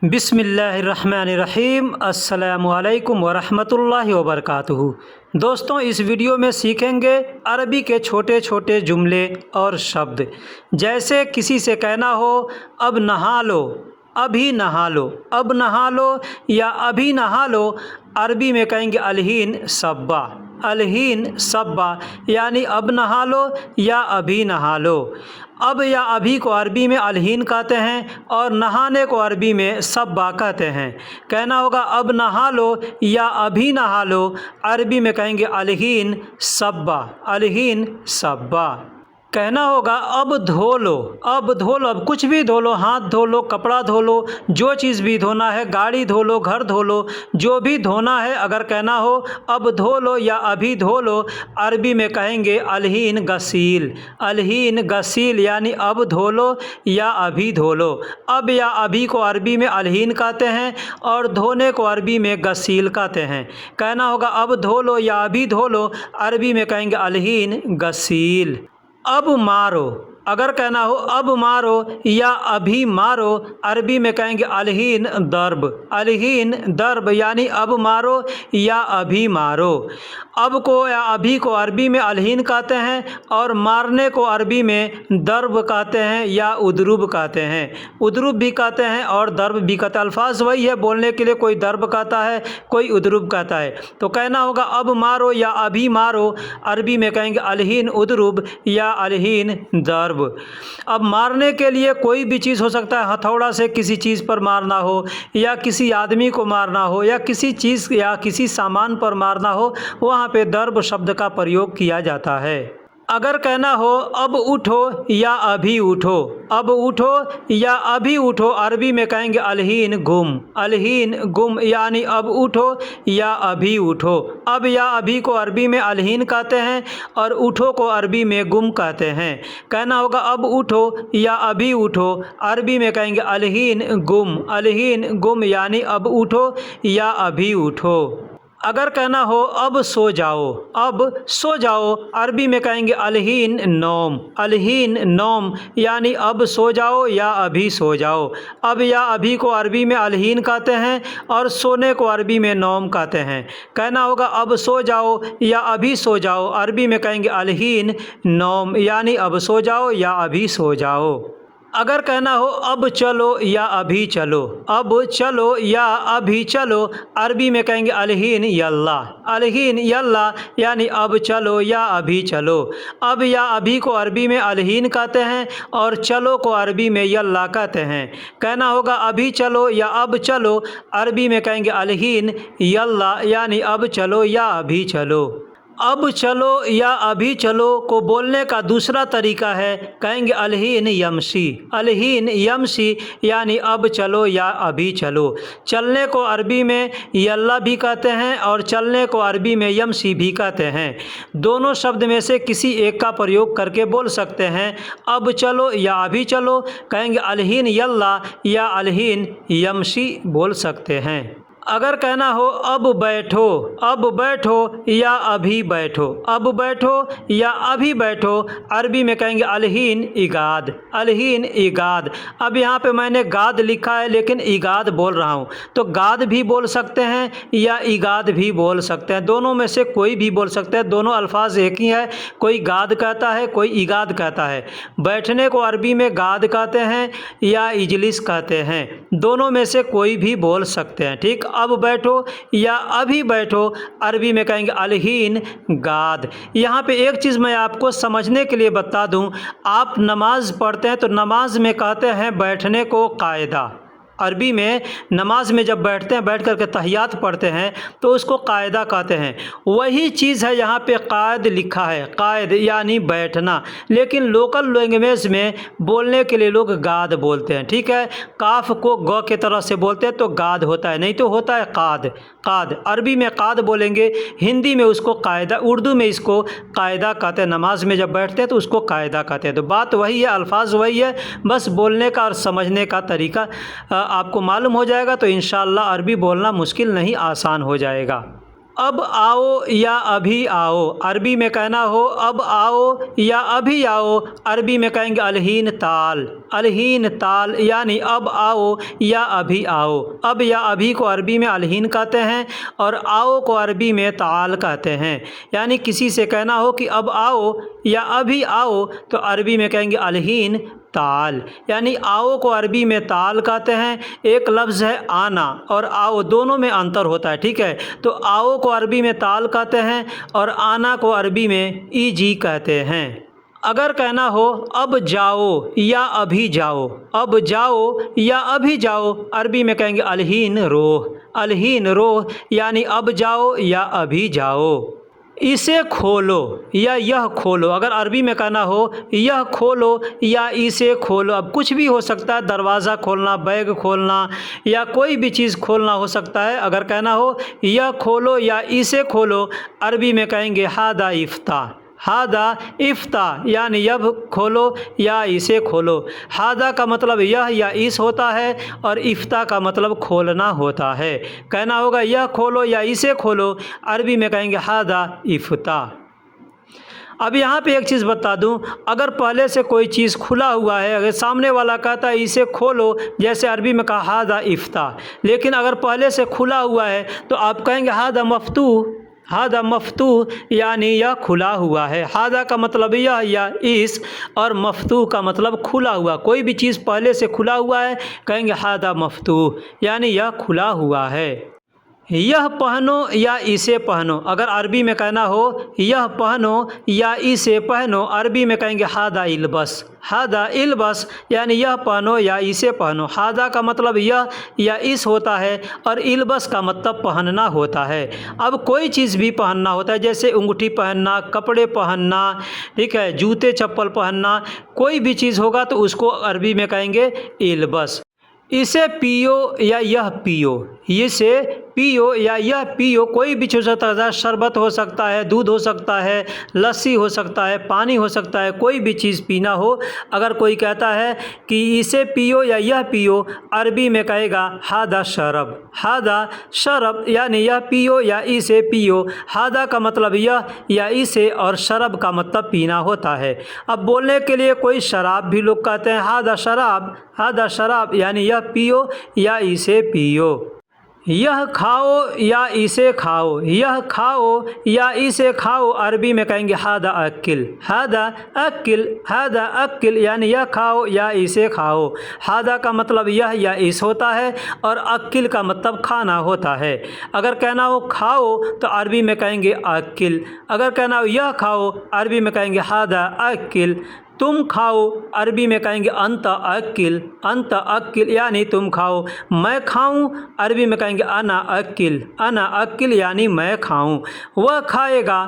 बिस्मिल्लाहिर्रहमानिर्रहीम अस्सलामुअलैकुम वरहमतुल्लाहि वबरकातुहू। दोस्तों, इस वीडियो में सीखेंगे अरबी के छोटे छोटे जुमले और शब्द। जैसे किसी से कहना हो अब नहा लो, अभी नहा लो, अब नहा लो या अभी नहा लो, अरबी में कहेंगे अलहीन सब्बा। अलहीन सब्बा यानी अब नहा लो या अभी नहा लो। अब या अभी को अरबी में अलहीन कहते हैं और नहाने को अरबी में सब्बा कहते हैं। कहना होगा अब नहा लो या अभी नहा लो, अरबी में कहेंगे अलहीन सब्बा। अलहीन सब्बा। कहना होगा अब धो लो, अब धो लो, अब कुछ भी धो लो, हाथ धो लो, कपड़ा धो लो, जो चीज़ भी धोना है, गाड़ी धो लो, घर धो लो, जो भी धोना है अगर कहना हो अब धो लो या अभी धो लो, अरबी में कहेंगे अलहीन गसील। अलहीन गसील यानी अब धो लो या अभी धो लो। अब या अभी को अरबी में अलहीन कहते हैं और धोने को अरबी में गसील कहते हैं। कहना होगा अब धो लो या अभी धो लो, अरबी में कहेंगे अलहीन गसील। अब मारो, अगर कहना हो अब मारो या अभी मारो, अरबी में कहेंगे अलहीन दर्ब। अलहीन दर्ब यानी अब मारो या अभी मारो। अब को या अभी को अरबी में अलहीन कहते हैं और मारने को अरबी में दर्ब कहते हैं या उदरुब कहते हैं। उदरुब भी कहते हैं और दर्ब भी कहते हैं। अल्फाज वही है, बोलने के लिए कोई दर्ब कहता है, कोई उदरुब कहता है। तो कहना होगा अब मारो या अभी मारो, अरबी में कहेंगे अलहीन उदरुब या अलहीन दर्ब। अब मारने के लिए कोई भी चीज़ हो सकता है, हथौड़ा से किसी चीज़ पर मारना हो या किसी आदमी को मारना हो या किसी चीज़ या किसी सामान पर मारना हो, वहाँ पे दर्ब शब्द का प्रयोग किया जाता है। अगर कहना हो अब उठो या अभी उठो, अब उठो या अभी उठो, अरबी में कहेंगे अलहीन गुम। अलहीन गुम यानी अब उठो या अभी उठो। अब या अभी को अरबी में अलहीन कहते हैं और उठो को अरबी में गुम कहते हैं। कहना होगा अब उठो या अभी उठो, अरबी में कहेंगे अलहीन गुम। अलहीन गुम यानी अब उठो या अभी उठो। अगर कहना हो अब सो जाओ, अब सो जाओ, अरबी में कहेंगे अलहीन नौम। अलहीन नौम यानी अब सो जाओ या अभी सो जाओ। अब या अभी को अरबी में अलहीन कहते हैं और सोने को अरबी में नौम कहते हैं। कहना होगा अब सो जाओ या अभी सो जाओ, अरबी में कहेंगे अलहीन नौम यानी अब सो जाओ या अभी सो जाओ। अगर कहना हो अब चलो या अभी चलो, अब चलो या अभी चलो, अरबी में कहेंगे अलहीन यल्ला। अलहीन यल्ला यानी अब चलो या अभी चलो। अब या अभी को अरबी में अलहीन कहते हैं और चलो को अरबी में यल्ला कहते हैं। कहना होगा अभी चलो या अब चलो, अरबी में कहेंगे अलहीन यल्ला यानी अब चलो या अभी चलो। अब चलो या अभी चलो को बोलने का दूसरा तरीका है, कहेंगे अलहीन यमशी। अलहीन यमशी यानी अब चलो या अभी चलो। चलने को अरबी में यल्ला भी कहते हैं और चलने को अरबी में यमशी भी कहते हैं। दोनों शब्द में से किसी एक का प्रयोग करके बोल सकते हैं। अब चलो या अभी चलो कहेंगे अलहीन यल्ला या अलहीन यमशी बोल सकते हैं। अगर कहना हो अब बैठो, अब बैठो या अभी बैठो, अब बैठो या अभी बैठो, अरबी में कहेंगे अलहीन इगाद। अलहीन इगाद। अब यहाँ पे मैंने गाद लिखा है लेकिन इगाद बोल रहा हूँ, तो गाद भी बोल सकते हैं या इगाद भी बोल सकते हैं। दोनों में से कोई भी बोल सकते हैं, दोनों अल्फाज एक ही है। कोई गाद कहता है, कोई इगाद कहता है। बैठने को अरबी में गाद कहते हैं या इजलिस कहते हैं। दोनों में से कोई भी बोल सकते हैं। ठीक, अब बैठो या अभी बैठो, अरबी में कहेंगे अलहीन गाद। यहाँ पे एक चीज़ मैं आपको समझने के लिए बता दूँ, आप नमाज पढ़ते हैं तो नमाज में कहते हैं बैठने को कायदा। अरबी में नमाज में जब बैठते हैं, बैठ करके तहियात पढ़ते हैं तो उसको कायदा कहते हैं। वही चीज़ है यहाँ पे कायद लिखा है, कायद यानी बैठना, लेकिन लोकल लैंग्वेज में बोलने के लिए लोग गाद बोलते हैं। ठीक है, काफ को ग के तरह से बोलते हैं तो गाद होता है, नहीं तो होता है काद। काद अरबी में काद बोलेंगे, हिंदी में उसको कायदा, उर्दू में इसको कायदा कहते हैं। नमाज में जब बैठते हैं तो उसको कायदा कहते हैं। तो बात वही है, अल्फाज वही है, बस बोलने का और समझने का तरीका आपको मालूम हो जाएगा तो इंशाअल्लाह अरबी बोलना मुश्किल नहीं, आसान हो जाएगा। अब आओ या अभी आओ, अरबी में कहना हो अब आओ या अभी आओ, अरबी में कहेंगे अलहीन ताल, अलहीन ताल यानी अब आओ या अभी आओ। अब या अभी को अरबी में अलहीन कहते हैं और आओ को अरबी में ताल कहते हैं। यानी किसी से कहना हो कि अब आओ या अभी आओ तो अरबी में कहेंगे अलहीन ताल, यानी आओ को अरबी में ताल कहते हैं। एक लफ्ज़ है आना और आओ, दोनों में अंतर होता है, ठीक है। तो आओ को अरबी में ताल कहते हैं और आना को अरबी में ईजी कहते हैं। अगर कहना हो अब जाओ या अभी जाओ, अब जाओ या अभी जाओ, अरबी में कहेंगे अलहीन रोह, अलहीन रोह यानी अब जाओ या अभी जाओ। इसे खोलो या यह खोलो, अगर अरबी में कहना हो यह खोलो या इसे खोलो, अब कुछ भी हो सकता है, दरवाज़ा खोलना, बैग खोलना या कोई भी चीज़ खोलना हो सकता है। अगर कहना हो यह खोलो या इसे खोलो, अरबी में कहेंगे हादा इफ्ता, हादा इफ्ता यानी यह खोलो या इसे खोलो। हादा का मतलब यह या इस होता है और इफ्ता का मतलब खोलना होता है। कहना होगा यह खोलो या इसे खोलो, अरबी में कहेंगे हादा इफ्ता। अब यहाँ पे एक चीज़ बता दूँ, अगर पहले से कोई चीज़ खुला हुआ है, अगर सामने वाला कहता है इसे खोलो, जैसे अरबी में कहा हादा इफ्ता, लेकिन अगर पहले से खुला हुआ है तो आप कहेंगे हादा मफ्तूह, हादा मफ्तूह यानी यह खुला हुआ है। हादा का मतलब यह या इस और मफ्तूह का मतलब खुला हुआ, कोई भी चीज़ पहले से खुला हुआ है कहेंगे हादा मफ्तूह यानी यह खुला हुआ है। यह पहनो या इसे पहनो, अगर अरबी में कहना हो यह पहनो या इसे पहनो, अरबी में कहेंगे हादा इल्बस, हादा इल्बस यानी यह पहनो या इसे पहनो। हादा का मतलब यह या इस होता है और इल्बस का मतलब पहनना होता है। अब कोई चीज़ भी पहनना होता है, जैसे अंगूठी पहनना, कपड़े पहनना, ठीक है, जूते चप्पल पहनना, कोई भी चीज़ होगा तो उसको अरबी में कहेंगे इल्बस। इसे पियो या यह पियो, इसे पियो या यह पियो, कोई भी चीज़ हो सकता है, शरबत हो सकता है, दूध हो सकता है, लस्सी हो सकता है, पानी हो सकता है, कोई भी चीज़ पीना हो। अगर कोई कहता है कि इसे पियो या यह पियो, अरबी में कहेगा हादा शरब, हादा शरब यानी यह पियो या इसे पियो। हादा का मतलब यह या इसे और शरब का मतलब पीना होता है। अब बोलने के लिए कोई शराब भी लोग कहते हैं हादा शराब, हादा शराब यानी यह पियो या इसे पियो। यह खाओ या इसे खाओ, यह खाओ या इसे खाओ, अरबी में कहेंगे हादा अक्किल, हादा अक्किल, हादा अक्किल यानी यह खाओ या इसे खाओ। हादा का मतलब यह या इस होता है और अक्किल का मतलब खाना होता है। अगर कहना हो खाओ तो अरबी में कहेंगे अक्किल, अगर कहना हो यह खाओ, अरबी में कहेंगे हादा अक्किल। तुम खाओ, अरबी में कहेंगे अंत अक्किल, अंत अक्किल यानी तुम खाओ। मैं खाऊं, अरबी में कहेंगे अना अक्किल, अना अक्किल यानी मैं खाऊं। वह खाएगा,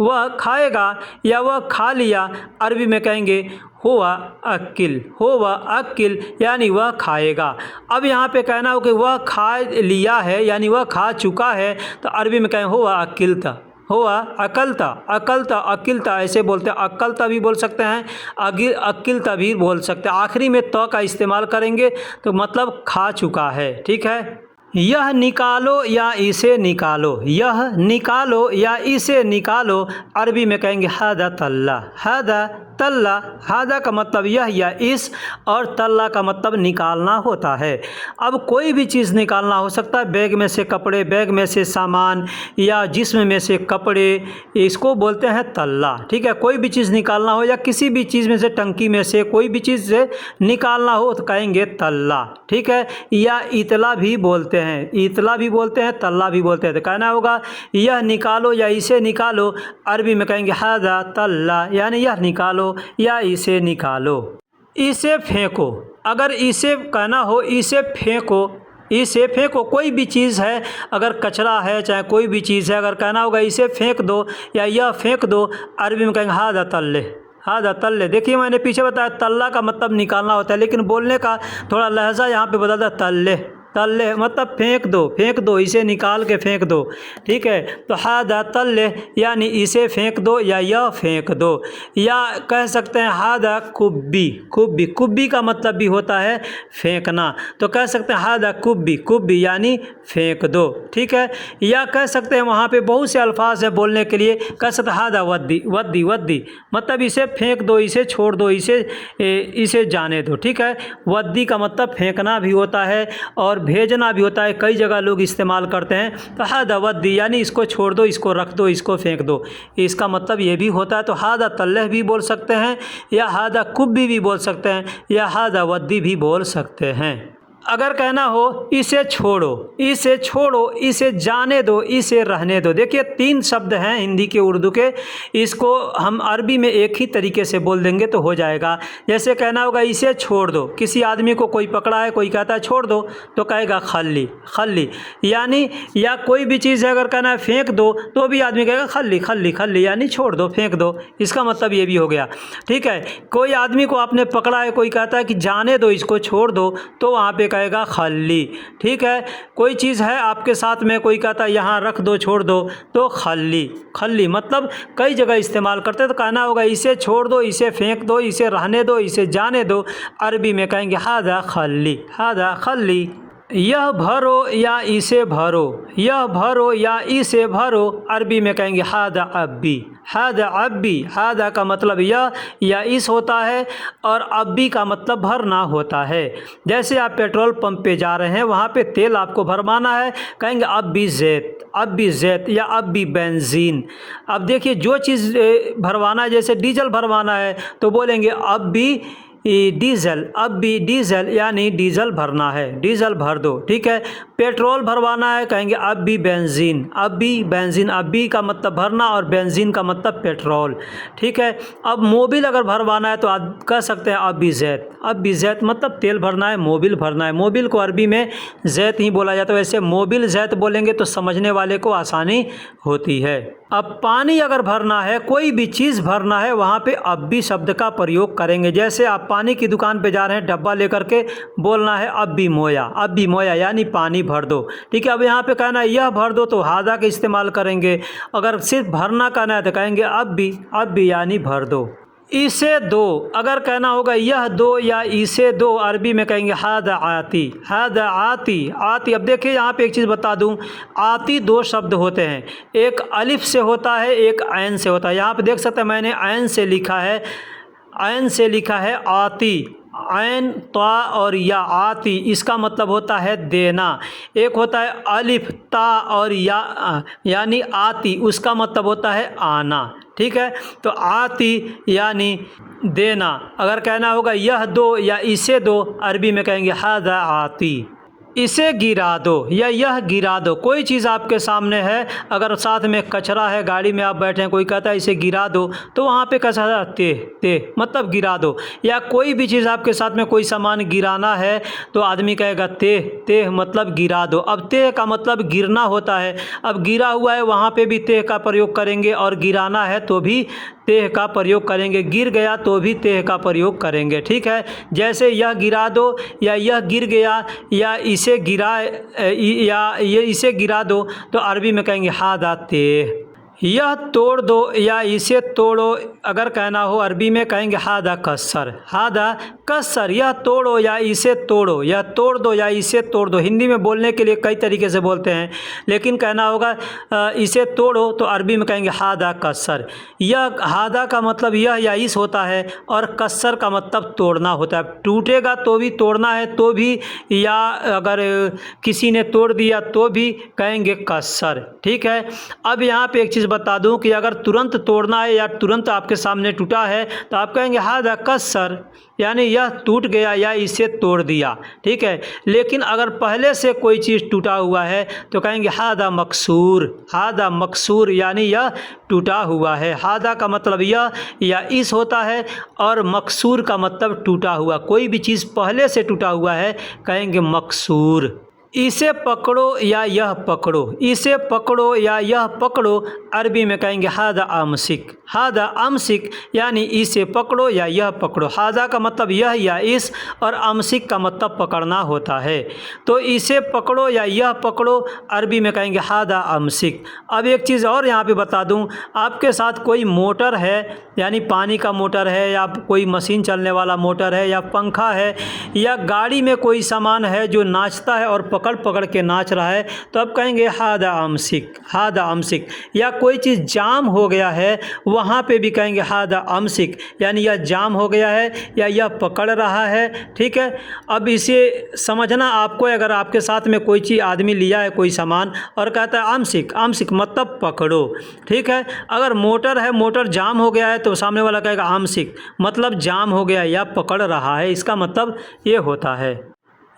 वह खाएगा या वह खा लिया, अरबी में कहेंगे हुआ अक्किल, हुआ अक्किल यानी वह खाएगा। अब यहाँ पे कहना हो कि वह खा लिया है यानी वह खा चुका है, तो अरबी में कहें हुआ अक्किलता, हुआ अकलता, अकलता अकिलता ऐसे बोलते हैं। अक्लता भी बोल सकते हैं, अकिलता भी बोल सकते हैं। आखिरी में त का इस्तेमाल करेंगे तो मतलब खा चुका है, ठीक है। यह निकालो या इसे निकालो, यह निकालो या इसे निकालो, अरबी में कहेंगे हादा तल्ला, हादा तल्ला। हादा का मतलब यह या इस और तल्ला का मतलब निकालना होता है। अब कोई भी चीज़ निकालना हो सकता है, बैग में से कपड़े, बैग में से सामान या जिस्म में से कपड़े, इसको बोलते हैं तल्ला, ठीक है। कोई भी चीज़ निकालना हो या किसी भी चीज़ में से, टंकी में से कोई भी चीज़ से निकालना हो तो कहेंगे तल्ला, ठीक है। या इतला भी बोलते हैं, इतला भी बोलते हैं, तल्ला भी बोलते हैं। तो कहना होगा यह निकालो या इसे निकालो, अरबी में कहेंगे हादा तल्ला यानी यह निकालो या इसे निकालो। इसे फेंको, अगर इसे कहना हो इसे फेंको, इसे फेंको, कोई भी चीज़ है, अगर कचरा है चाहे कोई भी चीज़ है, अगर कहना होगा इसे फेंक दो या यह फेंक दो, अरबी में कहेंगे हादा तल्ले, हादा तल्ले। देखिए मैंने पीछे बताया तल्ला का मतलब निकालना होता है, लेकिन बोलने का थोड़ा लहजा यहाँ पे बदलता है तल्ले, तल्ले मतलब फेंक दो, इसे निकाल के फेंक दो। ठीक है, तो हादा तल्ले यानी इसे फेंक दो या यह फेंक दो। या कह सकते हैं हादा कुब्बी, कुब्बी, कुब्बी का मतलब भी होता है फेंकना, तो कह सकते हैं हादा कुब्बी, कुब्बी यानी फेंक दो। ठीक है, या कह सकते हैं वहाँ पे बहुत से अल्फाज है बोलने के लिए, कह सकते हैं हादा वद्दी, वद्दी, वद्दी मतलब इसे फेंक दो, इसे छोड़ दो, इसे जाने दो। ठीक है, वद्दी का मतलब फेंकना भी होता है और भेजना भी होता है, कई जगह लोग इस्तेमाल करते हैं। तो हादा वद्दी यानी इसको छोड़ दो, इसको रख दो, इसको फेंक दो, इसका मतलब ये भी होता है। तो हादा तल्लह भी बोल सकते हैं, या हादा कुब्बी भी बोल सकते हैं, या हादा वद्दी भी बोल सकते हैं। अगर कहना हो इसे छोड़ो, इसे छोड़ो, इसे जाने दो, इसे रहने दो। देखिए 3 शब्द हैं हिंदी के उर्दू के, इसको हम अरबी में एक ही तरीके से बोल देंगे तो हो जाएगा। जैसे कहना होगा इसे छोड़ दो, किसी आदमी को कोई पकड़ा है, कोई कहता है छोड़ दो, तो कहेगा खल्ली, खल्ली यानी, या कोई भी चीज़ है अगर कहना है फेंक दो तो भी आदमी कहेगा खल्ली, खल्ली, खल्ली यानी छोड़ दो, फेंक दो, इसका मतलब ये भी हो गया। ठीक है, कोई आदमी को आपने पकड़ा है, कोई कहता है कि जाने दो, इसको छोड़ दो, तो वहाँ पे कहेगा खल्ली। ठीक है, कोई चीज़ है आपके साथ में, कोई कहता है यहाँ रख दो, छोड़ दो, तो खल्ली, खल्ली मतलब कई जगह इस्तेमाल करते हैं। तो कहना होगा इसे छोड़ दो, इसे फेंक दो, इसे रहने दो, इसे जाने दो, अरबी में कहेंगे हादा खल्ली, हादा खल्ली। यह भरो या इसे भरो, यह भरो या इसे भरो, अरबी में कहेंगे हादा अब्बी, हादा अब्बी। हादा का मतलब यह या इस होता है और अब्बी का मतलब भरना होता है। जैसे आप पेट्रोल पंप पे जा रहे हैं, वहाँ पे तेल आपको भरवाना है, कहेंगे अब्बी ज़ैत, अब्बी ज़ैत या अब्बी बेंजीन। अब देखिए जो चीज़ भरवाना है, जैसे डीजल भरवाना है तो बोलेंगे अब्बी डीजल, अब भी डीजल यानी डीजल भरना है, डीजल भर दो। ठीक है, पेट्रोल भरवाना है, कहेंगे अब भी बेंजीन, अब भी बेंजीन, अब भी का मतलब भरना और बेंजीन का मतलब पेट्रोल। ठीक है, अब मोबिल अगर भरवाना है तो आप कह सकते हैं अब भी जैत, अब भी जैत मतलब तेल भरना है, मोबिल भरना है। मोबिल को अरबी में जैत ही बोला जाता है, वैसे मोबिल जैत बोलेंगे तो समझने वाले को आसानी होती है। अब पानी अगर भरना है, कोई भी चीज़ भरना है, वहाँ पे अब भी शब्द का प्रयोग करेंगे। जैसे आप पानी की दुकान पे जा रहे हैं, डब्बा लेकर के बोलना है अब भी मोया, अब भी मोया यानी पानी भर दो। ठीक है, अब यहाँ पे कहना है यह भर दो तो हादा का इस्तेमाल करेंगे। अगर सिर्फ भरना कहना है तो कहेंगे अब भी यानी भर दो। इसे दो, अगर कहना होगा यह दो या इसे दो, अरबी में कहेंगे हादा आती, हादा आती, आती। अब देखिए यहाँ पे एक चीज़ बता दूँ, आती 2 शब्द होते हैं, एक अलिफ से होता है, एक ऐन से होता है। यहाँ पे देख सकते हैं मैंने ऐन से लिखा है, ऐन से लिखा है आती, ऐन ता और या आती, इसका मतलब होता है देना। एक होता है अलिफ ता और या यानी आती, उसका मतलब होता है आना। ठीक है, तो आती यानी देना। अगर कहना होगा यह दो या इसे दो, अरबी में कहेंगे हादा आती। इसे गिरा दो या यह गिरा दो, कोई चीज़ आपके सामने है, अगर साथ में कचरा है, गाड़ी में आप बैठे हैं, कोई कहता है इसे गिरा दो, तो वहाँ पे कचरा ते मतलब गिरा दो। या कोई भी चीज़ आपके साथ में, कोई सामान गिराना है तो आदमी कहेगा ते मतलब गिरा दो। अब ते का मतलब गिरना होता है, अब गिरा हुआ है वहाँ पे भी ते का प्रयोग करेंगे, और गिराना है तो भी तेह का प्रयोग करेंगे, गिर गया तो भी तेह का प्रयोग करेंगे। ठीक है, जैसे यह गिरा दो या यह गिर गया या इसे गिरा या ये इसे गिरा दो, तो अरबी में कहेंगे हादा तेह। यह तोड़ दो या इसे तोड़ो, अगर कहना हो अरबी में कहेंगे हादा कस्सर, हादा कस्सर। यह तोड़ो या इसे तोड़ो, यह तोड़ दो या इसे तोड़ दो। हिंदी में बोलने के लिए कई तरीके से बोलते हैं, लेकिन कहना होगा इसे तोड़ो तो अरबी में कहेंगे हादा कस्सर। यह हादा का मतलब यह या इस होता है, और कस्सर का मतलब तोड़ना होता है। टूटेगा तो भी, तोड़ना है तो भी, या अगर किसी ने तोड़ दिया तो भी कहेंगे कस्सर। ठीक है, अब यहाँ पे एक चीज़ बता दूं कि अगर तुरंत तोड़ना है या तुरंत आपके सामने टूटा है तो आप कहेंगे हादा कस्सर, यानी यह टूट गया या इसे तोड़ दिया। ठीक है, लेकिन अगर पहले से कोई चीज़ टूटा हुआ है तो कहेंगे हादा मकसूर, हादा मकसूर यानी यह टूटा हुआ है। हादा का मतलब यह या इस होता है, और मकसूर का मतलब टूटा हुआ। कोई भी चीज़ पहले से टूटा हुआ है कहेंगे मकसूर। इसे पकड़ो या यह पकड़ो, इसे पकड़ो या यह पकड़ो अरबी में कहेंगे हादा अमसिक। हादा अमसिक यानी इसे पकड़ो या यह पकड़ो। हादा का मतलब यह या इस, और अमसिक का मतलब पकड़ना होता है। तो इसे पकड़ो या यह पकड़ो अरबी में कहेंगे हादा अमसिक। अब एक चीज़ और यहाँ पे बता दूँ, आपके साथ कोई मोटर है, यानी पानी का मोटर है, या कोई मशीन चलने वाला मोटर है, या पंखा है, या गाड़ी में कोई सामान है जो नाचता है और पकड़ पकड़ के नाच रहा है, तो अब कहेंगे हादा अमसिक, हादा अमसिक। या कोई चीज़ जाम हो गया है, वहाँ पे भी कहेंगे हादा अमसिक, यानी यह जाम हो गया है या यह पकड़ रहा है। ठीक है, अब इसे समझना आपको, अगर आपके साथ में कोई चीज़ आदमी लिया है कोई सामान और कहता है अमसिक, अमसिक मतलब पकड़ो। ठीक है, अगर मोटर है, मोटर जाम हो गया है, तो सामने वाला कहेगा अमसिक मतलब जाम हो गया या पकड़ रहा है, इसका मतलब ये होता है।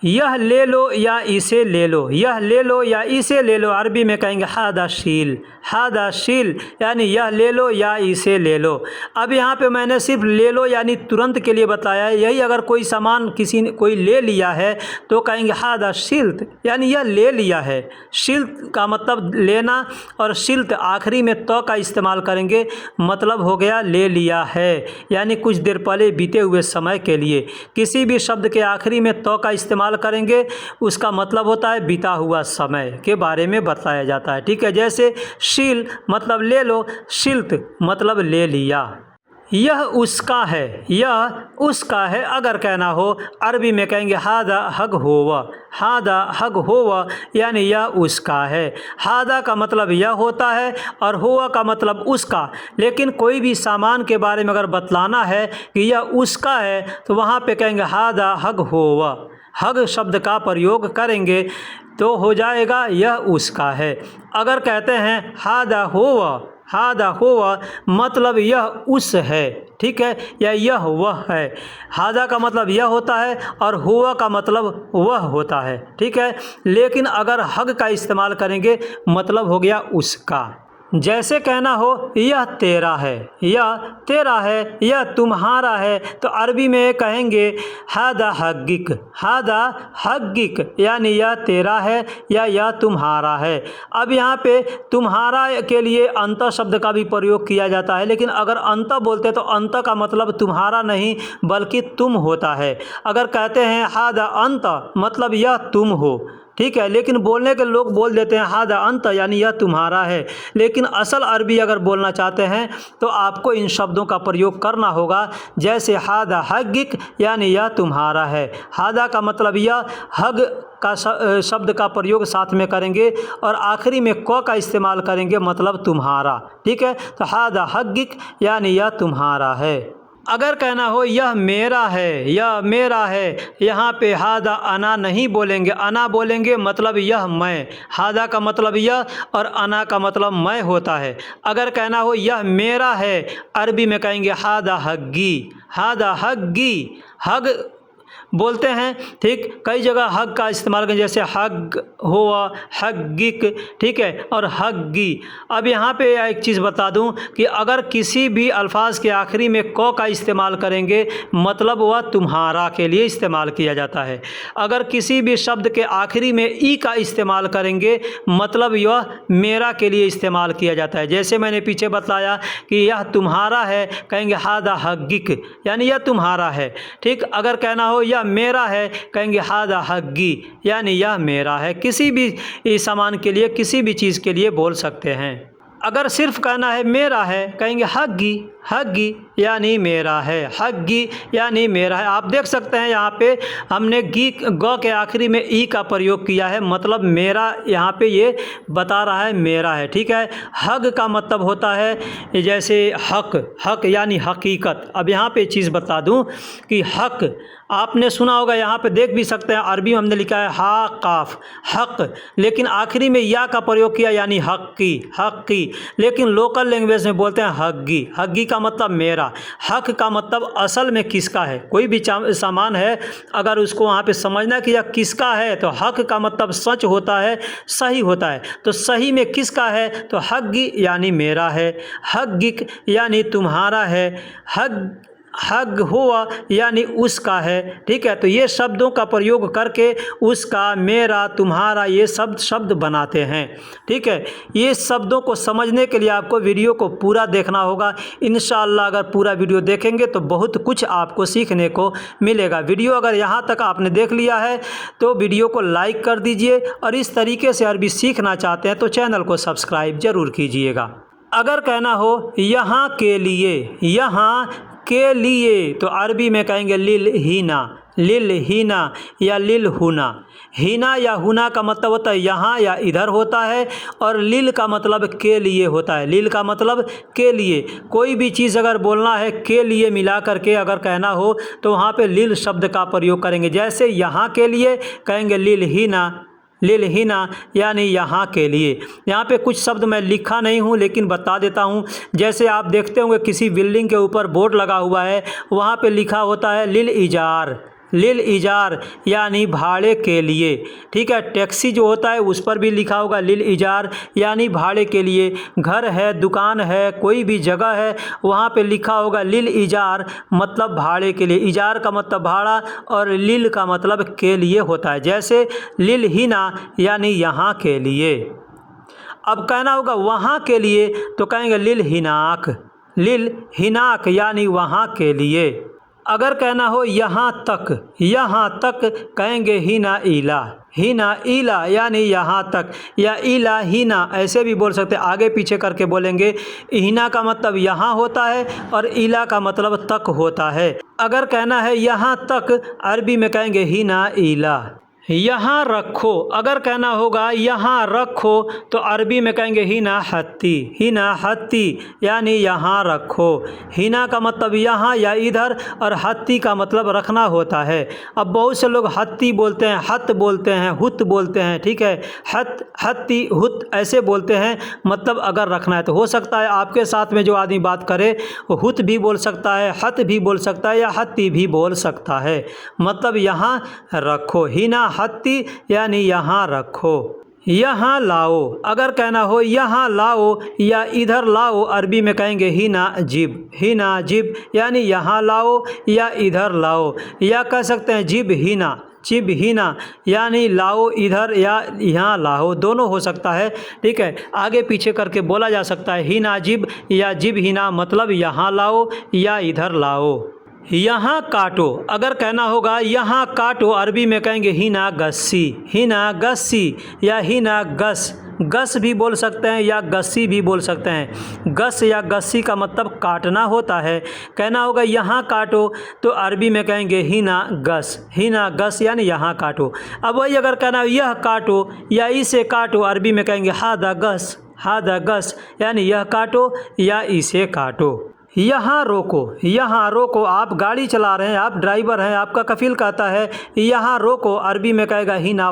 यह ले लो या इसे ले लो, यह ले लो या इसे ले लो अरबी में कहेंगे हादा शील, हादा शील यानी यह ले लो या इसे ले लो। अब यहाँ पे मैंने सिर्फ ले लो यानी तुरंत के लिए बताया है। यही अगर कोई सामान किसी ने कोई ले लिया है तो कहेंगे हादा शिल्त, यानी यह ले लिया है। शिल्त का मतलब लेना, और शिल्त आखिरी में तो का इस्तेमाल करेंगे, मतलब हो गया ले लिया है, यानी कुछ देर पहले बीते हुए समय के लिए। किसी भी शब्द के आखिरी में तो का इस्तेमाल करेंगे, उसका मतलब होता है बीता हुआ समय के बारे में बताया जाता है। ठीक है, जैसे शील मतलब ले लो, शिल्त मतलब ले लिया। यह उसका है, यह उसका है अगर कहना हो अरबी में कहेंगे हादा हग होवा, हादा हग होवा यानी यह उसका है। हादा का मतलब यह होता है और होवा का मतलब उसका। लेकिन कोई भी सामान के बारे में अगर बतलाना है कि यह उसका है तो वहाँ पे कहेंगे हादा हग होवा, हग शब्द का प्रयोग करेंगे तो हो जाएगा यह उसका है। अगर कहते हैं हादा होवा, हादा होवा मतलब यह उस है। ठीक है, या यह वह है। हादा का मतलब यह होता है और हुआ का मतलब वह होता है। ठीक है, लेकिन अगर हग का इस्तेमाल करेंगे मतलब हो गया उसका। जैसे कहना हो यह तेरा है, यह तेरा है, यह तुम्हारा है, तो अरबी में कहेंगे हादा हग्गिक, हादा हग्गिक यानी यह तेरा है या यह तुम्हारा है। अब यहाँ पे तुम्हारा के लिए अंत शब्द का भी प्रयोग किया जाता है, लेकिन अगर अंत बोलते तो अंत का मतलब तुम्हारा नहीं बल्कि तुम होता है। अगर कहते हैं हादा अंत मतलब यह तुम हो। ठीक है, लेकिन बोलने के लोग बोल देते हैं हादा अंत यानी यह तुम्हारा है, लेकिन असल अरबी अगर बोलना चाहते हैं तो आपको इन शब्दों का प्रयोग करना होगा। जैसे हादा हग्गिक यानी यह तुम्हारा है। हादा का मतलब यह, हग का शब्द का प्रयोग साथ में करेंगे और आखिरी में क का इस्तेमाल करेंगे मतलब तुम्हारा। ठीक है, तो हादा हग्गिक यानी यह तुम्हारा है। अगर कहना हो यह मेरा है, यह मेरा है, यहाँ पे हादा अना नहीं बोलेंगे, अना बोलेंगे मतलब यह मैं। हादा का मतलब यह और अना का मतलब मैं होता है। अगर कहना हो यह मेरा है अरबी में कहेंगे हादा हग्गी, हादा हग्गी, हग बोलते हैं। ठीक, कई जगह हग का इस्तेमाल करें, जैसे हग हुआ, हग्गिक, ठीक है, और हग्गी। अब यहाँ पे एक चीज़ बता दूँ कि अगर किसी भी अल्फाज के आखिरी में क का इस्तेमाल करेंगे मतलब वह तुम्हारा के लिए इस्तेमाल किया जाता है। अगर किसी भी शब्द के आखिरी में ई का इस्तेमाल करेंगे मतलब यह मेरा के लिए इस्तेमाल किया जाता है। जैसे मैंने पीछे बताया कि यह तुम्हारा है, कहेंगे हादा हग्गिक यानी यह तुम्हारा है। ठीक, अगर कहना हो यह मेरा है कहेंगे हादा हग्गी यानी यह मेरा है। किसी भी सामान के लिए, किसी भी चीज़ के लिए बोल सकते हैं। अगर सिर्फ कहना है मेरा है कहेंगे हग्गी, हग्गी यानी मेरा है, हग्गी यानी मेरा है। आप देख सकते हैं यहाँ पे हमने गी ग के आखिरी में ई का प्रयोग किया है, मतलब मेरा यहाँ पे ये बता रहा है मेरा है। ठीक है, हग का मतलब होता है जैसे हक, हक यानी हकीकत। अब यहाँ पे चीज़ बता दूँ कि हक आपने सुना होगा, यहाँ पे देख भी सकते हैं अरबी में हमने लिखा है हा काफ हक, लेकिन आखिरी में या का प्रयोग किया यानी हक्की, हक्की। लेकिन लोकल लैंग्वेज में बोलते हैं हग्गी, हग्गी का मतलब मेरा। हक का मतलब असल में किसका है। कोई भी सामान है अगर उसको वहाँ पे समझना कि यह किसका है तो हक का मतलब सच होता है, सही होता है। तो सही में किसका है तो हग्गी यानी मेरा है, हग्गिक यानी तुम्हारा है, हग हग हुआ यानी उसका है, ठीक है। तो ये शब्दों का प्रयोग करके उसका, मेरा, तुम्हारा ये शब्द बनाते हैं, ठीक है। ये शब्दों को समझने के लिए आपको वीडियो को पूरा देखना होगा। इंशाअल्लाह अगर पूरा वीडियो देखेंगे तो बहुत कुछ आपको सीखने को मिलेगा। वीडियो अगर यहाँ तक आपने देख लिया है तो वीडियो को लाइक कर दीजिए, और इस तरीके से अरबी सीखना चाहते हैं तो चैनल को सब्सक्राइब ज़रूर कीजिएगा। अगर कहना हो यहाँ के लिए, यहाँ के लिए, तो अरबी में कहेंगे लिल हीना या लिल हुना। हीना या हुना का मतलब होता है यहाँ या इधर होता है, और लिल का मतलब के लिए होता है। लिल का मतलब के लिए। कोई भी चीज़ अगर बोलना है के लिए मिला करके अगर कहना हो तो वहाँ पे लिल शब्द का प्रयोग करेंगे। जैसे यहाँ के लिए कहेंगे लिल हीना यानी यहाँ के लिए। यहाँ पे कुछ शब्द मैं लिखा नहीं हूँ लेकिन बता देता हूँ। जैसे आप देखते होंगे किसी बिल्डिंग के ऊपर बोर्ड लगा हुआ है, वहाँ पे लिखा होता है लिल इजार यानी भाड़े के लिए, ठीक है। टैक्सी जो होता है उस पर भी लिखा होगा लिल इजार यानी भाड़े के लिए। घर है, दुकान है, कोई भी जगह है, वहाँ पे लिखा होगा लिल इजार मतलब भाड़े के लिए। इजार का मतलब भाड़ा और लिल का मतलब के लिए होता है। जैसे लिल हिना यानी यहाँ के लिए। अब कहना होगा वहाँ के लिए तो कहेंगे लिल हिनाक यानी वहाँ के लिए। अगर कहना हो यहाँ तक कहेंगे हीना इला यानी यहाँ तक, या इला हीना ऐसे भी बोल सकते हैं। आगे पीछे करके बोलेंगे। हीना का मतलब यहाँ होता है और इला का मतलब तक होता है। अगर कहना है यहाँ तक, अरबी में कहेंगे हीना इला। यहाँ रखो, अगर कहना होगा यहाँ रखो तो अरबी में कहेंगे हीना हत्ती यानी यहाँ रखो। हीना का मतलब यहाँ या इधर, और हत्ती का मतलब रखना होता है। अब बहुत से लोग हत्ती बोलते हैं, हत बोलते हैं, हुत बोलते हैं, ठीक है। हत्ती हुत ऐसे बोलते हैं, मतलब अगर रखना है तो। हो सकता है आपके साथ में जो आदमी बात करे वो हुत भी बोल सकता है, हत भी बोल सकता है, या हत्ती भी बोल सकता है, मतलब यहाँ रखो। हीना हत्ती यानी यहाँ रखो। यहाँ लाओ, अगर कहना हो यहाँ लाओ या इधर लाओ, अरबी में कहेंगे हीना जिब यानी यहाँ लाओ या इधर लाओ। या कह सकते हैं जिब हीना यानी लाओ इधर या यहाँ लाओ, दोनों हो सकता है, ठीक है। आगे पीछे करके बोला जा सकता है हीना जिब या जिब हीना, मतलब यहाँ लाओ या इधर लाओ। यहाँ काटो, अगर कहना होगा यहाँ काटो, अरबी में कहेंगे हीना गस्सी या हीना गस भी बोल सकते हैं या गस्सी भी बोल सकते हैं। गस या गस्सी का मतलब काटना होता है। कहना होगा यहाँ काटो तो अरबी में कहेंगे हीना गस यानी यहाँ काटो। अब वही अगर कहना यह काटो या इसे काटो, अरबी में कहेंगे हादा गस यानी यह काटो या इसे काटो। यहाँ रोको, आप गाड़ी चला रहे हैं, आप ड्राइवर हैं, आपका कफील कहता है यहाँ रोको, अरबी में कहेगा हीना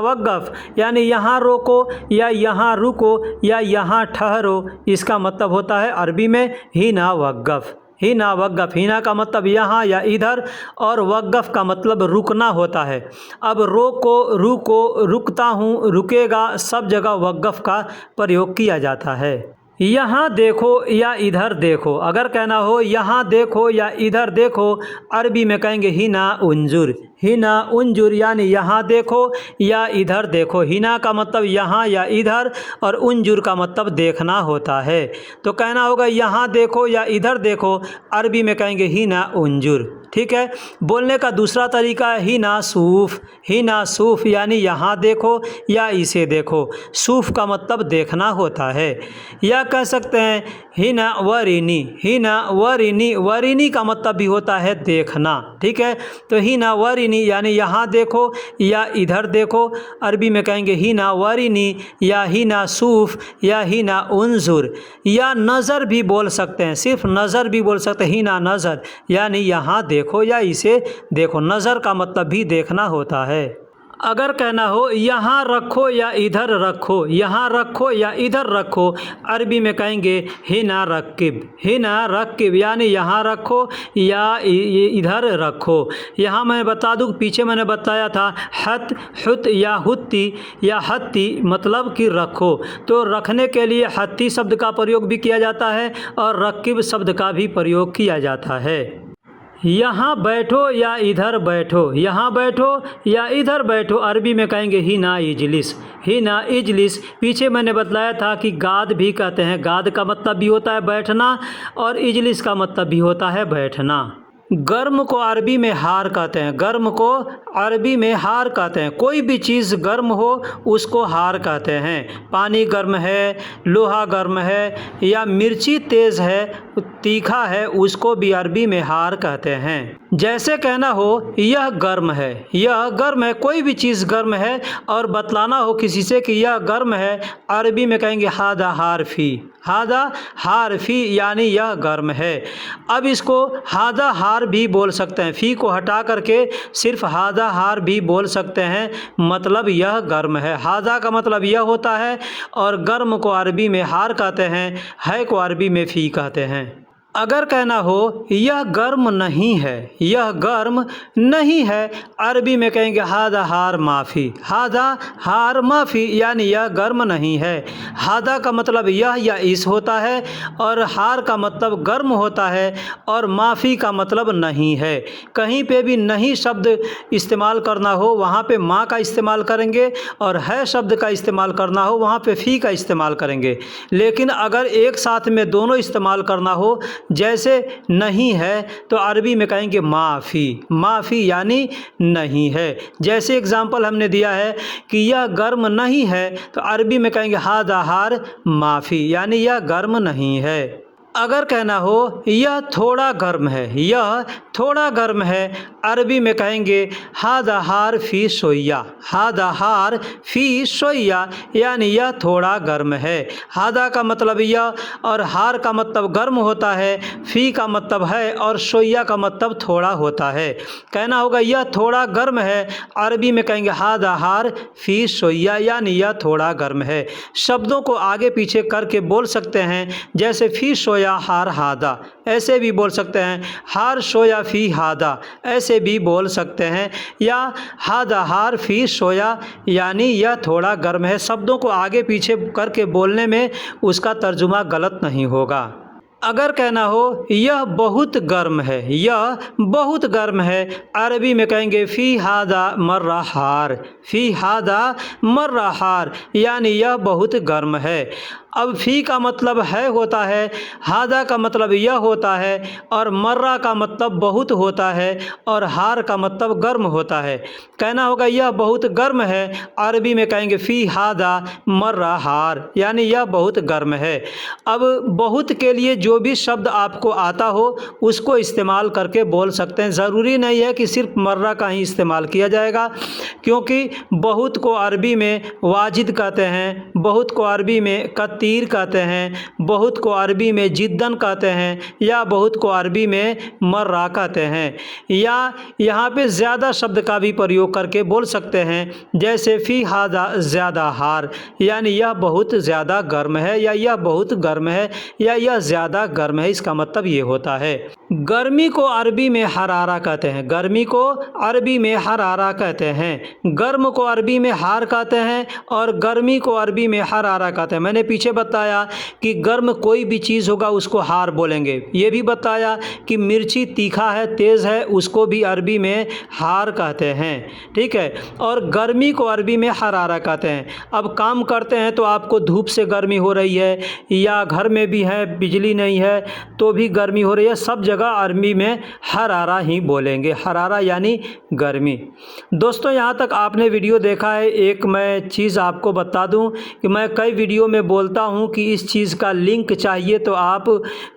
वक़्फ़ यानी यहाँ रोको या यहाँ रुको या यहाँ ठहरो, इसका मतलब होता है अरबी में हीना वक़्फ़। हीना का मतलब यहाँ या इधर, और वक़्फ़ का मतलब रुकना होता है। अब रुको, रुकता हूँ, रुकेगा, सब जगह वक़्फ़ का प्रयोग किया जाता है। यहाँ देखो या इधर देखो, अगर कहना हो यहाँ देखो या इधर देखो, अरबी में कहेंगे हीना उंजुर यानी यहाँ देखो या इधर देखो। हीना का मतलब यहाँ या इधर, और उंजुर का मतलब देखना होता है। तो कहना होगा यहाँ देखो या इधर देखो, अरबी में कहेंगे हीना उंजुर, ठीक है। बोलने का दूसरा तरीका है हीना सूफ यानी यहाँ देखो या इसे देखो। सूफ का मतलब देखना होता है। या कह सकते हैं हीना वरीनी का मतलब भी होता है देखना, ठीक है। तो हीना वरीनी यानी यहाँ देखो या इधर देखो, अरबी में कहेंगे हीना वरीनी या हीना सूफ या हीना उंजुर। या नज़र भी बोल सकते हैं, सिर्फ नज़र भी बोल सकते हैं, हीना नज़र यानी यहाँ देखो या इसे देखो। नज़र का मतलब भी देखना होता है। अगर कहना हो यहाँ रखो या इधर रखो, यहाँ रखो या इधर रखो, अरबी में कहेंगे हिना रक्किब, हिना रक्किब, यानी यहाँ रखो या इधर रखो। यहाँ मैं बता दूँ, पीछे मैंने बताया था हत, हुत या हुत्ती या हत्ती मतलब कि रखो, तो रखने के लिए हत्ती शब्द का प्रयोग भी किया जाता है और रक्किब शब्द का भी प्रयोग किया जाता है। यहाँ बैठो या इधर बैठो, यहाँ बैठो या इधर बैठो, अरबी में कहेंगे हिना इजलिस, हिना इजलिस। पीछे मैंने बतलाया था कि गाद भी कहते हैं, गाद का मतलब भी होता है बैठना और इजलिस का मतलब भी होता है बैठना। गर्म को अरबी में हार कहते हैं, गर्म को अरबी में हार कहते हैं। कोई भी चीज़ गर्म हो उसको हार कहते हैं। पानी गर्म है, लोहा गर्म है या मिर्ची तेज़ है, तीखा है, उसको भी अरबी में हार कहते हैं। जैसे कहना हो यह गर्म है, यह गर्म है, कोई भी चीज़ गर्म है और बतलाना हो किसी से कि यह गर्म है, अरबी में कहेंगे हादा हारफी, हादा हारफी, यानी यह गर्म है। अब इसको हादा हार भी बोल सकते हैं, फी को हटा करके सिर्फ हादा हार भी बोल सकते हैं, मतलब यह गर्म है। हादा का मतलब यह होता है और गर्म को अरबी में हार कहते हैं, है को अरबी में फ़ी कहते हैं। अगर कहना हो यह गर्म नहीं है, यह गर्म नहीं है, अरबी में कहेंगे हादा हार माफ़ी, हादा हार माफ़ी, यानी यह गर्म नहीं है। हादा का मतलब यह या इस होता है और हार का मतलब गर्म होता है और माफ़ी का मतलब नहीं है। कहीं पे भी नहीं शब्द इस्तेमाल करना हो वहाँ पे माँ का इस्तेमाल करेंगे और है शब्द का इस्तेमाल करना हो वहाँ पे फ़ी का इस्तेमाल करेंगे। लेकिन अगर एक साथ में दोनों इस्तेमाल करना हो, जैसे नहीं है तो अरबी में कहेंगे माफ़ी, माफ़ी यानी नहीं है। जैसे एग्जाम्पल हमने दिया है कि यह गर्म नहीं है तो अरबी में कहेंगे हादा हार माफ़ी, यानी यह गर्म नहीं है। अगर कहना हो यह थोड़ा गर्म है, यह थोड़ा गर्म है, अरबी में कहेंगे हादा हार फ़ी शोया, हादा हार फ़ी शोया, यानी यह थोड़ा गर्म है। हादा का मतलब यह और हार का मतलब गर्म होता है, फ़ी का मतलब है और शोया का मतलब थोड़ा होता है। कहना होगा यह थोड़ा गर्म है, अरबी में कहेंगे हादा हार फ़ी शोया, यानी यह थोड़ा गर्म है। शब्दों को आगे पीछे करके बोल सकते हैं, जैसे फ़ी शोया हार हादा, ऐसे भी बोल सकते हैं। हार शोया फ़ी हादा, ऐसे भी बोल सकते हैं। या हादा हार फ़ी शोया, यानी यह थोड़ा गर्म है। शब्दों को आगे पीछे करके बोलने में उसका तर्जुमा गलत नहीं होगा। अगर कहना हो यह बहुत गर्म है, यह बहुत गर्म है, अरबी में कहेंगे फ़ी हादा मर्रा हार, फ़ी हादा मर्रा हार, यानी यह बहुत गर्म है। अब फ़ी का मतलब है होता है, हादा का मतलब यह होता है और मर्रा का मतलब बहुत होता है और हार का मतलब गर्म होता है। कहना होगा यह बहुत गर्म है, अरबी में कहेंगे फ़ी हादा मर्रा हार, यानी यह बहुत गर्म है। अब बहुत के लिए जो भी शब्द आपको आता हो उसको इस्तेमाल करके बोल सकते हैं। ज़रूरी नहीं है कि सिर्फ मर्रा का ही इस्तेमाल किया जाएगा, क्योंकि बहुत को अरबी में वाजिद कहते हैं, बहुत को अरबी में कत्तीर कहते हैं, बहुत को अरबी में जिद्दन कहते हैं या बहुत को अरबी में मर्रा कहते हैं। या यहाँ पे ज़्यादा शब्द का भी प्रयोग करके बोल सकते हैं, जैसे फ़ी हादा ज़्यादा हार, यानी यह बहुत ज़्यादा गर्म है या यह बहुत गर्म है या यह ज़्यादा गर्म है, इसका मतलब ये होता है। गर्मी को अरबी में हरारा कहते हैं, गर्मी को अरबी में हरारा कहते हैं। गर्म को अरबी में हार कहते हैं और गर्मी को अरबी में हरारा कहते हैं। मैंने पीछे बताया कि गर्म कोई भी चीज़ होगा उसको हार बोलेंगे। ये भी बताया कि मिर्ची तीखा है, तेज़ है, उसको भी अरबी में हार कहते हैं। ठीक है, और गर्मी को अरबी में हरारा कहते हैं। अब काम करते हैं तो आपको धूप से गर्मी हो रही है या घर में भी है, बिजली नहीं है तो भी गर्मी हो रही है, सब जगह अरबी में हरारा ही बोलेंगे, हरारा यानी गर्मी। दोस्तों, यहाँ तक आपने वीडियो देखा है। एक मैं चीज़ आपको बता दूं कि मैं कई वीडियो में बोलता बोलता हूं कि इस चीज़ का लिंक चाहिए तो आप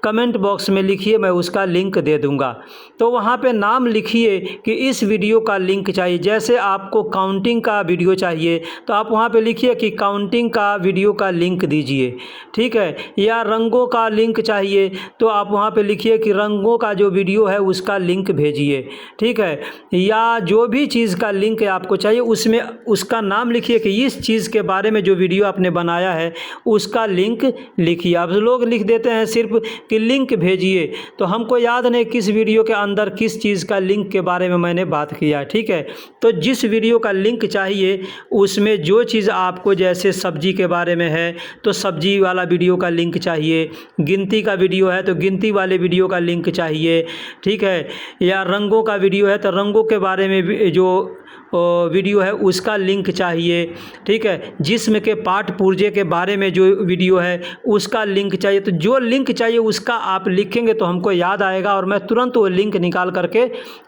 कमेंट बॉक्स में लिखिए, मैं उसका लिंक दे दूंगा। तो वहां पे नाम लिखिए कि इस वीडियो का लिंक चाहिए। जैसे आपको काउंटिंग का वीडियो चाहिए तो आप वहां पे लिखिए कि काउंटिंग का वीडियो का लिंक दीजिए, ठीक है। या रंगों का लिंक चाहिए तो आप वहां पे लिखिए कि रंगों का जो वीडियो है उसका लिंक भेजिए, ठीक है। या जो भी चीज़ का लिंक आपको चाहिए उसमें उसका नाम लिखिए कि इस चीज़ के बारे में जो वीडियो आपने बनाया है उसका लिंक लिखिए। अब लोग लिख देते हैं सिर्फ कि लिंक भेजिए, तो हमको याद नहीं किस वीडियो के अंदर किस चीज़ का लिंक के बारे में मैंने बात किया, ठीक है। तो जिस वीडियो का लिंक चाहिए उसमें जो चीज़ आपको, जैसे सब्जी के बारे में है तो सब्जी वाला वीडियो का लिंक चाहिए, गिनती का वीडियो है तो गिनती वाले वीडियो का लिंक चाहिए, ठीक है। या रंगों का वीडियो है तो रंगों के बारे में जो वीडियो है उसका लिंक चाहिए, ठीक है। जिस्म के पार्ट पुर्जे के बारे में जो वीडियो है उसका लिंक चाहिए। तो जो लिंक चाहिए उसका आप लिखेंगे तो हमको याद आएगा और मैं तुरंत वो लिंक निकाल करके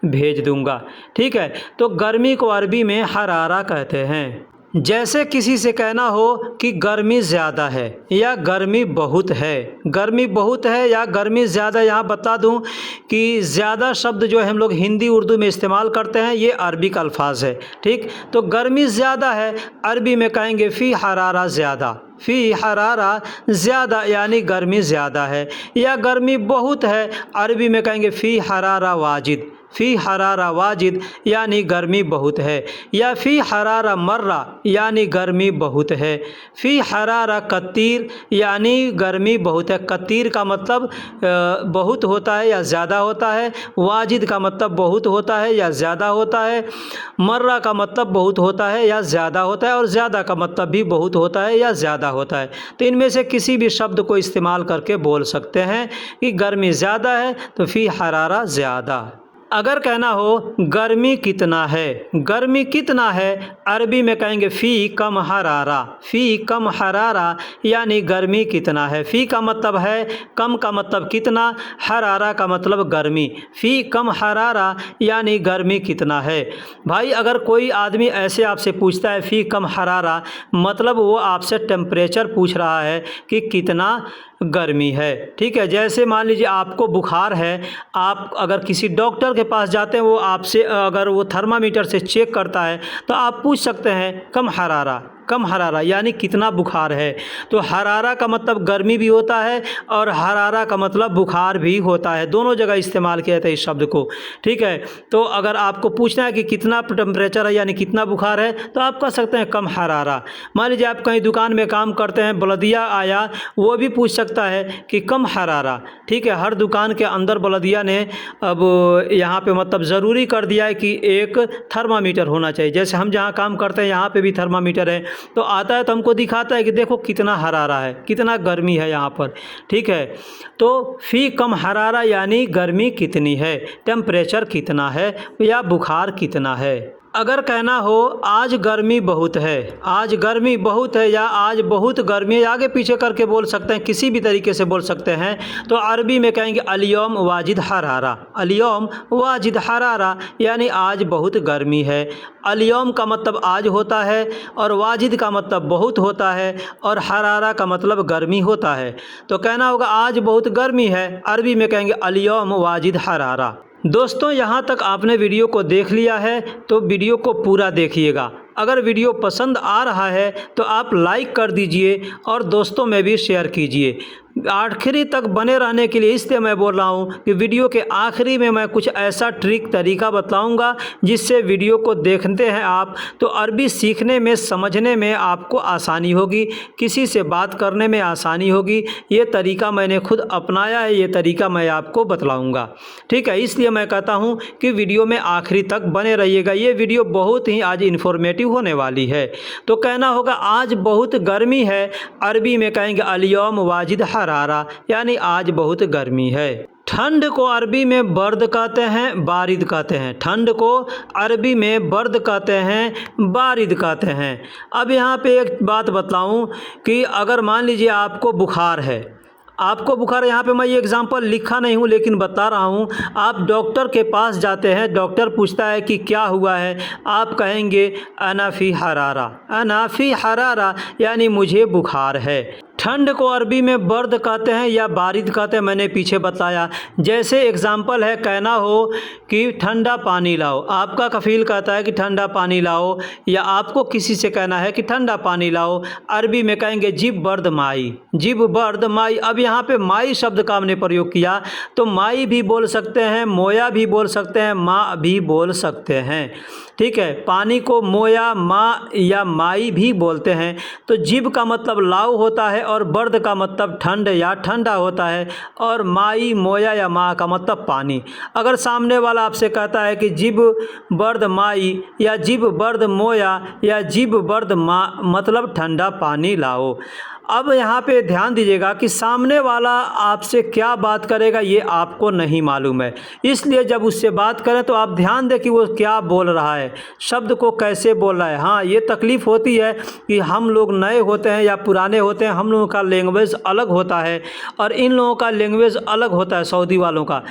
भेज दूंगा, ठीक है। तो गर्मी को अरबी में हरारा कहते हैं। जैसे किसी से कहना हो कि गर्मी ज़्यादा है या गर्मी बहुत है, गर्मी बहुत है या गर्मी ज़्यादा, यहाँ बता दूं कि ज़्यादा शब्द जो है हम लोग हिंदी उर्दू में इस्तेमाल करते हैं ये अरबी का अल्फाज है, ठीक। तो गर्मी ज़्यादा है अरबी में कहेंगे फ़ी हरारा ज़्यादा, फ़ी हरारा ज़्यादा यानी गर्मी ज़्यादा है। या गर्मी बहुत है अरबी में कहेंगे फ़ी हरारा वाजिद, फ़ी हरारा वाजिद यानी गर्मी बहुत है। या फ़ी हरारा मर्रा यानी गर्मी बहुत है। फ़ी हरारा कत्तीर यानी गर्मी बहुत है। कत्तीर का मतलब बहुत होता है या ज़्यादा होता है, वाजिद का मतलब बहुत होता है या ज़्यादा होता है, मर्रा का मतलब बहुत होता है या ज़्यादा होता है, और ज़्यादा का मतलब भी बहुत होता है या ज़्यादा होता है। तो इनमें से किसी भी शब्द को इस्तेमाल करके बोल सकते हैं कि गर्मी ज़्यादा है तो फ़ी हरारा ज़्यादा। अगर कहना हो गर्मी कितना है, गर्मी कितना है अरबी में कहेंगे फ़ी कम हरारा, फ़ी कम हरारा यानी गर्मी कितना है। फ़ी का मतलब है, कम का मतलब कितना, हरारा का मतलब गर्मी। फ़ी कम हरारा यानी गर्मी कितना है। भाई अगर कोई आदमी ऐसे आपसे पूछता है फ़ी कम हरारा, मतलब वो आपसे टेम्परेचर पूछ रहा है कि कितना गर्मी है, ठीक है। जैसे मान लीजिए आपको बुखार है, आप अगर किसी डॉक्टर के पास जाते हैं, वो आपसे अगर वो थर्मामीटर से चेक करता है तो आप पूछ सकते हैं कम हरारा, कम हरारा यानी कितना बुखार है। तो हरारा का मतलब गर्मी भी होता है और हरारा का मतलब बुखार भी होता है, दोनों जगह इस्तेमाल किया जाता है इस शब्द को, ठीक है। तो अगर आपको पूछना है कि कितना टेम्परेचर है यानी कितना बुखार है तो आप कह सकते हैं कम हरारा। मान लीजिए आप कहीं दुकान में काम करते हैं, बलदिया आया, वो भी पूछ सकता है कि कम हरारा, ठीक है। हर दुकान के अंदर बलदिया ने अब यहाँ पे मतलब ज़रूरी कर दिया है कि एक थर्मामीटर होना चाहिए। जैसे हम जहाँ काम करते हैं यहाँ पे भी थर्मामीटर है, तो आता है तो हमको दिखाता है कि देखो कितना हरारा है, कितना गर्मी है यहाँ पर, ठीक है। तो फ़ी कम हरारा यानी गर्मी कितनी है, टेम्परेचर कितना है या बुखार कितना है। अगर कहना हो आज गर्मी बहुत है, आज गर्मी बहुत है या आज बहुत गर्मी है, आगे पीछे करके बोल सकते हैं, किसी भी तरीके से बोल सकते हैं। तो अरबी में कहेंगे अलियौम वाजिद हरारा, अलियौम वाजिद हरारा यानी आज बहुत गर्मी है। अलियौम का मतलब आज होता है और वाजिद का मतलब बहुत होता है और हरारा का मतलब गर्मी होता है। तो कहना होगा आज बहुत गर्मी है, अरबी में कहेंगे अलियौम वाजिद हरारा। दोस्तों यहाँ तक आपने वीडियो को देख लिया है तो वीडियो को पूरा देखिएगा। अगर वीडियो पसंद आ रहा है तो आप लाइक कर दीजिए और दोस्तों में भी शेयर कीजिए। आखिरी तक बने रहने के लिए इसलिए मैं बोल रहा हूँ कि वीडियो के आखिरी में मैं कुछ ऐसा ट्रिक तरीका बताऊँगा जिससे वीडियो को देखते हैं आप तो अरबी सीखने में, समझने में आपको आसानी होगी, किसी से बात करने में आसानी होगी। ये तरीका मैंने खुद अपनाया है, ये तरीका मैं आपको बतलाऊँगा, ठीक है। इसलिए मैं कहता हूँ कि वीडियो में आखिरी तक बने रहिएगा। ये वीडियो बहुत ही आज इन्फॉर्मेटिव होने वाली है। तो कहना होगा आज बहुत गर्मी है, अरबी में कहेंगे अलियौम वाजिद हरारा यानी आज बहुत गर्मी है। ठंड को अरबी में बर्द कहते हैं, बारिद कहते हैं। ठंड को अरबी में बर्द कहते हैं, बारिद कहते हैं। अब यहाँ पे एक बात बताऊँ कि अगर मान लीजिए आपको बुखार है, आपको बुखार, यहाँ पे मैं ये एग्जांपल लिखा नहीं हूँ लेकिन बता रहा हूँ। आप डॉक्टर के पास जाते हैं, डॉक्टर पूछता है कि क्या हुआ है, आप कहेंगे अनाफ़ी हरारा, अनाफ़ी हरारा यानी मुझे बुखार है। ठंड को अरबी में बर्द कहते हैं या बारिद कहते हैं, मैंने पीछे बताया। जैसे एग्जाम्पल है, कहना हो कि ठंडा पानी लाओ, आपका कफ़ील कहता है कि ठंडा पानी लाओ, या आपको किसी से कहना है कि ठंडा पानी लाओ, अरबी में कहेंगे जिब बर्द माई, जिब बर्द माई। अब यहाँ पे माई शब्द का हमने प्रयोग किया, तो माई भी बोल सकते हैं, मोया भी बोल सकते हैं, माँ भी बोल सकते हैं। ठीक है, पानी को मोया, माँ या माई भी बोलते हैं। तो जिब का मतलब लाओ होता है और बर्द का मतलब ठंड या ठंडा होता है, और माई, मोया या माँ का मतलब पानी। अगर सामने वाला आपसे कहता है कि जिब बर्द माई या जिब बर्द मोया या जिब बर्द माँ, मतलब ठंडा पानी लाओ। अब यहाँ पे ध्यान दीजिएगा कि सामने वाला आपसे क्या बात करेगा ये आपको नहीं मालूम है, इसलिए जब उससे बात करें तो आप ध्यान दें कि वो क्या बोल रहा है, शब्द को कैसे बोल रहा है। हाँ, ये तकलीफ़ होती है कि हम लोग नए होते हैं या पुराने होते हैं, हम लोगों का लैंग्वेज अलग होता है और इन लोगों का लैंग्वेज अलग होता है, सऊदी वालों का।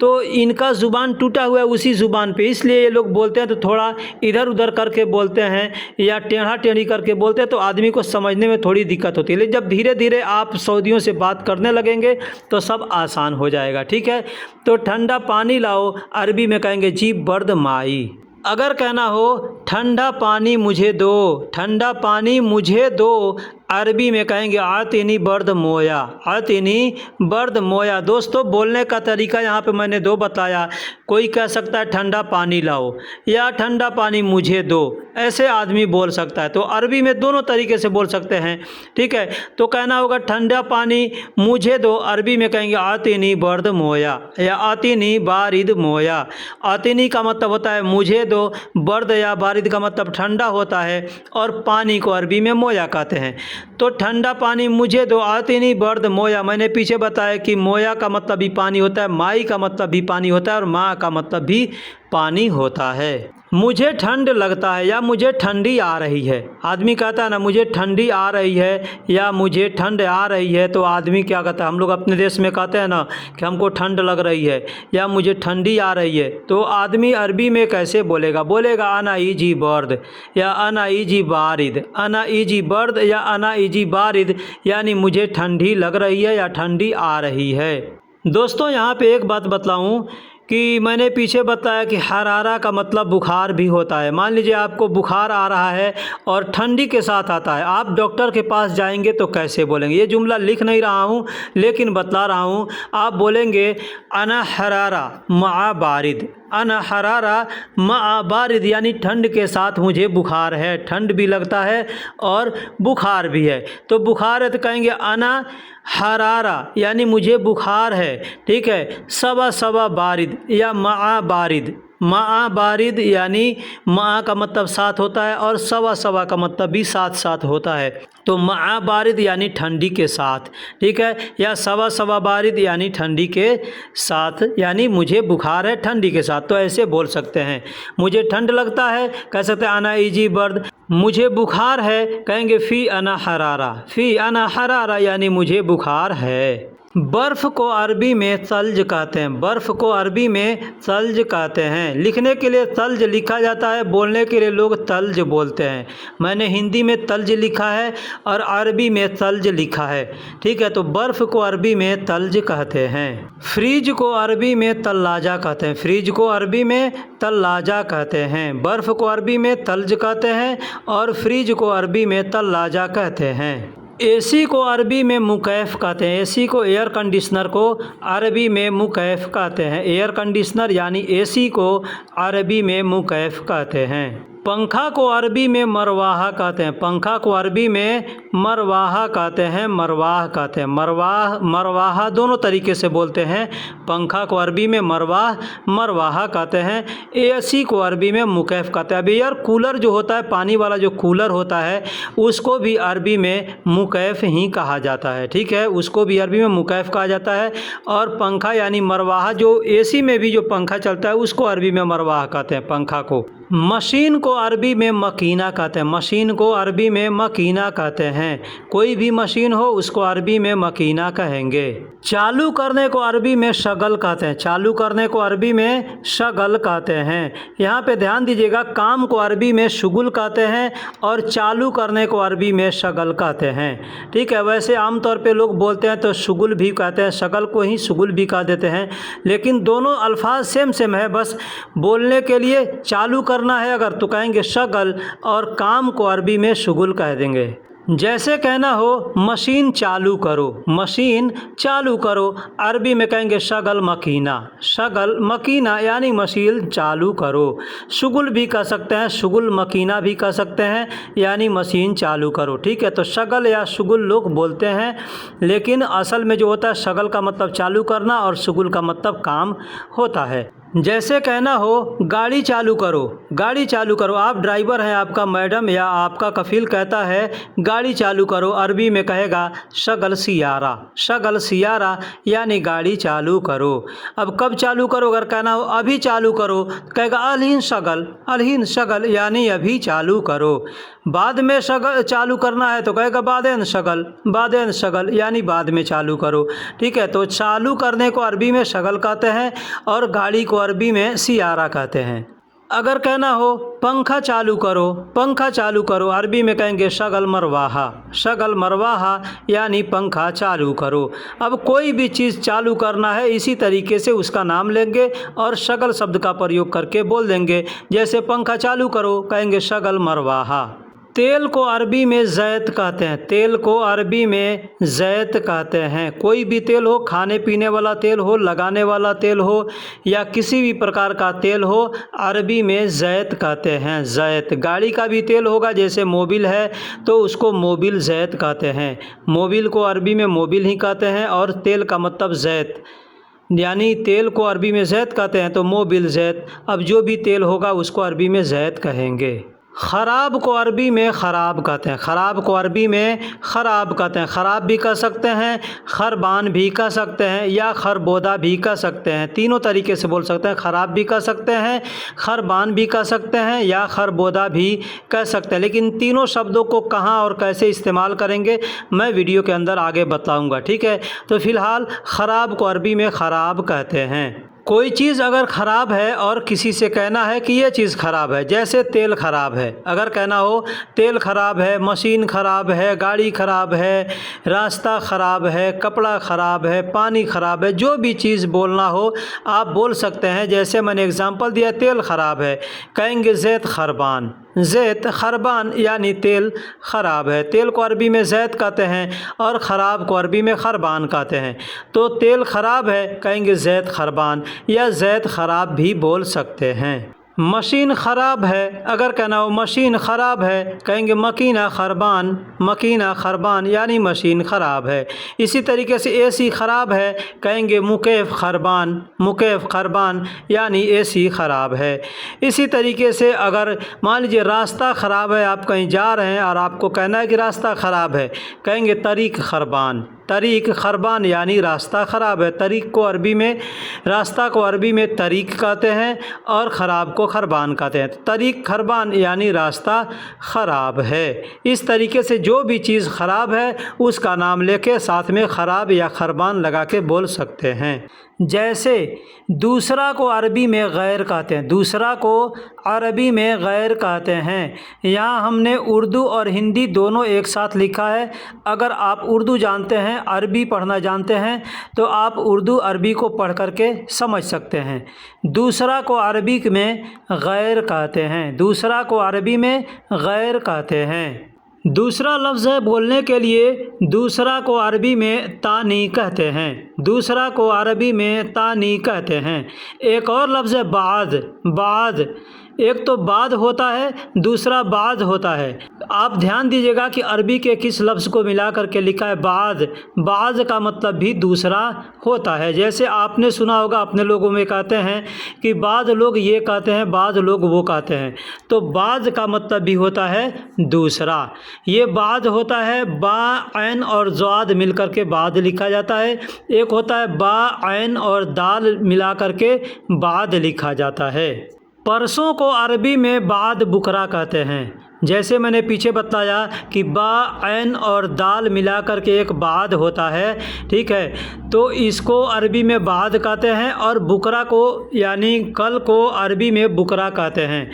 तो इनका ज़ुबान टूटा हुआ है उसी ज़ुबान पे, इसलिए ये लोग बोलते हैं तो थोड़ा इधर उधर करके बोलते हैं या टेढ़ा टेढ़ी करके बोलते हैं, तो आदमी को समझने में थोड़ी दिक्कत होती है। लेकिन जब धीरे धीरे आप सऊदियों से बात करने लगेंगे तो सब आसान हो जाएगा। ठीक है, तो ठंडा पानी लाओ, अरबी में कहेंगे जीब बर्द माई। अगर कहना हो ठंडा पानी मुझे दो, ठंडा पानी मुझे दो, अरबी में कहेंगे आतिनी बर्द मोया, आतिनी बर्द मोया। दोस्तों, बोलने का तरीका यहाँ पे मैंने दो बताया। कोई कह सकता है ठंडा पानी लाओ या ठंडा पानी मुझे दो, ऐसे आदमी बोल सकता है। तो अरबी में दोनों तरीके से बोल सकते हैं। ठीक है, तो कहना होगा ठंडा पानी मुझे दो, अरबी में कहेंगे आतिनी बर्द मोया या आतिनी बारिद मोया। आतिनी का मतलब होता है मुझे दो, बर्द या बारिद का मतलब ठंडा होता है, और पानी को अरबी में मोया कहते हैं। तो ठंडा पानी मुझे दो, आतिनी बर्द मोया। मैंने पीछे बताया कि मोया का मतलब भी पानी होता है, माई का मतलब भी पानी होता है, और माँ का मतलब भी पानी होता है। मुझे ठंड लगता है या मुझे ठंडी आ रही है। आदमी कहता है ना मुझे ठंडी आ रही है या मुझे ठंड आ रही है, तो आदमी क्या कहता है, हम लोग अपने देश में कहते हैं ना कि हमको ठंड लग रही है या मुझे ठंडी आ रही है, तो आदमी अरबी में कैसे बोलेगा? बोलेगा अना इजी बर्द या अना इजी बारिद, अना इजी बर्द या अना इजी बारिद, यानी मुझे ठंडी लग रही है या ठंडी आ रही है। दोस्तों, यहाँ पे एक बात बतलाऊँ कि मैंने पीछे बताया कि हरारा का मतलब बुखार भी होता है। मान लीजिए आपको बुखार आ रहा है और ठंडी के साथ आता है, आप डॉक्टर के पास जाएंगे तो कैसे बोलेंगे? ये जुमला लिख नहीं रहा हूँ लेकिन बतला रहा हूँ। आप बोलेंगे अना हरारा मा बारिद, अना हरारा मा बारिद, यानी ठंड के साथ मुझे बुखार है, ठंड भी लगता है और बुखार भी है। तो बुखार है तो कहेंगे अना हरारा, यानी मुझे बुखार है। ठीक है, सबा सबा बारिद या मा बारिद, मा बारिद यानी मा का मतलब साथ होता है और सवा सवा का मतलब भी साथ साथ होता है। तो मा बारिद यानी ठंडी के साथ। ठीक है, या सवा सवा बारिद यानी ठंडी के साथ, यानी मुझे बुखार है ठंडी के साथ। तो ऐसे बोल सकते हैं। मुझे ठंड लगता है कह सकते हैं अना इजी बर्द, मुझे बुखार है कहेंगे फ़ी अना हरारा, फ़ी अना हरारा यानी मुझे बुखार है। बर्फ़ को अरबी में तल्ज कहते हैं, बर्फ़ को अरबी में तल्ज कहते हैं। लिखने के लिए तल्ज लिखा जाता है, बोलने के लिए लोग तल्ज बोलते हैं। मैंने हिंदी में तल्ज लिखा है और अरबी में तल्ज लिखा है। ठीक है, तो बर्फ़ को अरबी में तल्ज कहते हैं। फ्रीज को अरबी में तल्लाजा कहते हैं, फ्रीज को अरबी में तल्लाजा कहते हैं। बर्फ़ को अरबी में तल्ज कहते हैं और फ्रीज को अरबी में तल्लाजा कहते हैं। एसी को अरबी में मुकैफ़ कहते हैं, एसी को एयर कंडीशनर को अरबी में मुकैफ़ कहते हैं। एयर कंडीशनर यानी एसी को अरबी में मुकैफ़ कहते हैं। पंखा को अरबी में मरवाहा कहते हैं, पंखा को अरबी में मरवाहा कहते हैं, मरवाह कहते हैं। मरवाह मरवाहा दोनों तरीके से बोलते हैं। पंखा को अरबी में मरवाह मरवाहा कहते हैं। एसी को अरबी में मुकैफ़ कहते हैं। अब एयर कूलर जो होता है, पानी वाला जो कूलर होता है, उसको भी अरबी में मुकैफ़ ही कहा जाता है। ठीक है, उसको भी अरबी में मुकैफ़ कहा जाता है। और पंखा यानी मरवाहा, जो एसी में भी जो पंखा चलता है उसको अरबी में मरवाहा कहते हैं, पंखा को। मशीन को अरबी में मकीना कहते हैं। मशीन को अरबी में मकीना कहते हैं। कोई भी मशीन हो उसको अरबी में मकीना कहेंगे। चालू करने को अरबी में शगल कहते हैं। चालू करने को अरबी में शगल कहते हैं। यहाँ पे ध्यान दीजिएगा, काम को अरबी में शुगुल कहते हैं और चालू करने को अरबी में शगल कहते हैं। ठीक है, वैसे आमतौर पे लोग बोलते हैं तो शुगुल भी कहते हैं, शगल को ही शुगुल भी कह देते हैं, लेकिन दोनों अल्फाज सेम है। बस बोलने के लिए चालू करना है अगर तो कहेंगे शगल और काम को अरबी में शुगुल कह देंगे। जैसे कहना हो मशीन चालू करो, मशीन चालू करो, अरबी में कहेंगे शगल मकीना। शगल मकीना यानी मशीन चालू करो। शुगुल भी कह सकते हैं, शुगुल मकीना भी कह सकते हैं, यानी मशीन चालू करो। ठीक है, तो शगल या शुगुल लोग बोलते हैं, लेकिन असल में जो होता है शगल का मतलब चालू करना और शुगुल का मतलब काम होता है। जैसे कहना हो गाड़ी चालू करो, गाड़ी चालू करो। आप ड्राइवर हैं, आपका मैडम या आपका कफील कहता है गाड़ी चालू करो, अरबी में कहेगा शगल सियारा। शगल सियारा यानी गाड़ी चालू करो। अब कब चालू करो अगर कहना हो अभी चालू करो, कहेगा अलहीन शगल, अलहीन शगल यानी अभी चालू करो। बाद में शगल चालू करना है तो कहेगा बादेन शगल, बादेन शगल यानी बाद में चालू करो। ठीक है, तो चालू करने को अरबी में शगल कहते हैं और गाड़ी को अरबी में सियारा कहते हैं। अगर कहना हो पंखा चालू करो, पंखा चालू करो, अरबी में कहेंगे शगल मरवाहा। शगल मरवाहा यानी पंखा चालू करो। अब कोई भी चीज़ चालू करना है इसी तरीके से उसका नाम लेंगे और शगल शब्द का प्रयोग करके बोल देंगे। जैसे पंखा चालू करो कहेंगे शगल मरवाहा। तेल को अरबी में ज़ैत कहते हैं। तेल को अरबी में ज़ैत कहते हैं। कोई भी तेल हो, खाने पीने वाला तेल हो, लगाने वाला तेल हो या किसी भी प्रकार का तेल हो, अरबी में ज़ैत कहते हैं। ज़ैत। गाड़ी का भी तेल होगा, जैसे मोबिल है तो उसको मोबिल ज़ैत कहते हैं। मोबिल को अरबी में मोबिल ही कहते हैं और तेल का मतलब ज़ैत, यानी तेल को अरबी में ज़ैत कहते हैं तो मोबिल ज़ैत। अब जो भी तेल होगा उसको अरबी में ज़ैत कहेंगे। ख़राब को अरबी में ख़राब कहते हैं। ख़राब को अरबी में ख़राब कहते हैं। ख़राब भी कह सकते हैं, खरबान भी कह सकते हैं या खरबोदा भी कह सकते हैं। तीनों तरीके से बोल सकते हैं। ख़राब भी कह सकते हैं, खरबान भी कह सकते हैं या खरबोदा भी कह सकते हैं। लेकिन तीनों शब्दों को कहाँ और कैसे इस्तेमाल करेंगे मैं वीडियो के अंदर आगे बताऊँगा। ठीक है, तो फ़िलहाल ख़राब को अरबी में ख़राब कहते हैं। कोई चीज़ अगर ख़राब है और किसी से कहना है कि ये चीज़ ख़राब है, जैसे तेल ख़राब है, अगर कहना हो तेल ख़राब है, मशीन ख़राब है, गाड़ी ख़राब है, रास्ता ख़राब है, कपड़ा ख़राब है, पानी ख़राब है, जो भी चीज़ बोलना हो आप बोल सकते हैं। जैसे मैंने एग्ज़ाम्पल दिया तेल ख़राब है, कहेंगे ज़ैत खरबान। ज़ैत खरबान यानी तेल ख़राब है। तेल को अरबी में ज़ैत कहते हैं और ख़राब को अरबी में खरबान कहते हैं। तो तेल ख़राब है कहेंगे ज़ैत खरबान या ज़ैत ख़राब भी बोल सकते हैं। मशीन ख़राब है, अगर कहना हो मशीन ख़राब है कहेंगे मकीना खरबान। मकीना खरबान यानी मशीन ख़राब है। इसी तरीके से एसी ख़राब है कहेंगे मुकेफ़ खरबान। मुकेफ़ खरबान यानी एसी ख़राब है। इसी तरीके से अगर मान लीजिए रास्ता ख़राब है, आप कहीं जा रहे हैं और आपको कहना है कि रास्ता ख़राब है, कहेंगे तरीक़ खरबान। तरीक़ खरबान यानी रास्ता ख़राब है। तरीक़ को अरबी में, रास्ता को अरबी में तरीक़ कहते हैं और ख़राब को खरबान कहते हैं। तरीक़ खरबान यानी रास्ता ख़राब है। इस तरीके से जो भी चीज़ ख़राब है उसका नाम लेके साथ में ख़राब या खरबान लगा के बोल सकते हैं। जैसे दूसरा को अरबी में गैर कहते हैं। दूसरा को अरबी में गैर कहते हैं। यहाँ हमने उर्दू और हिंदी दोनों एक साथ लिखा है। अगर आप उर्दू जानते हैं, अरबी पढ़ना जानते हैं तो आप उर्दू अरबी को पढ़ करके समझ सकते हैं। दूसरा को अरबी में गैर कहते हैं। दूसरा को अरबी में गैर कहते हैं। दूसरा लफ्ज़ है बोलने के लिए, दूसरा को अरबी में तानी कहते हैं। दूसरा को अरबी में तानी कहते हैं। एक और लफ्ज़ है बाद। बाद, एक तो बाद होता है, दूसरा बाद होता है। आप ध्यान दीजिएगा कि अरबी के किस लफ्ज़ को मिला करके लिखा है बाद। बाद का मतलब भी दूसरा होता है। जैसे आपने सुना होगा अपने लोगों में कहते हैं कि बाद लोग ये कहते हैं, बाद लोग वो कहते हैं, तो बाद का मतलब भी होता है दूसरा। ये बाद होता है बा ऐन और ज़ाद मिल करके बाद लिखा जाता है। एक होता है बा ऐन और दाल मिला करके बाद लिखा जाता है। परसों को अरबी में बाद बुकरा कहते हैं। जैसे मैंने पीछे बताया कि बा ऐन और दाल मिलाकर के एक बाद होता है, ठीक है, तो इसको अरबी में बाद कहते हैं और बुकरा को यानी कल को अरबी में बुकरा कहते हैं।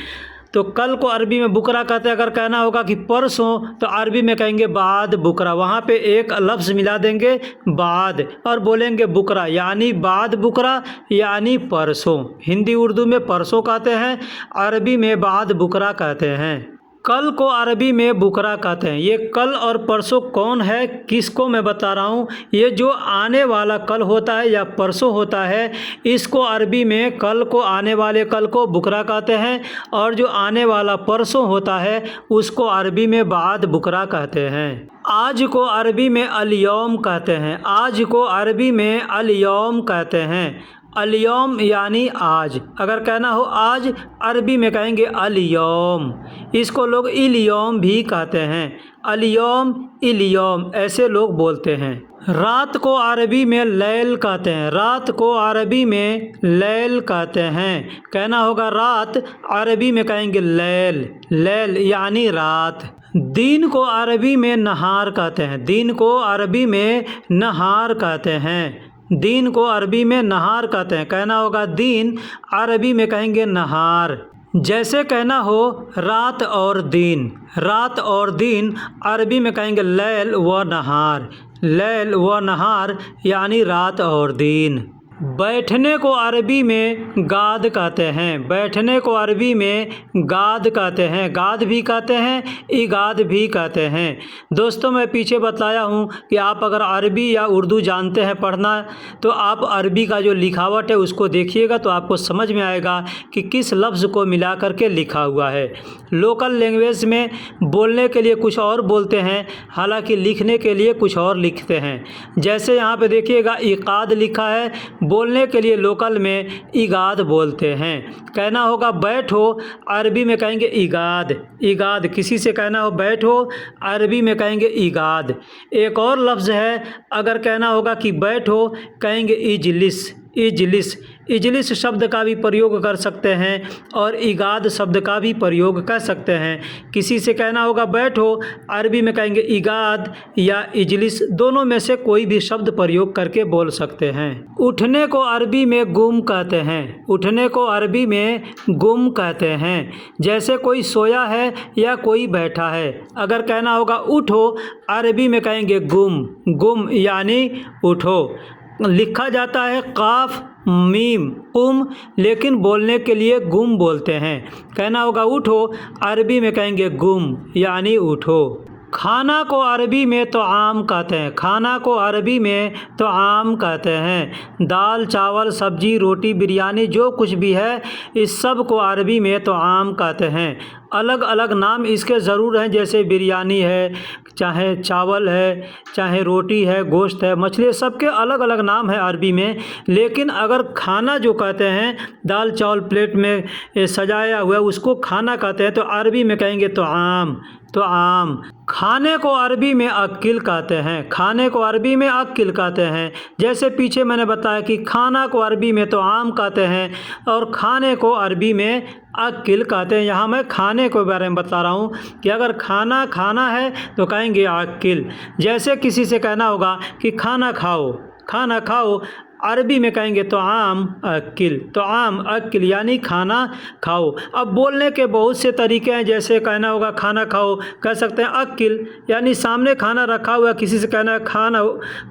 तो कल को अरबी में बुकरा कहते हैं। अगर कहना होगा कि परसों, तो अरबी में कहेंगे बाद बुकरा, वहाँ पे एक लफ्ज़ मिला देंगे बाद और बोलेंगे बुकरा, यानी बाद बुकरा यानी परसों। हिंदी उर्दू में परसों कहते हैं, अरबी में बाद बुकरा कहते हैं। कल को अरबी में बुकरा कहते हैं। ये कल और परसों कौन है, किसको मैं बता रहा हूँ, ये जो आने वाला कल होता है या परसों होता है, इसको अरबी में कल को, आने वाले कल को बुकरा कहते हैं, और जो आने वाला परसों होता है उसको अरबी में बाद बुकरा कहते हैं। आज को अरबी में अल-यौम कहते हैं। आज को अरबी में अल-यौम कहते हैं। अल-यौम यानी आज। अगर कहना हो आज, अरबी में कहेंगे अल-यौम। इसको लोग इल-यौम भी कहते हैं। अल-यौम, इल-यौम ऐसे लोग बोलते हैं। रात को अरबी में लैल कहते हैं। रात को अरबी में लैल कहते हैं। कहना होगा रात, अरबी में कहेंगे लैल। लैल यानी रात। दिन को अरबी में नहार कहते हैं। दिन को अरबी में नहार कहते हैं। दिन को अरबी में नहार कहते हैं। कहना होगा दिन, अरबी में कहेंगे नहार। जैसे कहना हो रात और दिन। रात और दिन अरबी में कहेंगे लैल व नहार। लैल व नहार यानी रात और दिन। बैठने को अरबी में गाद कहते हैं। बैठने को अरबी में गाद कहते हैं। गाद भी कहते हैं, इगाद भी कहते हैं। दोस्तों, मैं पीछे बताया हूँ कि आप अगर अरबी या उर्दू जानते हैं पढ़ना, तो आप अरबी का जो लिखावट है उसको देखिएगा तो आपको समझ में आएगा कि किस लफ्ज़ को मिला कर के लिखा हुआ है। लोकल लैंग्वेज में बोलने के लिए कुछ और बोलते हैं, हालांकि लिखने के लिए कुछ और लिखते हैं। जैसे यहाँ पे देखिएगा इक़ाद लिखा है, बोलने के लिए लोकल में इगाद बोलते हैं। कहना होगा बैठो, अरबी में कहेंगे इगाद। इगाद। किसी से कहना हो बैठो, अरबी में कहेंगे इगाद। एक और लफ्ज़ है, अगर कहना होगा कि बैठो, कहेंगे इजलिस। इजलिस। इजलिस शब्द का भी प्रयोग कर सकते हैं और इगाद शब्द का भी प्रयोग कर सकते हैं। किसी से कहना होगा बैठो, अरबी में कहेंगे इगाद या इजलिस, दोनों में से कोई भी शब्द प्रयोग करके बोल सकते हैं। उठने को अरबी में गुम कहते हैं। उठने को अरबी में गुम कहते हैं। जैसे कोई सोया है या कोई बैठा है। अगर कहना होगा उठो, अरबी में कहेंगे गुम। गुम यानी उठो। लिखा जाता है काफ मीम कुम, लेकिन बोलने के लिए गुम बोलते हैं। कहना होगा उठो, अरबी में कहेंगे गुम यानी उठो। खाना को अरबी में तो आम कहते हैं। खाना को अरबी में तो आम कहते हैं। दाल, चावल, सब्जी, रोटी, बिरयानी जो कुछ भी है, इस सब को अरबी में तो आम कहते हैं। अलग अलग नाम इसके ज़रूर हैं, जैसे बिरयानी है, चाहे चावल है, चाहे रोटी है, गोश्त है, मछली, सबके अलग अलग नाम है अरबी में। लेकिन अगर खाना जो कहते हैं, दाल चावल प्लेट में सजाया हुआ, उसको खाना कहते हैं, तो अरबी में कहेंगे तो आम। तो आम। खाने को अरबी में अक्किल कहते हैं। खाने को अरबी में अक्किल कहते हैं। जैसे पीछे मैंने बताया कि खाना को अरबी में तो आम कहते हैं और खाने को अरबी में अक्किल कहते हैं। यहाँ मैं खाने के बारे में बता रहा हूँ कि अगर खाना खाना है तो कहेंगे अक्किल। जैसे किसी से कहना होगा कि खाना खाओ, खाना खाओ, अरबी में कहेंगे तो आम अक्किल। तो आम अक्किल यानी खाना खाओ। अब बोलने के बहुत से तरीके हैं। जैसे कहना होगा खाना खाओ, कह सकते हैं अक्किल, यानी सामने खाना रखा हुआ, किसी से कहना है खाना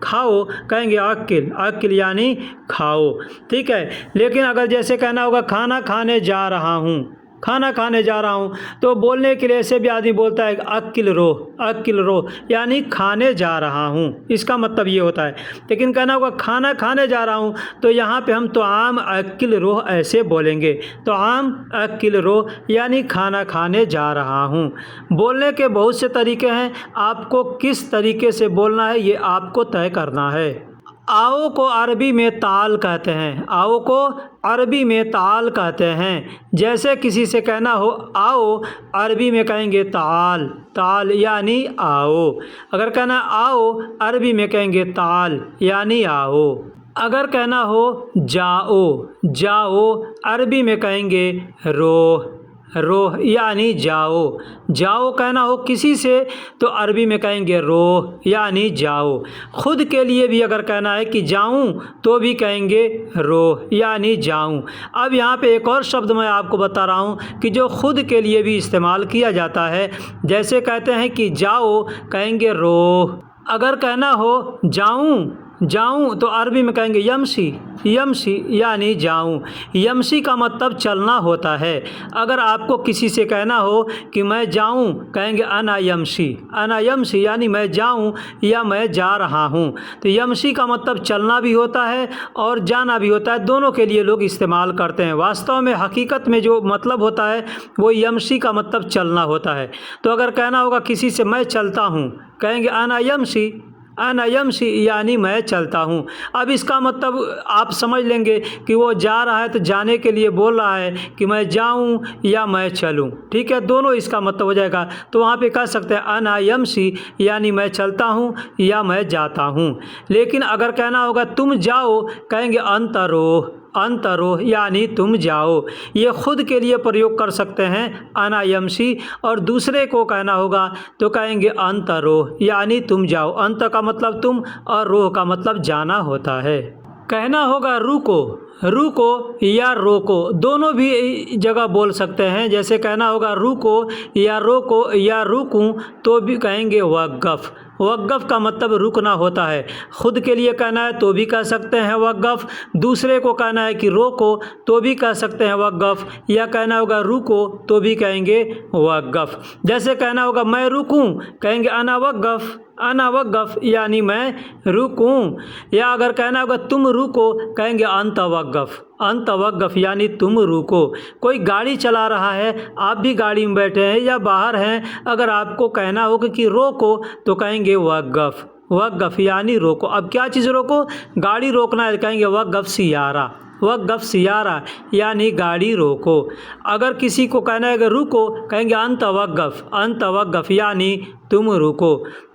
खाओ, कहेंगे अक्किल। अक्किल यानी खाओ, ठीक है। लेकिन अगर जैसे कहना होगा खाना खाने जा रहा हूँ, खाना खाने जा रहा हूँ, तो बोलने के लिए ऐसे भी आदमी बोलता है अक्किल रो, अक्किल रो, यानी खाने जा रहा हूँ, इसका मतलब ये होता है। लेकिन कहना होगा खाना खाने जा रहा हूँ, तो यहाँ पे हम तो आम अक्किल रो ऐसे बोलेंगे। तो आम अक्किल रो यानी खाना खाने जा रहा हूँ। बोलने के बहुत से तरीके हैं, आपको किस तरीके से बोलना है ये आपको तय करना है। आओ को अरबी में ताल कहते हैं। आओ को अरबी में ताल कहते हैं। जैसे किसी से कहना हो आओ, अरबी में कहेंगे ताल। ताल यानी आओ। अगर कहना आओ, अरबी में कहेंगे ताल यानी आओ। अगर कहना हो जाओ, जाओ अरबी में कहेंगे रोह, रोह यानी जाओ। जाओ कहना हो किसी से तो अरबी में कहेंगे रोह यानी जाओ। खुद के लिए भी अगर कहना है कि जाऊं तो भी कहेंगे रोह यानी जाऊं। अब यहाँ पे एक और शब्द मैं आपको बता रहा हूँ कि जो खुद के लिए भी इस्तेमाल किया जाता है। जैसे कहते हैं कि जाओ कहेंगे रोह। अगर कहना हो जाऊं, जाऊं तो अरबी में कहेंगे यमशी, यमशी यानी जाऊं। यमशी का मतलब चलना होता है। अगर आपको किसी से कहना हो कि मैं जाऊं कहेंगे अना यमशी, अना यमशी यानी मैं जाऊं या मैं जा रहा हूं। तो यमशी का मतलब चलना भी होता है और जाना भी होता है, दोनों के लिए लोग इस्तेमाल करते हैं। वास्तव में हकीकत में जो मतलब होता है वो यमशी का मतलब चलना होता है। तो अगर कहना होगा किसी से मैं चलता हूँ कहेंगे अना यमशी, अना यमशी यानी मैं चलता हूँ। अब इसका मतलब आप समझ लेंगे कि वो जा रहा है तो जाने के लिए बोल रहा है कि मैं जाऊँ या मैं चलूँ, ठीक है, दोनों इसका मतलब हो जाएगा। तो वहाँ पे कह सकते हैं अना यमशी यानी मैं चलता हूँ या मैं जाता हूँ। लेकिन अगर कहना होगा तुम जाओ कहेंगे अंतरोह, अंतरोह यानी तुम जाओ। ये खुद के लिए प्रयोग कर सकते हैं अना यमशी, और दूसरे को कहना होगा तो कहेंगे अंतरोह यानी तुम जाओ। अंत का मतलब तुम और रोह का मतलब जाना होता है। कहना होगा रुको, रुको या रोको, दोनों भी जगह बोल सकते हैं। जैसे कहना होगा रुको या रोको या रुकूं तो भी कहेंगे वक़्फ़। वक़्फ़ का मतलब रुकना होता है। खुद के लिए कहना है तो भी कह सकते हैं वक़्फ़, दूसरे को कहना है कि रोको तो भी कह सकते हैं वक़्फ़, या कहना होगा रुको तो भी कहेंगे वक़्फ़। जैसे कहना होगा मैं रुकूं कहेंगे अना वक़्फ़, अना वक़्फ़ यानी मैं रुकूं। या अगर कहना होगा तुम रुको कहेंगे अंत वक़्फ़, अंत वक़्फ़ यानी तुम रुको। कोई गाड़ी चला रहा है, आप भी गाड़ी में बैठे हैं या बाहर हैं, अगर आपको कहना हो कि रोको तो कहेंगे वक़्फ़, वक़्फ़ यानी रोको। अब क्या चीज़ रोको? गाड़ी रोकना है, कहेंगे वक़्फ़ सियारा, वक़्फ़ सियारा यानी गाड़ी रोको। अगर किसी को कहना है कि रुको कहेंगे अंत वक़्फ़, अंत वक़्फ़ यानी तुम रुको।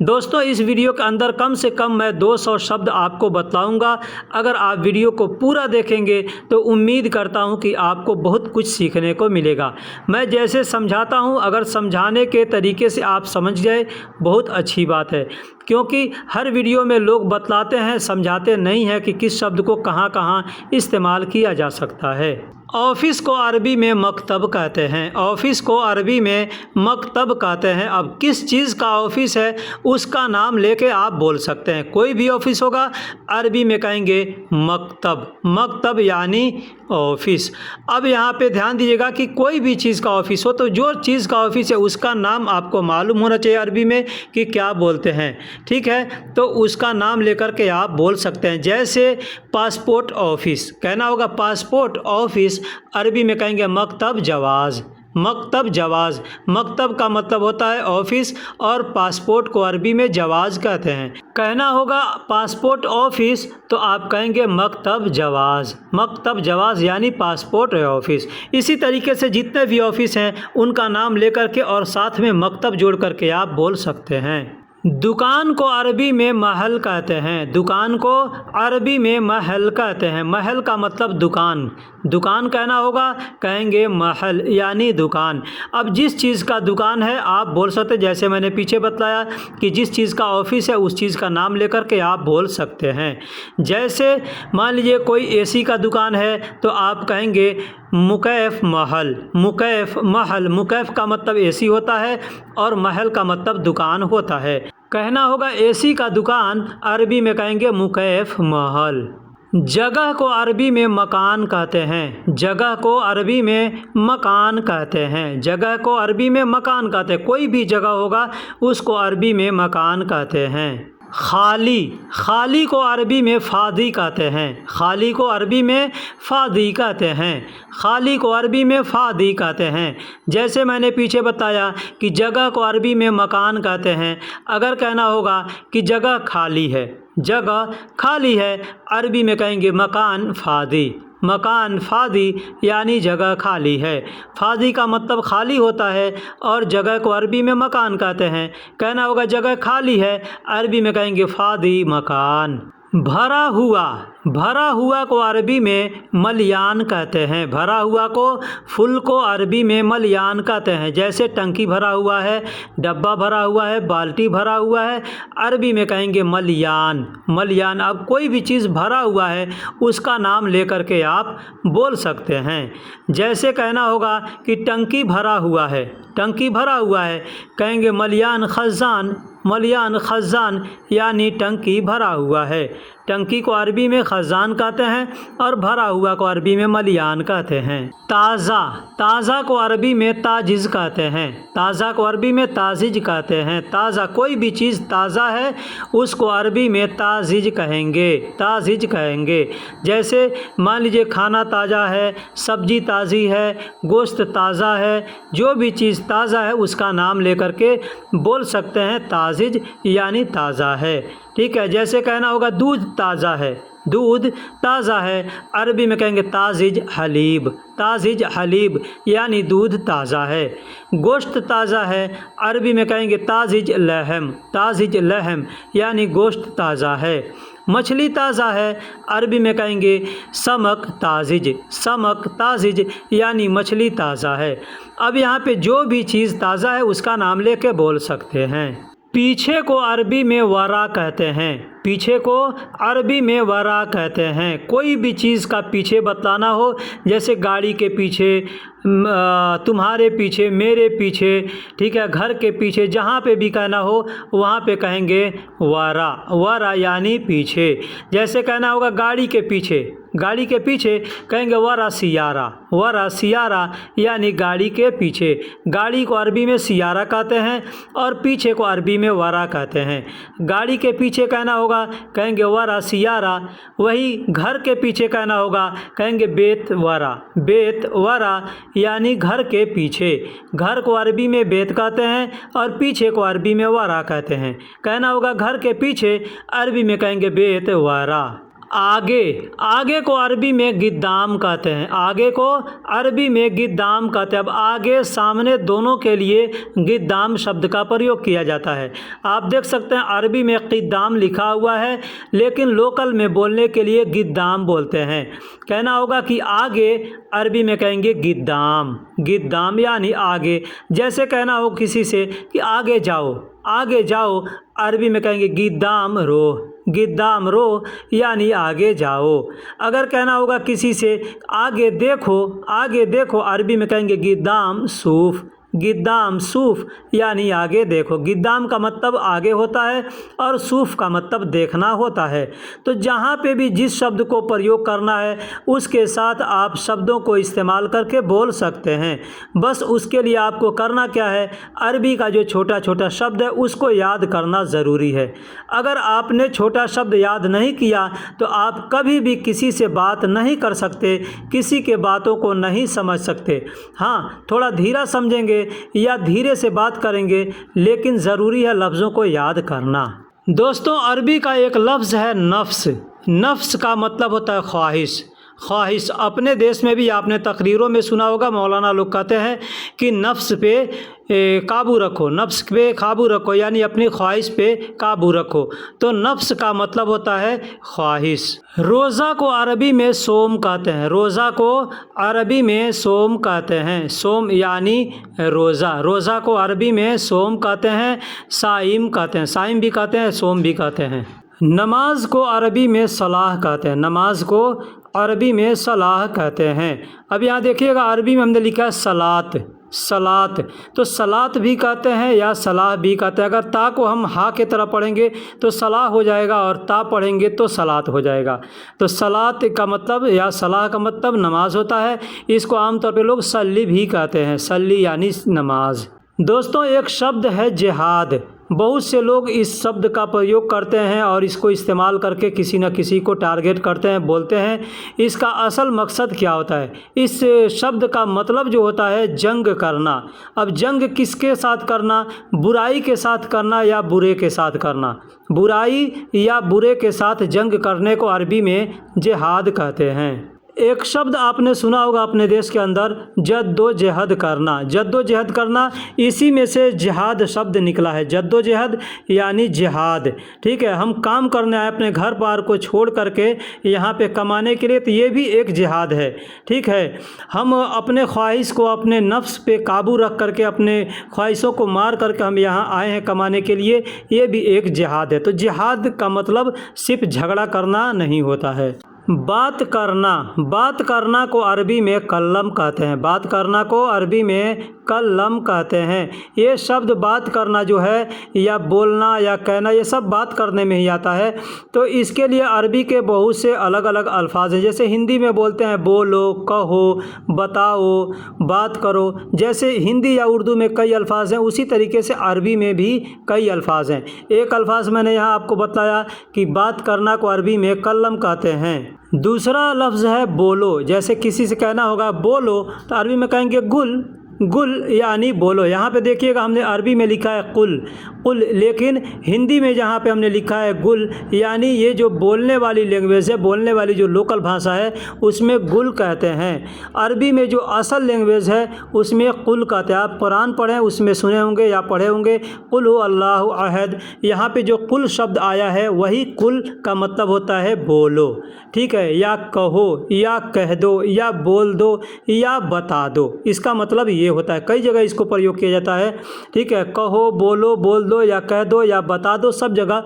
दोस्तों इस वीडियो के अंदर कम से कम मैं 200 शब्द आपको बताऊंगा। अगर आप वीडियो को पूरा देखेंगे तो उम्मीद करता हूं कि आपको बहुत कुछ सीखने को मिलेगा। मैं जैसे समझाता हूं, अगर समझाने के तरीके से आप समझ गए बहुत अच्छी बात है, क्योंकि हर वीडियो में लोग बतलाते हैं, समझाते नहीं हैं कि किस शब्द को कहां कहां इस्तेमाल किया जा सकता है। ऑफ़िस को अरबी में मकतब कहते हैं, ऑफ़िस को अरबी में मकतब कहते हैं। अब किस चीज़ का ऑफ़िस है उसका नाम लेके आप बोल सकते हैं। कोई भी ऑफ़िस होगा अरबी में कहेंगे मकतब, मकतब यानी ऑफ़िस। अब यहाँ पे ध्यान दीजिएगा कि कोई भी चीज़ का ऑफ़िस हो तो जो चीज़ का ऑफ़िस है उसका नाम आपको मालूम होना चाहिए अरबी में कि क्या बोलते हैं, ठीक है, तो उसका नाम लेकर के आप बोल सकते हैं। जैसे पासपोर्ट ऑफ़िस, कहना होगा पासपोर्ट ऑफ़िस, अरबी में कहेंगे मकतब जवाज़, मकतब जवाज़। मकतब का मतलब होता है ऑफ़िस और पासपोर्ट को अरबी में जवाज़ कहते हैं। कहना होगा पासपोर्ट ऑफ़िस तो आप कहेंगे मकतब जवाज़, मकतब जवाज़ यानी पासपोर्ट ऑफ़िस। इसी तरीके से जितने भी ऑफ़िस हैं उनका नाम लेकर के और साथ में मकतब जोड़ करके आप बोल सकते हैं। दुकान को अरबी में महल कहते हैं, दुकान को अरबी में महल कहते हैं। महल का मतलब दुकान, दुकान कहना होगा कहेंगे महल यानी दुकान। अब जिस चीज़ का दुकान है आप बोल सकते हैं, जैसे मैंने पीछे बताया कि जिस चीज़ का ऑफ़िस है उस चीज़ का नाम लेकर के आप बोल सकते हैं। जैसे मान लीजिए कोई एसी का दुकान है तो आप कहेंगे मुकैफ़ महल, मुकैफ़ महल। मुकैफ़ का मतलब एसी होता है और महल का मतलब दुकान होता है। कहना होगा एसी का दुकान, अरबी में कहेंगे मुकैफ़ महल। जगह को अरबी में मकान कहते हैं, जगह को अरबी में मकान कहते हैं, जगह को अरबी में मकान कहते हैं। कोई भी जगह होगा उसको अरबी में मकान कहते हैं। खाली, खाली को अरबी में फ़ादी कहते हैं, खाली को अरबी में फ़ादी कहते हैं, खाली को अरबी में फ़ादी कहते हैं। जैसे मैंने पीछे बताया कि जगह को अरबी में मकान कहते हैं। अगर कहना होगा कि जगह खाली है, जगह खाली है, अरबी में कहेंगे मकान फ़ादी, मकान फ़ादी यानी जगह खाली है। फ़ादी का मतलब खाली होता है और जगह को अरबी में मकान कहते हैं। कहना होगा जगह खाली है, अरबी में कहेंगे फ़ादी मकान। भरा हुआ, भरा हुआ को अरबी में मलियान कहते हैं। भरा हुआ को फुल को अरबी में मलियान कहते हैं। जैसे टंकी भरा हुआ है, डब्बा भरा हुआ है, बाल्टी भरा हुआ है, अरबी में कहेंगे मलियान। मलियान। अब कोई भी चीज़ भरा हुआ है उसका नाम लेकर के आप बोल सकते हैं। जैसे कहना होगा कि टंकी भरा हुआ है, टंकी भरा हुआ है, कहेंगे मलियान खज़ान। मलियान खज़ान यानी टंकी भरा हुआ है। टंकी को अरबी में खज़ान कहते हैं और भरा हुआ को अरबी में मलियान कहते हैं। ताज़ा, ताज़ा को अरबी में ताजिज़ कहते हैं। ताज़ा को अरबी में ताजिज़ कहते हैं। ताज़ा, कोई भी चीज़ ताज़ा है उसको अरबी में ताजिज़ कहेंगे, ताजिज़ कहेंगे। जैसे मान लीजिए खाना ताज़ा है, सब्जी ताज़ी है, गोश्त ताज़ा है, जो भी चीज़ ताज़ा है उसका नाम लेकर के बोल सकते हैं ताजिज़ यानी ताज़ा है। ठीक है। जैसे कहना होगा दूध ताज़ा है, दूध ताज़ा है, अरबी में कहेंगे ताजिज़ हलीब। ताजिज़ हलीब यानी दूध ताज़ा है। गोश्त ताज़ा है, अरबी में कहेंगे ताजिज़ लहम। ताजिज़ लहम यानी गोश्त ताज़ा है। मछली ताज़ा है, अरबी में कहेंगे समक ताजिज़। समक ताजिज़ यानी मछली ताज़ा है। अब यहाँ पे जो भी चीज़ ताज़ा है उसका नाम लेके बोल सकते हैं। पीछे को अरबी में वरा कहते हैं। पीछे को अरबी में वरा कहते हैं। कोई भी चीज़ का पीछे बतलाना हो, जैसे गाड़ी के पीछे, तुम्हारे पीछे, मेरे पीछे, ठीक है, घर के पीछे, जहाँ पे भी कहना हो वहाँ पे कहेंगे वरा। वरा यानी पीछे। जैसे कहना होगा गाड़ी के पीछे, गाड़ी के पीछे कहेंगे वरा सियारा। वरा सियारा यानी गाड़ी के पीछे। गाड़ी को अरबी में सियारा कहते हैं और पीछे को अरबी में वरा कहते हैं। गाड़ी के पीछे कहना होगा कहेंगे वरा सियारा। वही घर के पीछे कहना होगा कहेंगे बेत वरा। बेत वरा यानी घर के पीछे। घर को अरबी में बेत कहते हैं और पीछे को अरबी में वरा कहते हैं। कहना होगा घर के पीछे, अरबी में कहेंगे बेत वरा। आगे, आगे को अरबी में गिद्दाम कहते हैं। आगे को अरबी में गिद्दाम कहते हैं। अब आगे सामने दोनों के लिए गिद्दाम शब्द का प्रयोग किया जाता है। आप देख सकते हैं अरबी में गिद्दाम लिखा हुआ है, लेकिन लोकल में बोलने के लिए गिद्दाम बोलते हैं। कहना होगा कि आगे, अरबी में कहेंगे गिद्दाम। गिद्दाम यानी आगे। जैसे कहना हो किसी से कि आगे जाओ, आगे जाओ, अरबी में कहेंगे गिद्दाम रो। गिद्दाम रो यानी आगे जाओ। अगर कहना होगा किसी से आगे देखो, आगे देखो, अरबी में कहेंगे गिद्दाम सूफ। गिद्दाम सूफ यानी आगे देखो। गिद्दाम का मतलब आगे होता है और सूफ का मतलब देखना होता है। तो जहाँ पे भी जिस शब्द को प्रयोग करना है उसके साथ आप शब्दों को इस्तेमाल करके बोल सकते हैं। बस उसके लिए आपको करना क्या है, अरबी का जो छोटा छोटा शब्द है उसको याद करना ज़रूरी है। अगर आपने छोटा शब्द याद नहीं किया तो आप कभी भी किसी से बात नहीं कर सकते, किसी के बातों को नहीं समझ सकते। हाँ, थोड़ा धीरा समझेंगे या धीरे से बात करेंगे, लेकिन ज़रूरी है लफ्ज़ों को याद करना। दोस्तों, अरबी का एक लफ्ज़ है नफ्स। नफ्स का मतलब होता है ख्वाहिश। ख्वाहिश, अपने देश में भी आपने तकरीरों में सुना होगा, मौलाना लोग कहते हैं कि नफ्स पे काबू रखो, नफ्स पे काबू रखो, यानी अपनी ख्वाहिश पे काबू रखो। तो नफ्स का मतलब होता है ख्वाहिश। रोज़ा को अरबी में सोम कहते हैं। रोज़ा को अरबी में सोम कहते हैं। सोम यानी रोज़ा। रोज़ा को अरबी में सोम कहते हैं, साइम कहते हैं। साइम भी कहते हैं, सोम भी कहते हैं। नमाज को अरबी में सलाह कहते हैं। नमाज को अरबी में सलाह कहते हैं। अब यहाँ देखिएगा अरबी में हमने लिखा है सलात। सलात, तो सलात भी कहते हैं या सलाह भी कहते हैं। अगर ता को हम हा के तरह पढ़ेंगे तो सलाह हो जाएगा और ता पढ़ेंगे तो सलात हो जाएगा। तो सलात का मतलब या सलाह का मतलब नमाज होता है। इसको आमतौर पे लोग सल्ली भी कहते हैं। सल्ली यानी नमाज। दोस्तों, एक शब्द है जिहाद। बहुत से लोग इस शब्द का प्रयोग करते हैं और इसको इस्तेमाल करके किसी न किसी को टारगेट करते हैं, बोलते हैं। इसका असल मकसद क्या होता है? इस शब्द का मतलब जो होता है जंग करना। अब जंग किसके साथ करना? बुराई के साथ करना या बुरे के साथ करना? बुराई या बुरे के साथ जंग करने को अरबी में जिहाद कहते हैं। एक शब्द आपने सुना होगा अपने देश के अंदर, जद्दोजहद करना। जद्दोजहद करना, इसी में से जिहाद शब्द निकला है। जद्दोजहद यानी जिहाद। ठीक है, हम काम करने आए अपने घर बार को छोड़ करके यहाँ पे कमाने के लिए, तो ये भी एक जिहाद है। ठीक है, हम अपने ख्वाहिश को, अपने नफ्स पे काबू रख करके, अपने ख्वाहिशों को मार करके हम यहाँ आए हैं कमाने के लिए, ये भी एक जिहाद है। तो जिहाद का मतलब सिर्फ झगड़ा करना नहीं होता है। बात करना को अरबी में कल्लम कहते हैं। बात करना को अरबी में कल्लम कहते हैं। ये शब्द बात करना जो है, या बोलना या कहना, ये सब बात करने में ही आता है। तो इसके लिए अरबी के बहुत से अलग अलग अल्फाज हैं। जैसे हिंदी में बोलते हैं बोलो, कहो, बताओ, बात करो। जैसे हिंदी या उर्दू में कई अल्फाज हैं, उसी तरीके से अरबी में भी कई अल्फाज हैं। एक अल्फाज मैंने यहाँ आपको बताया कि बात करना को अरबी में कल्लम कहते हैं। दूसरा लफ्ज़ है बोलो। जैसे किसी से कहना होगा बोलो, तो अरबी में कहेंगे गुल। गुल यानी बोलो। यहाँ पे देखिएगा हमने अरबी में लिखा है कुल, लेकिन हिंदी में जहाँ पे हमने लिखा है गुल, यानी ये जो बोलने वाली लैंग्वेज है, बोलने वाली जो लोकल भाषा है, उसमें गुल कहते हैं। अरबी में जो असल लैंग्वेज है उसमें कुल कहते हैं। आप कुरान पढ़ें, उसमें सुने होंगे या पढ़े होंगे, कुल हु अल्लाहु अहद। यहाँ पे जो कुल शब्द आया है वही कुल का मतलब होता है बोलो। ठीक है, या कहो, या कह दो, या बोल दो, या बता दो, इसका मतलब ये होता है। कई जगह इसको प्रयोग किया जाता है। ठीक है, कहो, बोलो, बोल दो, या कह दो, या बता दो, सब जगह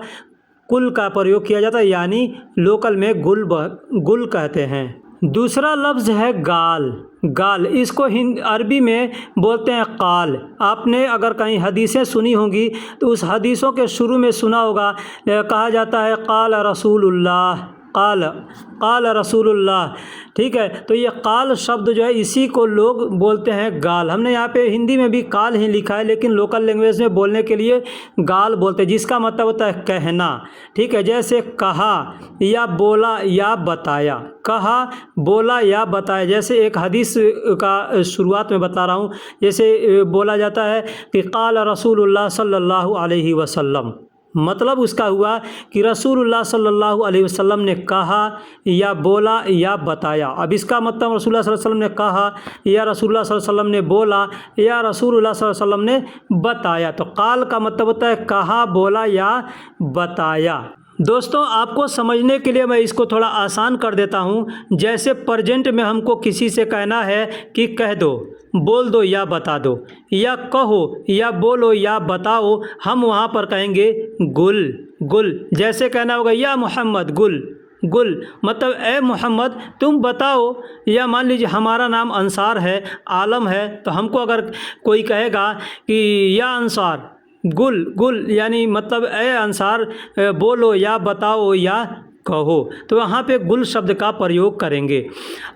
कुल का प्रयोग किया जाता है, यानी लोकल में गुल कहते हैं। दूसरा लफ्ज़ है गाल। इसको अरबी में बोलते हैं काल। आपने अगर कहीं हदीसें सुनी होंगी तो उस हदीसों के शुरू में सुना होगा, कहा जाता है काल रसूलुल्लाह, काल रसूलुल्लाह। ठीक है, तो ये काल शब्द जो है, इसी को लोग बोलते हैं गाल। हमने यहाँ पे हिंदी में भी काल ही लिखा है, लेकिन लोकल लैंग्वेज में बोलने के लिए गाल बोलते हैं, जिसका मतलब होता है कहना। ठीक है, जैसे कहा, या बोला, या बताया। कहा, बोला, या बताया। जैसे एक हदीस का शुरुआत में बता रहा हूँ, जैसे बोला जाता है कि काल रसूलुल्लाह सल्लल्लाहु अलैहि वसल्लम, मतलब उसका हुआ कि रसूलुल्लाह सल्लल्लाहु अलैहि वसल्लम ने कहा, या बोला, या बताया। अब इसका मतलब रसूलुल्लाह सल्लल्लाहु अलैहि वसल्लम ने कहा, या रसूलुल्लाह सल्लल्लाहु अलैहि वसल्लम ने बोला, या रसूलुल्लाह सल्लल्लाहु अलैहि वसल्लम ने बताया। तो काल का मतलब होता है कहा, बोला, या बताया। दोस्तों, आपको समझने के लिए मैं इसको थोड़ा आसान कर देता हूँ। जैसे प्रेजेंट में हमको किसी से कहना है कि कह दो, बोल दो, या बता दो, या कहो, या बोलो, या बताओ, हम वहाँ पर कहेंगे गुल। जैसे कहना होगा या मोहम्मद गुल, मतलब ए मोहम्मद तुम बताओ। या मान लीजिए हमारा नाम अंसार है, आलम है, तो हमको अगर कोई कहेगा कि या अंसार गुल, यानी मतलब ए अंसार बोलो, या बताओ, या कहो, तो यहाँ पे गुल शब्द का प्रयोग करेंगे।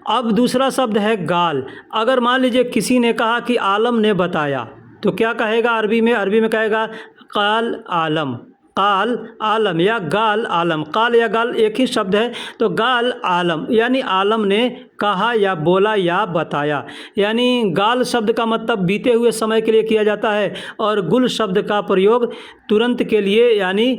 अब दूसरा शब्द है गाल। अगर मान लीजिए किसी ने कहा कि आलम ने बताया, तो क्या कहेगा अरबी में कहेगा काल आलम, या गाल आलम। काल या गाल एक ही शब्द है, तो गाल आलम यानी आलम ने कहा, या बोला, या बताया। यानी गाल शब्द का मतलब बीते हुए समय के लिए किया जाता है, और गुल शब्द का प्रयोग तुरंत के लिए, यानी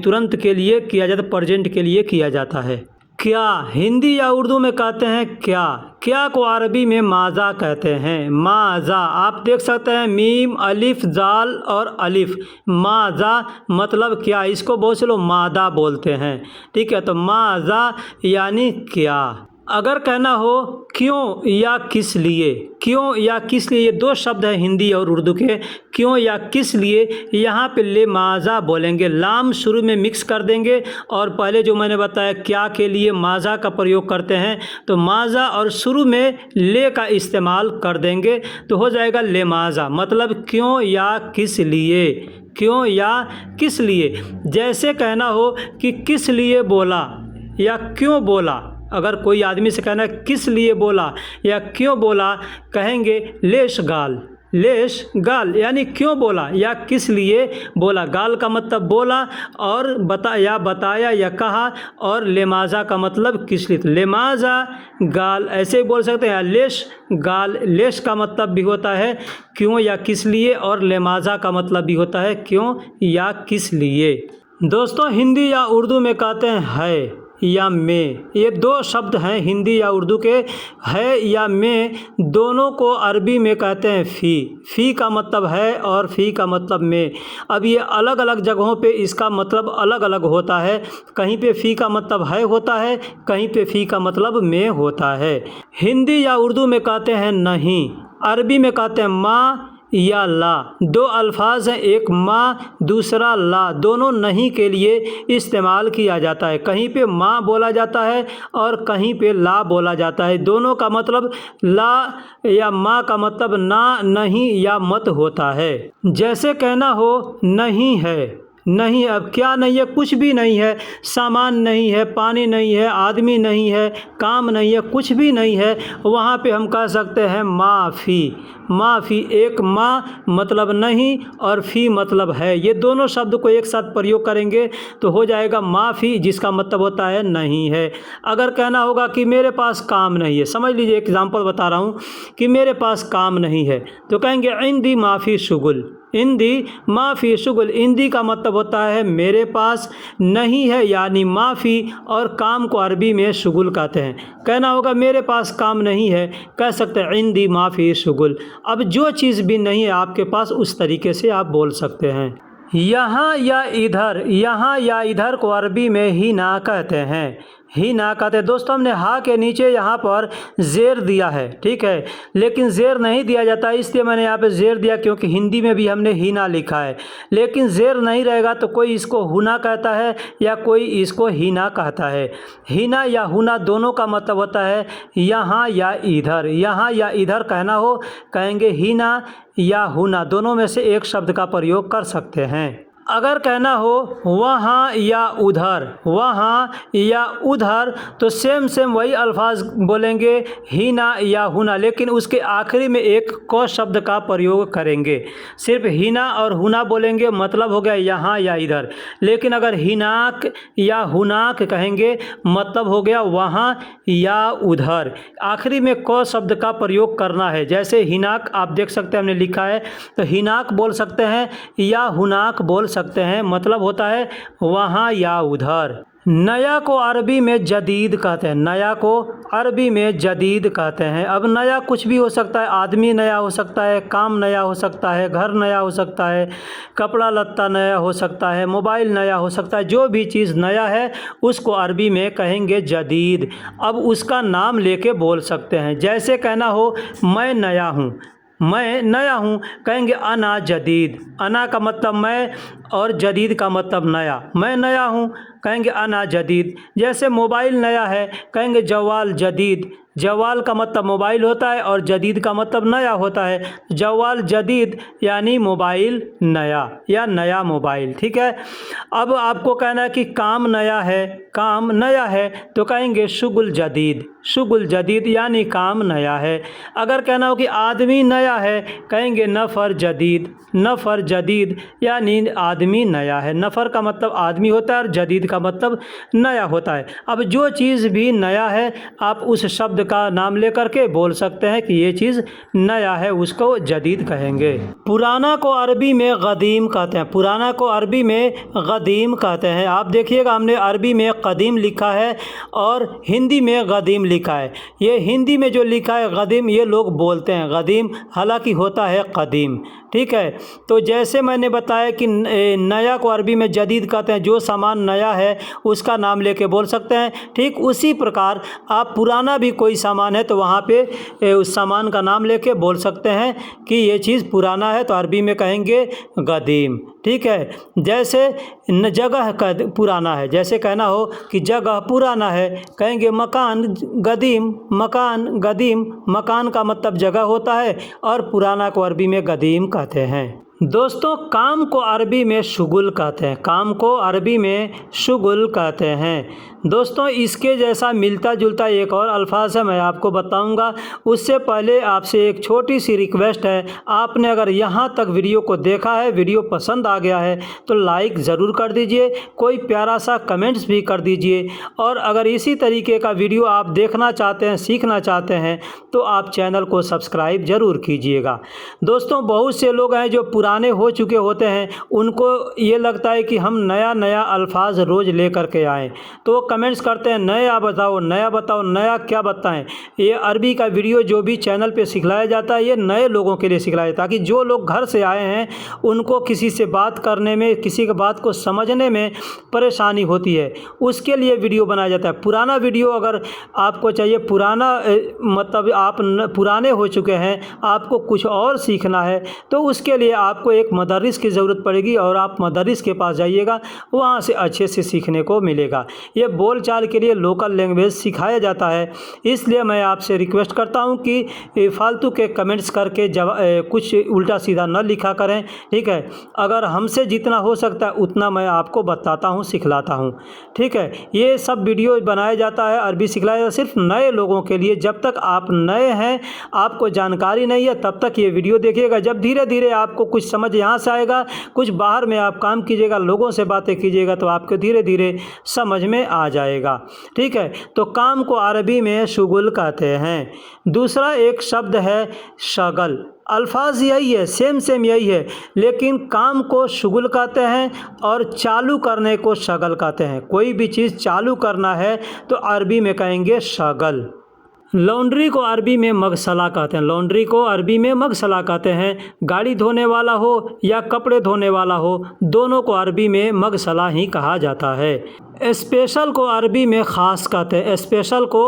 तुरंत के लिए किया जाता है, प्रेजेंट के लिए किया जाता है। क्या, हिंदी या उर्दू में कहते हैं क्या को अरबी में माज़ा कहते हैं। माज़ा, आप देख सकते हैं मीम, अलिफ, जाल और अलिफ। माज़ा मतलब क्या, इसको बहुत से लोग मादा बोलते हैं। ठीक है, तो माज़ा यानी क्या। अगर कहना हो क्यों या किस लिए, क्यों या किस लिए, ये दो शब्द हैं हिंदी और उर्दू के। क्यों या किस लिए, यहाँ पे ले माज़ा बोलेंगे, लाम शुरू में मिक्स कर देंगे, और पहले जो मैंने बताया क्या के लिए माज़ा का प्रयोग करते हैं, तो माज़ा और शुरू में ले का इस्तेमाल कर देंगे, तो हो जाएगा ले माज़ा, मतलब क्यों या किस लिए, क्यों या किस लिए। जैसे कहना हो कि किस लिए बोला या क्यों बोला, अगर कोई आदमी से कहना है किस लिए बोला या क्यों बोला, कहेंगे लेश गाल, यानी क्यों बोला या किस लिए बोला। गाल का मतलब बोला, और बताया या कहा, और लेमाज़ा का मतलब किस लिए। लेमाज़ा गाल ऐसे ही बोल सकते हैं। लेश गाल, लेश का मतलब भी होता है क्यों या किस लिए, और लेमाज़ा का मतलब भी होता है क्यों या किस लिए। दोस्तों, हिंदी या उर्दू में कहते हैं है, या में, ये दो शब्द हैं हिंदी या उर्दू के, है या में, दोनों को अरबी में कहते हैं फ़ी का मतलब है और फ़ी का मतलब में। अब ये अलग अलग जगहों पे इसका मतलब अलग अलग होता है, कहीं पे फ़ी का मतलब है होता है, कहीं पे फ़ी का मतलब में होता है। हिंदी या उर्दू में कहते हैं नहीं, अरबी में कहते हैं माँ या ला। दो अल्फाज हैं, एक माँ दूसरा ला, दोनों नहीं के लिए इस्तेमाल किया जाता है। कहीं पे माँ बोला जाता है और कहीं पे ला बोला जाता है। दोनों का मतलब ला या माँ का मतलब ना, नहीं या मत होता है। जैसे कहना हो नहीं है, नहीं, अब क्या नहीं है? कुछ भी नहीं है, सामान नहीं है, पानी नहीं है, आदमी नहीं है, काम नहीं है, कुछ भी नहीं है, वहाँ पे हम कह सकते हैं माफ़ी। माफ़ी, एक माँ मतलब नहीं और फ़ी मतलब है, ये दोनों शब्द को एक साथ प्रयोग करेंगे तो हो जाएगा माफ़ी, जिसका मतलब होता है नहीं है। अगर कहना होगा कि मेरे पास काम नहीं है, समझ लीजिए एग्जाम्पल बता रहा हूँ कि मेरे पास काम नहीं है, तो कहेंगे इंदी माफ़ी शुगुल। इंदी माफ़ी शुगुल, इंदी का मतलब होता है मेरे पास, नहीं है यानी माफ़ी, और काम को अरबी में शुगुल कहते हैं। कहना होगा मेरे पास काम नहीं है, कह सकते हैं इंदी माफ़ी शुगुल। अब जो चीज़ भी नहीं है आपके पास, उस तरीके से आप बोल सकते हैं। यहाँ या इधर, यहाँ या इधर को अरबी में ही ना कहते हैं, ही ना कहते हैं। दोस्तों हमने हा के नीचे यहाँ पर ज़ेर दिया है, ठीक है, लेकिन ज़ेर नहीं दिया जाता, इसलिए मैंने यहाँ पे ज़ेर दिया क्योंकि हिंदी में भी हमने ही ना लिखा है। लेकिन ज़ेर नहीं रहेगा तो कोई इसको हुना कहता है या कोई इसको ही ना कहता है। हिना या हुना दोनों का मतलब होता है यहाँ या इधर। यहाँ या इधर कहना हो, कहेंगे हिना या हुना, दोनों में से एक शब्द का प्रयोग कर सकते हैं। अगर कहना हो वहाँ या उधर, वहाँ या उधर, तो सेम वही अल्फाज बोलेंगे हिना या हुना, लेकिन उसके आखिरी में एक क शब्द का प्रयोग करेंगे। सिर्फ हिना और हुना बोलेंगे, मतलब हो गया यहाँ या इधर। लेकिन अगर हिनाक या हुनाक कहेंगे, मतलब हो गया वहाँ या उधर। आखिरी में क शब्द का प्रयोग करना है। जैसे हिनाक आप देख सकते हैं हमने लिखा है, तो हिनाक बोल सकते हैं या हुनाक बोल सकते हैं, मतलब होता है वहाँ या उधर। नया को अरबी में जदीद कहते हैं, नया को अरबी में जदीद कहते हैं। अब नया कुछ भी हो सकता है, आदमी नया हो सकता है, काम नया हो सकता है, घर नया हो सकता है, कपड़ा लत्ता नया हो सकता है, मोबाइल नया हो सकता है। जो भी चीज़ नया है उसको अरबी में कहेंगे जदीद। अब उसका नाम लेके बोल सकते हैं। जैसे कहना हो मैं नया हूँ, मैं नया हूँ, कहेंगे अना जदीद। अना का मतलब मैं और जदीद का मतलब नया, मैं नया हूँ, कहेंगे अना जदीद। जैसे मोबाइल नया है, कहेंगे जवाल जदीद। जवाल का मतलब मोबाइल होता है और जदीद का मतलब नया होता है। जवाल जदीद यानी मोबाइल नया या नया मोबाइल, ठीक है। अब आपको कहना है कि काम नया है, काम नया है, तो कहेंगे शुगुल जदीद। शुगुल जदीद यानी काम नया है। अगर कहना हो कि आदमी नया है, कहेंगे नफ़र जदीद। नफ़र जदीद यानी आदमी नया है। नफ़र का मतलब आदमी होता है और जदीद का मतलब नया होता है। अब जो चीज़ भी नया है आप उस शब्द का नाम लेकर के बोल सकते हैं कि ये चीज़ नया है, उसको जदीद कहेंगे। पुराना को अरबी में गदीम कहते हैं, पुराना को अरबी में गदीम कहते हैं। आप देखिएगा हमने अरबी में कदीम लिखा है और हिंदी में गदीम लिखा है। ये हिंदी में जो लिखा है गदीम, ये लोग बोलते हैं गदीम, हालांकि होता है कदीम, ठीक है। तो जैसे मैंने बताया कि नया को अरबी में जदीद कहते हैं, जो सामान नया है उसका नाम लेके बोल सकते हैं। ठीक उसी प्रकार आप पुराना भी कोई सामान है तो वहाँ पे उस सामान का नाम लेके बोल सकते हैं कि ये चीज़ पुराना है, तो अरबी में कहेंगे गदीम, ठीक है। जैसे जगह पुराना है, जैसे कहना हो कि जगह पुराना है, कहेंगे मकान गदीम। मकान गदीम, मकान का मतलब जगह होता है और पुराना को अरबी में गदीम कहते हैं। दोस्तों काम को अरबी में शुगुल कहते हैं, काम को अरबी में शुगुल कहते हैं। दोस्तों इसके जैसा मिलता जुलता एक और अल्फाज है, मैं आपको बताऊंगा। उससे पहले आपसे एक छोटी सी रिक्वेस्ट है, आपने अगर यहाँ तक वीडियो को देखा है, वीडियो पसंद आ गया है तो लाइक ज़रूर कर दीजिए, कोई प्यारा सा कमेंट्स भी कर दीजिए। और अगर इसी तरीके का वीडियो आप देखना चाहते हैं, सीखना चाहते हैं, तो आप चैनल को सब्सक्राइब ज़रूर कीजिएगा। दोस्तों बहुत से लोग हैं जो पुराने पुराने हो चुके होते हैं उनको ये लगता है कि हम नया नया अल्फाज रोज़ लेकर के आएँ, तो वो कमेंट्स करते हैं नया बताओ, नया बताओ, नया क्या बताएं। ये अरबी का वीडियो जो भी चैनल पे सिखलाया जाता है ये नए लोगों के लिए सिखलाया जाता है, ताकि जो लोग घर से आए हैं उनको किसी से बात करने में, किसी की बात को समझने में परेशानी होती है, उसके लिए वीडियो बनाया जाता है। पुराना वीडियो अगर आपको चाहिए, पुराना मतलब आप पुराने हो चुके हैं, आपको कुछ और सीखना है, तो उसके लिए आपको एक मदरिस की ज़रूरत पड़ेगी और आप मदरिस के पास जाइएगा, वहाँ से अच्छे से सीखने को मिलेगा। ये बोलचाल के लिए लोकल लैंग्वेज सिखाया जाता है। इसलिए मैं आपसे रिक्वेस्ट करता हूँ कि फालतू के कमेंट्स करके कुछ उल्टा सीधा न लिखा करें, ठीक है। अगर हमसे जितना हो सकता है उतना मैं आपको बताता हूँ, सिखलाता हूँ, ठीक है। ये सब वीडियो बनाया जाता है, अरबी सिखलाया जाता है सिर्फ नए लोगों के लिए। जब तक आप नए हैं, आपको जानकारी नहीं है, तब तक ये वीडियो देखिएगा। जब धीरे धीरे आपको कुछ समझ यहाँ से आएगा, कुछ बाहर में आप काम कीजिएगा, लोगों से बातें कीजिएगा, तो आपको धीरे धीरे समझ में आ जाएगा, ठीक है। तो काम को अरबी में शुगुल कहते हैं। दूसरा एक शब्द है शगल। अल्फाज यही है, सेम यही है, लेकिन काम को शुगुल कहते हैं और चालू करने को शगल कहते हैं। कोई भी चीज़ चालू करना है तो अरबी में कहेंगे शगल। लॉन्ड्री को अरबी में मगसला कहते हैं। लॉन्ड्री को अरबी में मगसला कहते हैं। गाड़ी धोने वाला हो या कपड़े धोने वाला हो, दोनों को अरबी में मगसला ही कहा जाता है। स्पेशल को अरबी में ख़ास कहते हैं। स्पेशल को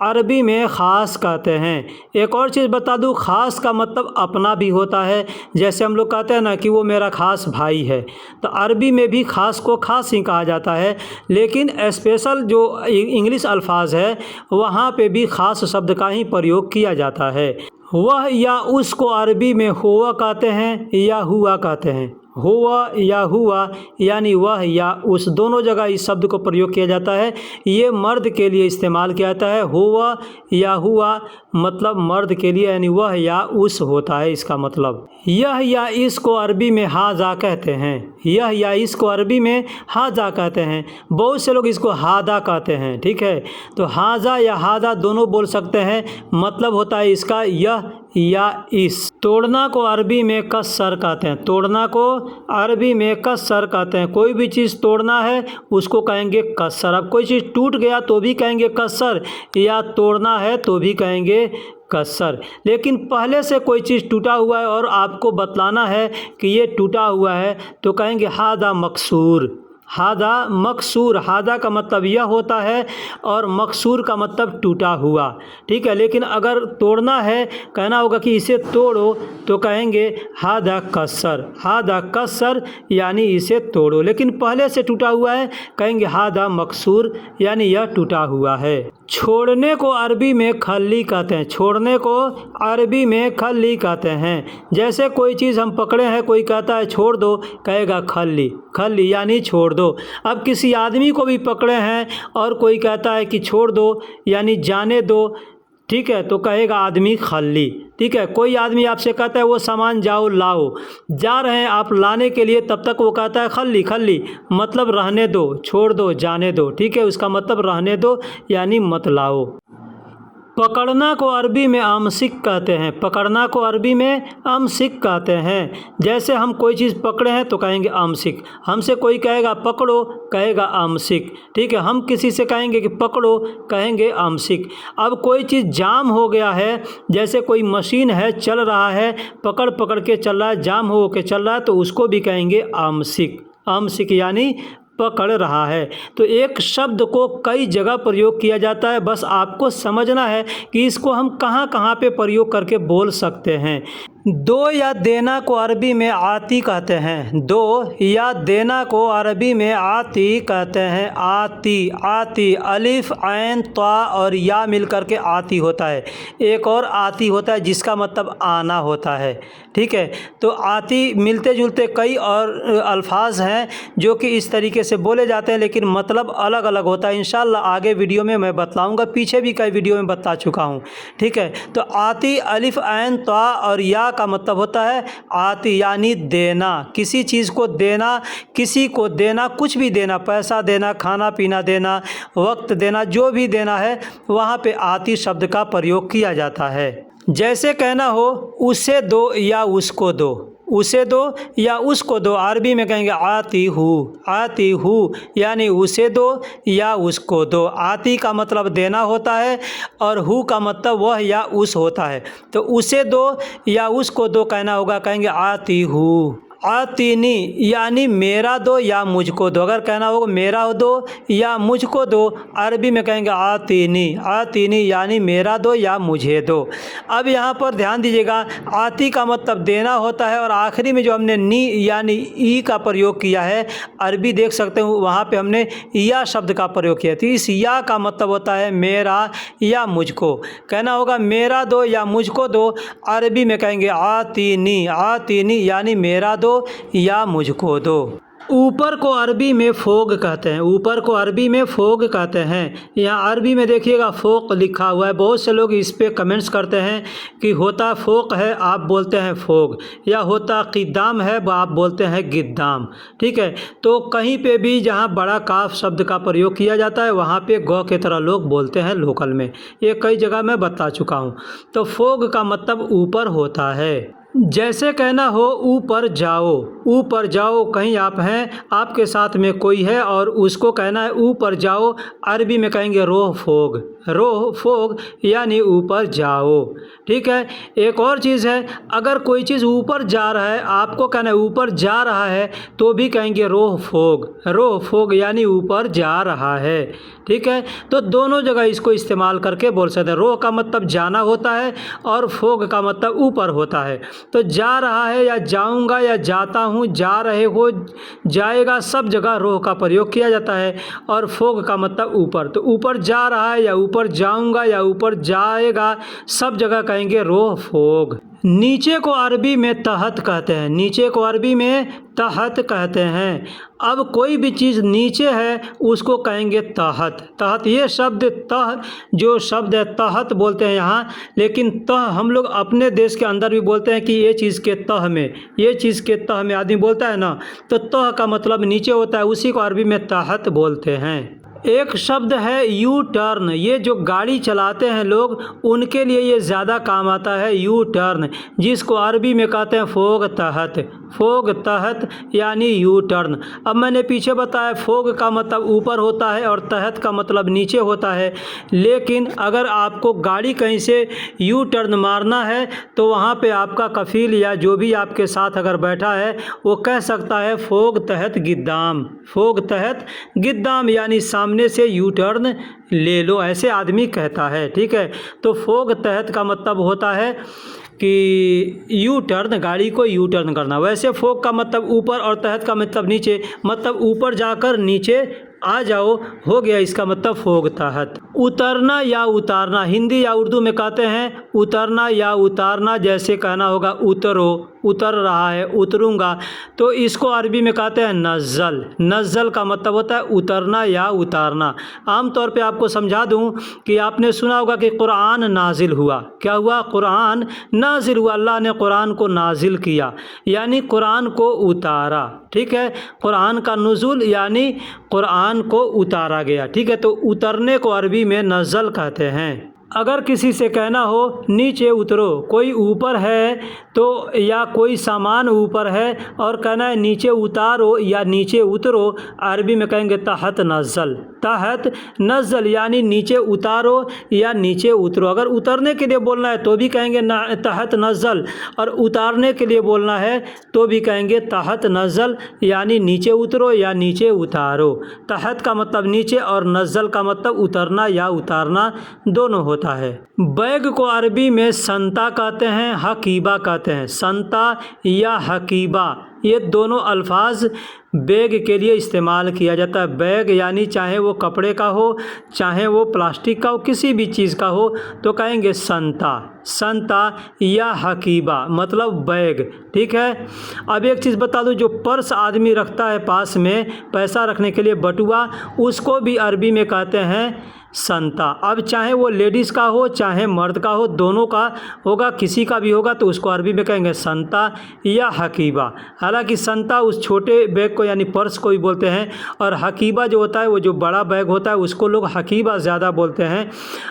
अरबी में ख़ास कहते हैं। एक और चीज़ बता दूं, ख़ास का मतलब अपना भी होता है। जैसे हम लोग कहते हैं ना कि वो मेरा ख़ास भाई है, तो अरबी में भी ख़ास को ख़ास ही कहा जाता है। लेकिन स्पेशल जो इंग्लिश अल्फाज है वहाँ पे भी ख़ास शब्द का ही प्रयोग किया जाता है। वह या उसको अरबी में हुआ कहते हैं या हुआ कहते हैं। हुआ या हुआ यानी वह या उस, दोनों जगह इस शब्द को प्रयोग किया जाता है। ये मर्द के लिए इस्तेमाल किया जाता है। हुआ या हुआ मतलब मर्द के लिए, यानी वह या उस होता है इसका मतलब। यह या इसको अरबी में हाजा कहते हैं। यह या इसको अरबी में हाजा कहते हैं। बहुत से लोग इसको हादा कहते हैं, ठीक है। तो हाजा या हादा दोनों बोल सकते हैं। मतलब होता है इसका यह या इस। तोड़ना को अरबी में कसर कहते हैं। तोड़ना को अरबी में कसर कहते हैं। कोई भी चीज़ तोड़ना है उसको कहेंगे कसर। अब कोई चीज़ टूट गया तो भी कहेंगे कसर, या तोड़ना है तो भी कहेंगे कसर। लेकिन पहले से कोई चीज़ टूटा हुआ है और आपको बतलाना है कि ये टूटा हुआ है, तो कहेंगे हादा मकसूर। हादा मकसूर। हादा का मतलब यह होता है और मकसूर का मतलब टूटा हुआ, ठीक है। लेकिन अगर तोड़ना है, कहना होगा कि इसे तोड़ो, तो कहेंगे हादा कसर। हादा कसर यानी इसे तोड़ो। लेकिन पहले से टूटा हुआ है, कहेंगे हादा मकसूर यानी यह टूटा हुआ है। छोड़ने को अरबी में खल्ली कहते हैं। छोड़ने को अरबी में खल्ली कहते हैं। जैसे कोई चीज़ हम पकड़े हैं, कोई कहता है छोड़ दो, कहेगा खल्ली। खल्ली यानी छोड़ दो। अब किसी आदमी को भी पकड़े हैं और कोई कहता है कि छोड़ दो यानी जाने दो, ठीक है, तो कहेगा आदमी खल्ली, ठीक है। कोई आदमी आपसे कहता है वो सामान जाओ लाओ, जा रहे हैं आप लाने के लिए, तब तक वो कहता है खल्ली। खल्ली मतलब रहने दो, छोड़ दो, जाने दो, ठीक है। उसका मतलब रहने दो यानी मत लाओ। पकड़ना को अरबी में अमसिक कहते हैं। पकड़ना को अरबी में अमसिक कहते हैं। जैसे हम कोई चीज़ पकड़े हैं तो कहेंगे अमसिक। हमसे कोई कहेगा पकड़ो, कहेगा अमसिक, ठीक है। हम किसी से कहेंगे कि पकड़ो, कहेंगे अमसिक। अब कोई चीज़ जाम हो गया है, जैसे कोई मशीन है चल रहा है, पकड़ पकड़ के चल रहा है, जाम हो के चल रहा है, तो उसको भी कहेंगे अमसिक। अमसिक यानी पकड़ रहा है। तो एक शब्द को कई जगह प्रयोग किया जाता है, बस आपको समझना है कि इसको हम कहाँ कहाँ पे प्रयोग करके बोल सकते हैं। दो या देना को अरबी में आती कहते हैं। दो या देना को अरबी में आती कहते हैं। आती, आती, अलिफ ऐन ता और या मिल कर के आती होता है। एक और आती होता है जिसका मतलब आना होता है, ठीक है। तो आती मिलते जुलते कई और अल्फाज हैं जो कि इस तरीके से बोले जाते हैं, लेकिन मतलब अलग अलग होता है। इंशाल्लाह आगे वीडियो में मैं बतलाऊँगा, पीछे भी कई वीडियो में बता चुका हूँ, ठीक है। तो आती अलिफ ऐन ता और या का मतलब होता है आती यानी देना। किसी चीज़ को देना, किसी को देना, कुछ भी देना, पैसा देना, खाना पीना देना, वक्त देना, जो भी देना है वहाँ पे आती शब्द का प्रयोग किया जाता है। जैसे कहना हो उसे दो या उसको दो। उसे दो या उसको दो। अरबी में कहेंगे आती हूँ यानी उसे दो या उसको दो। आती का मतलब देना होता है और हु का मतलब वह या उस होता है। तो उसे दो या उसको दो कहना होगा, कहेंगे आती हूँ। आतीनी यानी मेरा दो या मुझको दो। अगर कहना होगा मेरा दो या मुझको दो, अरबी में कहेंगे आतीनी यानी मेरा दो या मुझे दो। अब यहाँ पर ध्यान दीजिएगा, आती का मतलब देना होता है और आखिरी में जो हमने नी यानी ई का प्रयोग किया है, अरबी देख सकते हो वहाँ पे हमने या शब्द का प्रयोग किया। तो इस या का मतलब होता है मेरा या मुझको। कहना होगा मेरा दो या मुझको दो, अरबी में कहेंगे आतीनी यानी मेरा दो या मुझको दो। ऊपर को अरबी में फोग कहते हैं। ऊपर को अरबी में फोग कहते हैं। यहाँ अरबी में देखिएगा फोक लिखा हुआ है। बहुत से लोग इस पे कमेंट्स करते हैं कि होता फोक है आप बोलते हैं फोग, या होता क़िद्दाम है आप बोलते हैं गिद्दाम। ठीक है, तो कहीं पे भी जहाँ बड़ा काफ शब्द का प्रयोग किया जाता है वहाँ पे गौ की तरह लोग बोलते हैं लोकल में। ये कई जगह मैं बता चुका हूँ। तो फोग का मतलब ऊपर होता है। जैसे कहना हो ऊपर जाओ, कहीं आप हैं, आपके साथ में कोई है और उसको कहना है ऊपर जाओ, अरबी में कहेंगे रोह फोग यानी ऊपर जाओ। ठीक है, एक और चीज़ है, अगर कोई चीज़ ऊपर जा रहा है, आपको कहना है ऊपर जा रहा है, तो भी कहेंगे रोह फोग यानी ऊपर जा रहा है। ठीक है, तो दोनों जगह इसको इस्तेमाल करके बोल सकते हैं। रोह का मतलब जाना होता है और फोग का मतलब ऊपर होता है। तो जा रहा है या जाऊंगा या जाता हूँ, जा रहे हो, जाएगा, सब जगह रोह का प्रयोग किया जाता है। और फोग का मतलब ऊपर, तो ऊपर जा रहा है या ऊपर जाऊंगा या ऊपर जाएगा, सब जगह कहेंगे रोह फोग। नीचे को अरबी में तहत कहते हैं। नीचे को अरबी में तहत कहते हैं। अब कोई भी चीज़ नीचे है उसको कहेंगे तहत। ये शब्द तह जो शब्द है तहत बोलते हैं यहाँ, लेकिन तह हम लोग अपने देश के अंदर भी बोलते हैं कि ये चीज़ के तह में आदमी बोलता है ना, तो तह का मतलब नीचे होता है, उसी को अरबी में तहत बोलते हैं। एक शब्द है यू टर्न। ये जो गाड़ी चलाते हैं लोग, उनके लिए ये ज़्यादा काम आता है यू टर्न, जिसको अरबी में कहते हैं फोग तहत यानी यू टर्न। अब मैंने पीछे बताया फोग का मतलब ऊपर होता है और तहत का मतलब नीचे होता है, लेकिन अगर आपको गाड़ी कहीं से यू टर्न मारना है तो वहाँ पे आपका कफील या जो भी आपके साथ अगर बैठा है वो कह सकता है फोग तहत गिद्दाम यानी सामने से यू टर्न ले लो, ऐसे आदमी कहता है। ठीक है, तो फोग तहत का मतलब होता है कि यू टर्न, गाड़ी को यू टर्न करना। वैसे फोग का मतलब ऊपर और तहत का मतलब नीचे, मतलब ऊपर जाकर नीचे आ जाओ, हो गया इसका मतलब फोग तहत। उतरना या उतारना, हिंदी या उर्दू में कहते हैं उतरना या उतारना। जैसे कहना होगा उतर रहा है, उतरूंगा, तो इसको अरबी में कहते हैं नज़ल का मतलब होता है उतरना या उतारना। आमतौर पे आपको समझा दूं कि आपने सुना होगा कि कुरान नाजिल हुआ। क्या हुआ? कुरान नाजिल हुआ। अल्लाह ने कुरान को नाजिल किया यानी कुरान को उतारा। ठीक है, कुरान का नुज़ुल यानी कुरान को उतारा गया। ठीक है, तो उतरने को अरबी में नज़ल कहते हैं। अगर किसी से कहना हो नीचे उतरो, कोई ऊपर है तो या कोई सामान ऊपर है और कहना है नीचे उतारो या नीचे उतरो, अरबी में कहेंगे तहत नज़ल यानी नीचे उतारो या नीचे उतरो। अगर उतरने के लिए बोलना है तो भी कहेंगे तहत नज़ल, और उतारने के लिए बोलना है तो भी कहेंगे तहत नज़ल यानी नीचे उतरो या नीचे उतारो। तहत का मतलब नीचे और नज़ल का मतलब उतरना या उतारना दोनों होता है। बैग को अरबी में संता कहते हैं, हकीबा कहते हैं। संता या हकीबा ये दोनों अल्फाज बैग के लिए इस्तेमाल किया जाता है। बैग यानी चाहे वो कपड़े का हो चाहे वो प्लास्टिक का हो, किसी भी चीज़ का हो तो कहेंगे संता या हकीबा मतलब बैग। ठीक है, अब एक चीज़ बता दूं, जो पर्स आदमी रखता है पास में पैसा रखने के लिए, बटुआ, उसको भी अरबी में कहते हैं संता। अब चाहे वो लेडीज़ का हो चाहे मर्द का हो, दोनों का होगा, किसी का भी होगा तो उसको अरबी में कहेंगे संता या हकीबा। हालांकि संता उस छोटे बैग को यानी पर्स को भी बोलते हैं, और हकीबा जो होता है वो जो बड़ा बैग होता है उसको लोग हकीबा ज़्यादा बोलते हैं।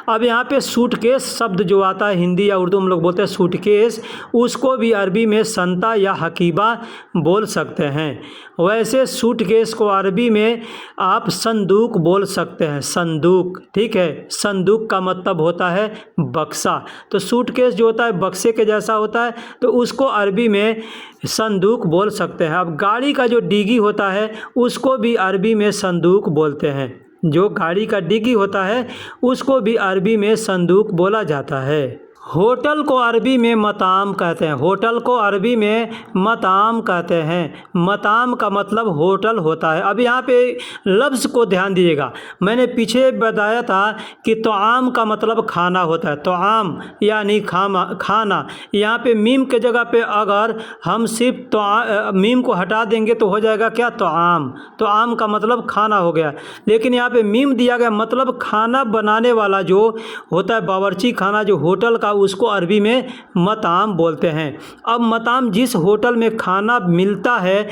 अब यहाँ पे सूटकेस शब्द जो आता है, हिंदी या उर्दू में लोग बोलते हैं सूटकेस, उसको भी अरबी में संता या हकीबा बोल सकते हैं। वैसे सूटकेस को अरबी में आप संदूक बोल सकते हैं, संदूक, ठीक है। संदूक का मतलब होता है बक्सा, तो सूटकेस जो होता है बक्से के जैसा होता है, तो उसको अरबी में संदूक बोल सकते हैं। अब गाड़ी का जो डिग्गी होता है उसको भी अरबी में संदूक बोलते हैं। जो गाड़ी का डिग्गी होता है उसको भी अरबी में संदूक बोला जाता है। होटल को अरबी में मताम कहते हैं, होटल को अरबी में मताम कहते हैं। मताम का मतलब होटल होता है। अब यहाँ पे लफ्ज़ को ध्यान दीजिएगा, मैंने पीछे बताया था कि तोआम का मतलब खाना होता है, तोआम यानी खाना। यहाँ पे मीम के जगह पे अगर हम सिर्फ मीम को हटा देंगे तो हो जाएगा क्या, तोआम। तोआम का मतलब खाना हो गया, लेकिन यहाँ पे मीम दिया गया, मतलब खाना बनाने वाला जो होता है, बावर्ची खाना जो होटल का, उसको अरबी में मताम बोलते हैं। अब मताम जिस होटल में खाना मिलता है,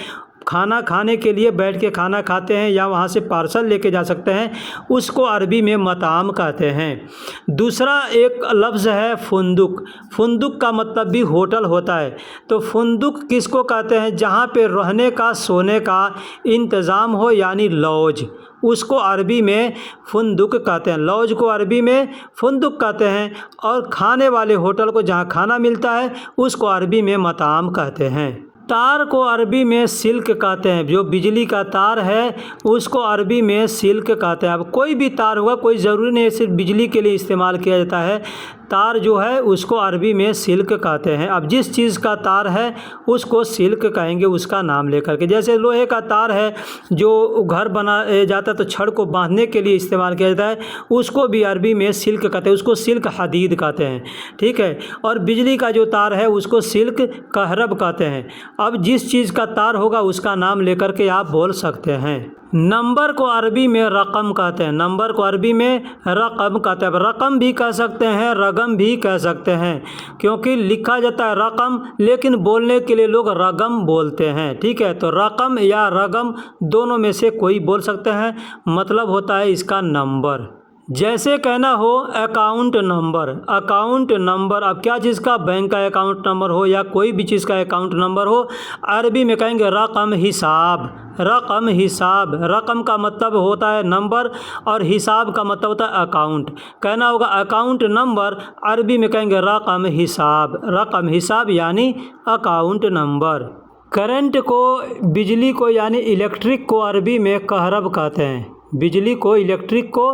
खाना खाने के लिए बैठ के खाना खाते हैं या वहाँ से पार्सल लेके जा सकते हैं, उसको अरबी में मताम कहते हैं। दूसरा एक लफ्ज़ है फुंदुक। फुंदुक का मतलब भी होटल होता है। तो फुंदुक किसको कहते हैं, जहाँ पे रहने का सोने का इंतज़ाम हो, यानी लॉज, उसको अरबी में फुंदुक कहते हैं। लॉज को अरबी में फुंदुक कहते हैं। और खाने वाले होटल को जहाँ खाना मिलता है उसको अरबी में मताम कहते हैं। तार को अरबी में सिल्क कहते हैं। जो बिजली का तार है उसको अरबी में सिल्क कहते हैं। अब कोई भी तार होगा, कोई ज़रूरी नहीं सिर्फ बिजली के लिए इस्तेमाल किया जाता है। तार जो है उसको अरबी में सिल्क कहते हैं। अब जिस चीज़ का तार है उसको सिल्क कहेंगे, उसका नाम लेकर के। जैसे लोहे का तार है जो घर बना जाता है तो छड़ को बांधने के लिए इस्तेमाल किया जाता है, उसको भी अरबी में सिल्क कहते हैं, उसको सिल्क हदीद कहते हैं, ठीक है। और बिजली का जो तार है उसको सिल्क कहरब कहते हैं। अब जिस चीज़ का तार होगा उसका नाम लेकर के आप बोल सकते हैं। नंबर को अरबी में रकम कहते हैं। नंबर को अरबी में रकम कहते हैं। रकम भी कह सकते हैं, रगम भी कह सकते हैं, क्योंकि लिखा जाता है रकम, लेकिन बोलने के लिए लोग रगम बोलते हैं, ठीक है। तो रकम या रगम दोनों में से कोई बोल सकते हैं, मतलब होता है इसका नंबर। जैसे कहना हो अकाउंट नंबर, अकाउंट नंबर। अब क्या चीज़ का, बैंक का अकाउंट नंबर हो या कोई भी चीज़ का अकाउंट नंबर हो, अरबी में कहेंगे रकम हिसाब। रकम हिसाब, रकम का मतलब होता है नंबर और हिसाब का मतलब होता है अकाउंट। कहना होगा अकाउंट नंबर, अरबी में कहेंगे रकम हिसाब। रकम हिसाब यानी अकाउंट नंबर। करंट को, बिजली को यानी इलेक्ट्रिक को अरबी में कहरब कहते हैं। बिजली को, इलेक्ट्रिक को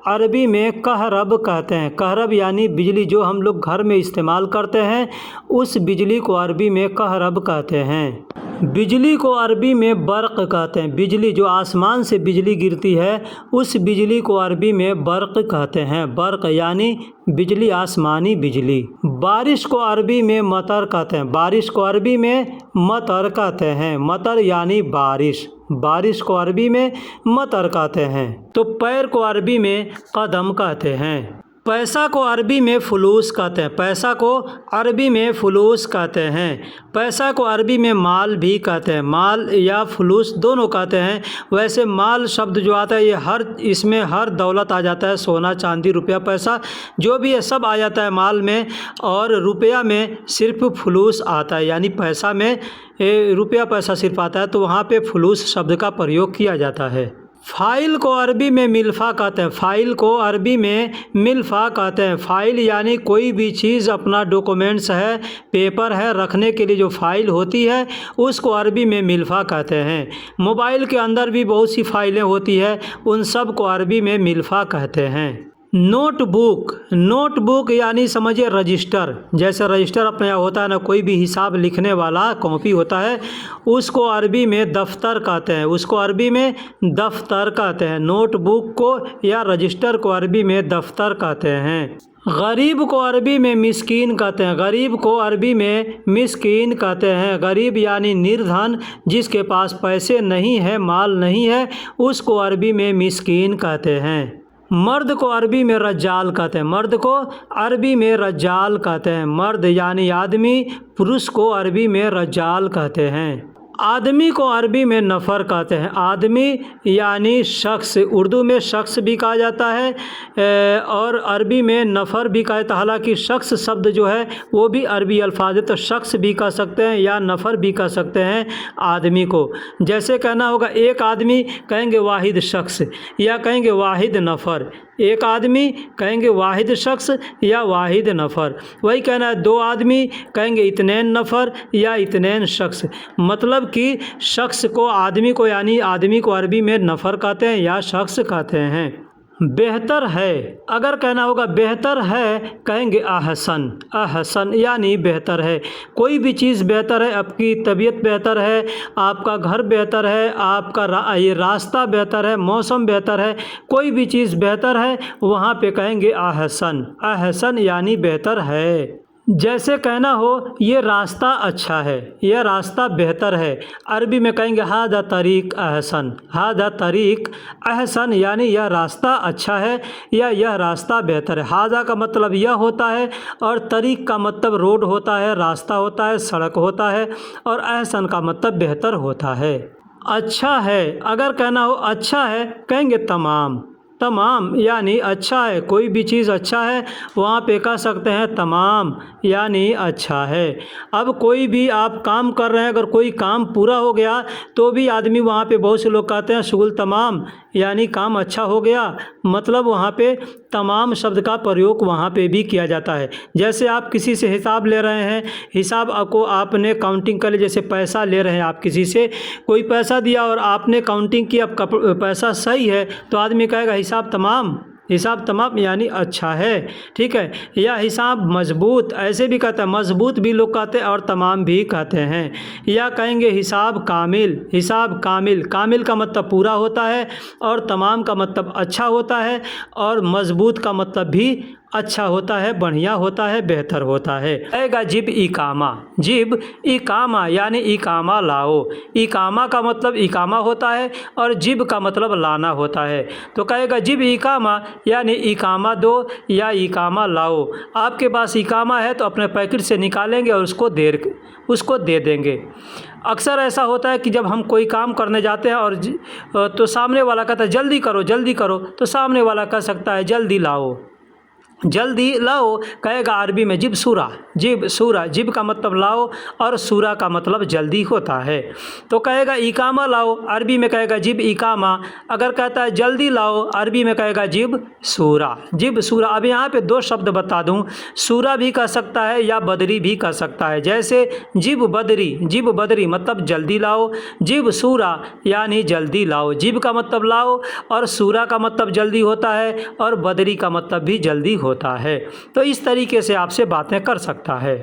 अरबी में कहरब कहते हैं। कहरब यानी बिजली जो हम लोग घर में इस्तेमाल करते हैं, उस बिजली को अरबी में कहरब कहते हैं। बिजली को अरबी में बर्क़ कहते हैं। बिजली जो आसमान से बिजली गिरती है उस बिजली को अरबी में बर्क़ कहते हैं। बर्क़ यानी बिजली, आसमानी बिजली। बारिश को अरबी में मतर कहते हैं। बारिश को अरबी में मतर कहते हैं। मतर यानी बारिश। बारिश को अरबी में मतर कहते हैं। तो पैर को अरबी में कदम कहते हैं। पैसा को अरबी में फ़ुलूस कहते हैं। पैसा को अरबी में फ़ुलूस कहते हैं। पैसा को अरबी में माल भी कहते हैं। माल या फ़ुलूस दोनों कहते हैं। वैसे माल शब्द जो आता है ये इसमें हर दौलत आ जाता है, सोना चांदी रुपया पैसा जो भी है सब आ जाता है माल में, और रुपया में सिर्फ फ़ुलूस आता है, यानी पैसा में रुपया पैसा सिर्फ आता है, तो वहाँ पे फ़ुलूस शब्द का प्रयोग किया जाता है। फ़ाइल को अरबी में मिल्फ़ा कहते हैं। फ़ाइल को अरबी में मिल्फ़ा कहते हैं। फ़ाइल यानी कोई भी चीज़, अपना डॉक्यूमेंट्स है, पेपर है, रखने के लिए जो फ़ाइल होती है उसको अरबी में मिल्फ़ा कहते हैं। मोबाइल के अंदर भी बहुत सी फ़ाइलें होती है, उन सब को अरबी में मिल्फ़ा कहते हैं। नोटबुक, नोटबुक यानी समझिए रजिस्टर। जैसे रजिस्टर अपने यहाँ होता है ना, कोई भी हिसाब लिखने वाला कॉपी होता है, उसको अरबी में दफ्तर कहते हैं। उसको अरबी में दफ्तर कहते हैं। नोटबुक को या रजिस्टर को अरबी में दफ्तर कहते हैं। गरीब को अरबी में मिस्कीन कहते हैं। गरीब को अरबी में मिस्कीन कहते हैं। गरीब यानी निर्धन, जिसके पास पैसे नहीं है, माल नहीं है, उसको अरबी में मिस्कीन कहते हैं। मर्द को अरबी में रज्जाल कहते हैं, मर्द को अरबी में रज्जाल कहते हैं। मर्द यानी आदमी, पुरुष को अरबी में रज्जाल कहते हैं। आदमी को अरबी में नफ़र कहते हैं। आदमी यानी शख्स, उर्दू में शख्स भी कहा जाता है और अरबी में नफ़र भी कहा जाता है। हालांकि शख्स शब्द जो है वो भी अरबी अल्फाज है, तो शख्स भी कह सकते हैं या नफ़र भी कह सकते हैं आदमी को। जैसे कहना होगा एक आदमी, कहेंगे वाहिद शख्स या कहेंगे वाहिद नफ़र। एक आदमी कहेंगे वाहिद शख्स या वाहिद नफ़र। वही कहना है दो आदमी, कहेंगे इतनैन नफ़र या इतनैन शख्स। मतलब कि शख्स को, आदमी को यानी आदमी को अरबी में नफ़र कहते हैं या शख्स कहते हैं। बेहतर है, अगर कहना होगा बेहतर है, कहेंगे अहसन। अहसन यानी बेहतर है। कोई भी चीज़ बेहतर है, आपकी तबीयत बेहतर है, आपका घर बेहतर है, आपका ये रास्ता बेहतर है, मौसम बेहतर है, कोई भी चीज़ बेहतर है, वहाँ पे कहेंगे अहसन। अहसन यानी बेहतर है। जैसे कहना हो ये रास्ता अच्छा है, यह रास्ता बेहतर है, अरबी में कहेंगे हादा तरीक़ अहसन। हादा तरीक़ अहसन यानी यह रास्ता अच्छा है या यह रास्ता बेहतर है। हादा का मतलब यह होता है और तरीक़ का मतलब रोड होता है, रास्ता होता है, सड़क होता है, और अहसन का मतलब बेहतर होता है। अच्छा है, अगर कहना हो अच्छा है, कहेंगे तमाम। तमाम यानी अच्छा है, कोई भी चीज़ अच्छा है वहाँ पे कह सकते हैं तमाम यानी अच्छा है। अब कोई भी आप काम कर रहे हैं, अगर कोई काम पूरा हो गया तो भी आदमी वहाँ पे, बहुत से लोग कहते हैं शुगुल तमाम यानी काम अच्छा हो गया, मतलब वहाँ पे तमाम शब्द का प्रयोग वहाँ पे भी किया जाता है। जैसे आप किसी से हिसाब ले रहे हैं, हिसाब को आपने काउंटिंग कर ली, जैसे पैसा ले रहे हैं आप किसी से, कोई पैसा दिया और आपने काउंटिंग की, अब पैसा सही है तो आदमी कहेगा हिसाब तमाम। हिसाब तमाम यानी अच्छा है, ठीक है। या हिसाब मजबूत, ऐसे भी कहते हैं, मजबूत भी लोग कहते हैं और तमाम भी कहते हैं। या कहेंगे हिसाब कामिल। हिसाब कामिल, कामिल का मतलब पूरा होता है और तमाम का मतलब अच्छा होता है और मजबूत का मतलब भी अच्छा होता है, बढ़िया होता है, बेहतर होता है। कहेगा जिब इकामा। जिब इकामा यानी इकामा लाओ। इकामा का मतलब इकामा होता है और जिब का मतलब लाना होता है। तो कहेगा जिब इकामा यानी इकामा दो या इकामा लाओ। आपके पास इकामा है तो अपने पैकेट से निकालेंगे और उसको दे देंगे। अक्सर ऐसा होता है कि जब हम कोई काम करने जाते हैं और तो सामने वाला कहता है जल्दी करो जल्दी करो, तो सामने वाला कह सकता है जल्दी लाओ। जल्दी लाओ कहेगा अरबी में जिब सूरा। जिब सूरा, जिब का मतलब लाओ और सूरा का मतलब जल्दी होता है। तो कहेगा इकामा लाओ, अरबी में कहेगा जिब इकामा। अगर कहता है जल्दी लाओ, अरबी में कहेगा जिब सूरा। जिब सूरा। अब यहाँ पे दो शब्द बता दूँ, सूरा भी कह सकता है या बदरी भी कह सकता है। जैसे जिब बदरी, जिब बदरी मतलब जल्दी लाओ, जिब सूरा यानी जल्दी लाओ। जिब का मतलब लाओ और सूरा का मतलब जल्दी होता है और बदरी का मतलब भी जल्दी होता है। तो इस तरीके से आपसे बातें कर सकता है।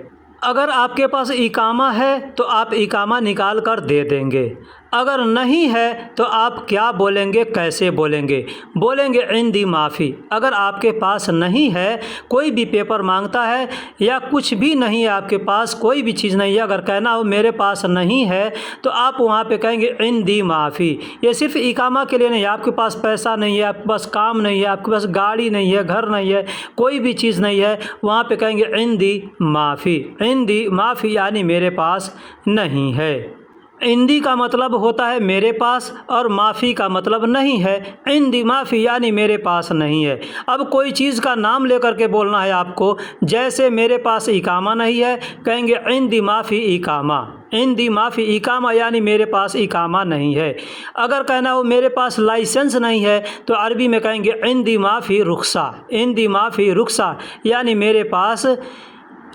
अगर आपके पास इकामा है तो आप इकामा निकाल कर दे देंगे। अगर नहीं है तो आप क्या बोलेंगे, कैसे बोलेंगे? बोलेंगे इंदी माफ़ी। अगर आपके पास नहीं है, कोई भी पेपर मांगता है या कुछ भी नहीं है आपके पास, कोई भी चीज़ नहीं है, अगर कहना हो मेरे पास नहीं है तो आप वहाँ पे कहेंगे इंदी माफ़ी। ये सिर्फ इकामा के लिए नहीं है, आपके पास पैसा नहीं है, आपके पास काम नहीं है, आपके पास गाड़ी नहीं है, घर नहीं है, कोई भी चीज़ नहीं है, वहाँ पे कहेंगे इंदी माफ़ी। इंदी माफ़ी यानी मेरे पास नहीं है। इंदी का मतलब होता है मेरे पास और माफ़ी का मतलब नहीं है। इंदी माफ़ी यानी मेरे पास नहीं है। अब कोई चीज़ का नाम लेकर के बोलना है आपको, जैसे मेरे पास इकामा नहीं है, कहेंगे इंदी माफ़ी इकामा। इंदी माफ़ी इकामा यानी मेरे पास इकामा नहीं है। अगर कहना हो मेरे पास लाइसेंस नहीं है तो अरबी में कहेंगे इंदी माफ़ी रुख्सा। इंदी माफ़ी रुख्सा यानी मेरे पास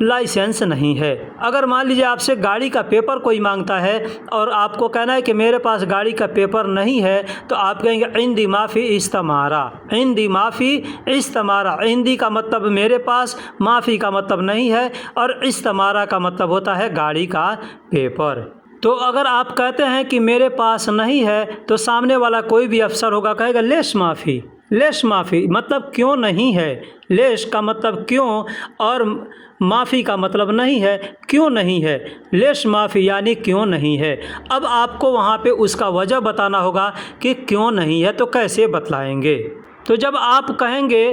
लाइसेंस नहीं है। अगर मान लीजिए आपसे गाड़ी का पेपर कोई मांगता है और आपको कहना है कि मेरे पास गाड़ी का पेपर नहीं है, तो आप कहेंगे इंदी माफ़ी इस्तमारा। इंदी माफ़ी इस्तमारा। इंदी का मतलब मेरे पास, माफ़ी का मतलब नहीं है और इस्तमारा का मतलब होता है गाड़ी का पेपर। तो अगर आप कहते हैं कि मेरे पास नहीं है तो सामने वाला कोई भी अफसर होगा कहेगा लेश माफ़ी। लेश माफ़ी मतलब क्यों नहीं है। लेश का मतलब क्यों और माफ़ी का मतलब नहीं है, क्यों नहीं है। लेश माफ़ी यानी क्यों नहीं है। अब आपको वहाँ पे उसका वजह बताना होगा कि क्यों नहीं है, तो कैसे बतलाएंगे। तो जब आप कहेंगे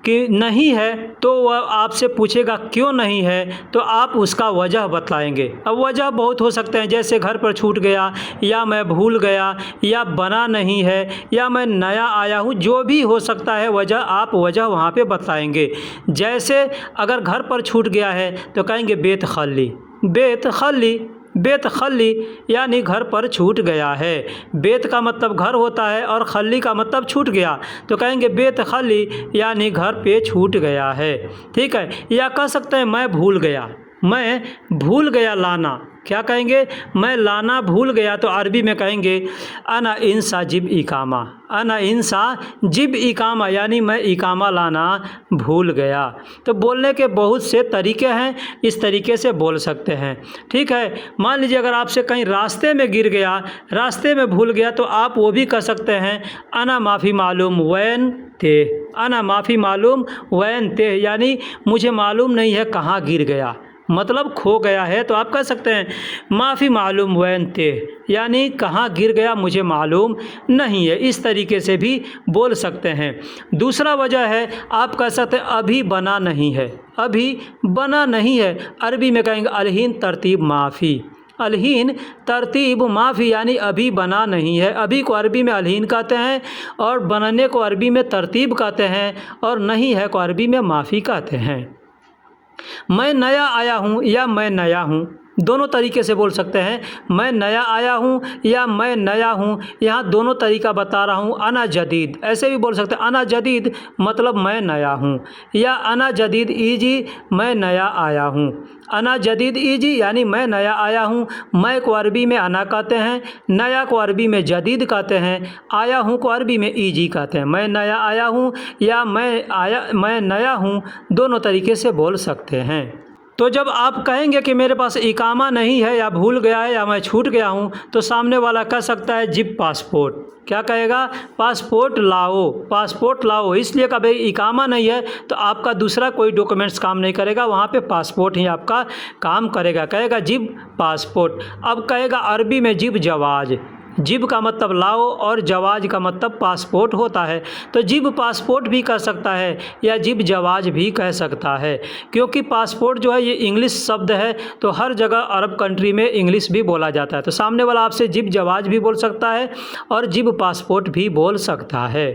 कि नहीं है तो वह आपसे पूछेगा क्यों नहीं है, तो आप उसका वजह बताएंगे। अब वजह बहुत हो सकते हैं, जैसे घर पर छूट गया, या मैं भूल गया, या बना नहीं है, या मैं नया आया हूँ, जो भी हो सकता है वजह, आप वजह वहाँ पे बताएंगे। जैसे अगर घर पर छूट गया है तो कहेंगे बेत खली, बेत खली, बेत खली यानी घर पर छूट गया है। बेत का मतलब घर होता है और खली का मतलब छूट गया, तो कहेंगे बेत खली यानी घर पे छूट गया है। ठीक है, या कह सकते हैं मैं भूल गया, मैं भूल गया लाना, क्या कहेंगे, मैं लाना भूल गया, तो अरबी में कहेंगे अना इंसा जिब इकामा, अना इंसा जिब इकामा यानी मैं इकामा लाना भूल गया। तो बोलने के बहुत से तरीके हैं, इस तरीके से बोल सकते हैं। ठीक है, मान लीजिए अगर आपसे कहीं रास्ते में गिर गया, रास्ते में भूल गया, तो आप वो भी कह सकते हैं अना माफ़ी मालूम वैन ते, अना माफ़ी मालूम वैन ते यानी मुझे मालूम नहीं है कहाँ गिर गया, मतलब खो गया है। तो आप कह सकते हैं माफ़ी मालूम वैन ते यानी कहाँ गिर गया मुझे मालूम नहीं है। इस तरीके से भी बोल सकते हैं। दूसरा वजह है, आप कह सकते हैं अभी बना नहीं है, अभी बना नहीं है, अरबी में कहेंगे अलहीन तरतीब माफ़ी, अलहीन तरतीब माफ़ी यानी अभी बना नहीं है। अभी को अरबी में अलहीन कहते हैं और बनने को अरबी में तरतीब कहते हैं, और नहीं है को अरबी में माफ़ी कहते हैं। मैं नया आया हूँ या मैं नया हूँ, दोनों तरीके से बोल सकते हैं। मैं नया आया हूँ या मैं नया हूँ, यहाँ दोनों तरीका बता रहा हूँ। अना जदीद ऐसे भी बोल सकते हैं, अना जदीद मतलब मैं नया हूँ, या अना जदीद ईजी मैं नया आया हूँ। अना जदीद ईजी यानी मैं नया आया हूँ। मैं को अरबी में अना कहते हैं, नया को अरबी में जदीद कहते हैं, आया हूँ को अरबी में ईजी कहते हैं। मैं नया आया हूँ या मैं नया हूँ, दोनों तरीके से बोल सकते हैं। तो जब आप कहेंगे कि मेरे पास इकामा नहीं है, या भूल गया है, या मैं छूट गया हूँ, तो सामने वाला कह सकता है जिब पासपोर्ट, क्या कहेगा, पासपोर्ट लाओ, पासपोर्ट लाओ। इसलिए कभी इकामा नहीं है तो आपका दूसरा कोई डॉक्यूमेंट्स काम नहीं करेगा, वहाँ पे पासपोर्ट ही आपका काम करेगा, कहेगा जिब पासपोर्ट। अब कहेगा अरबी में जिब जवाज, जिब का मतलब लाओ और जवाज का मतलब पासपोर्ट होता है, तो जिब पासपोर्ट भी कह सकता है या जिब जवाज भी कह सकता है, क्योंकि पासपोर्ट जो है ये इंग्लिश शब्द है, तो हर जगह अरब कंट्री में इंग्लिश भी बोला जाता है। तो सामने वाला आपसे जिब जवाज भी बोल सकता है और जिब पासपोर्ट भी बोल सकता है।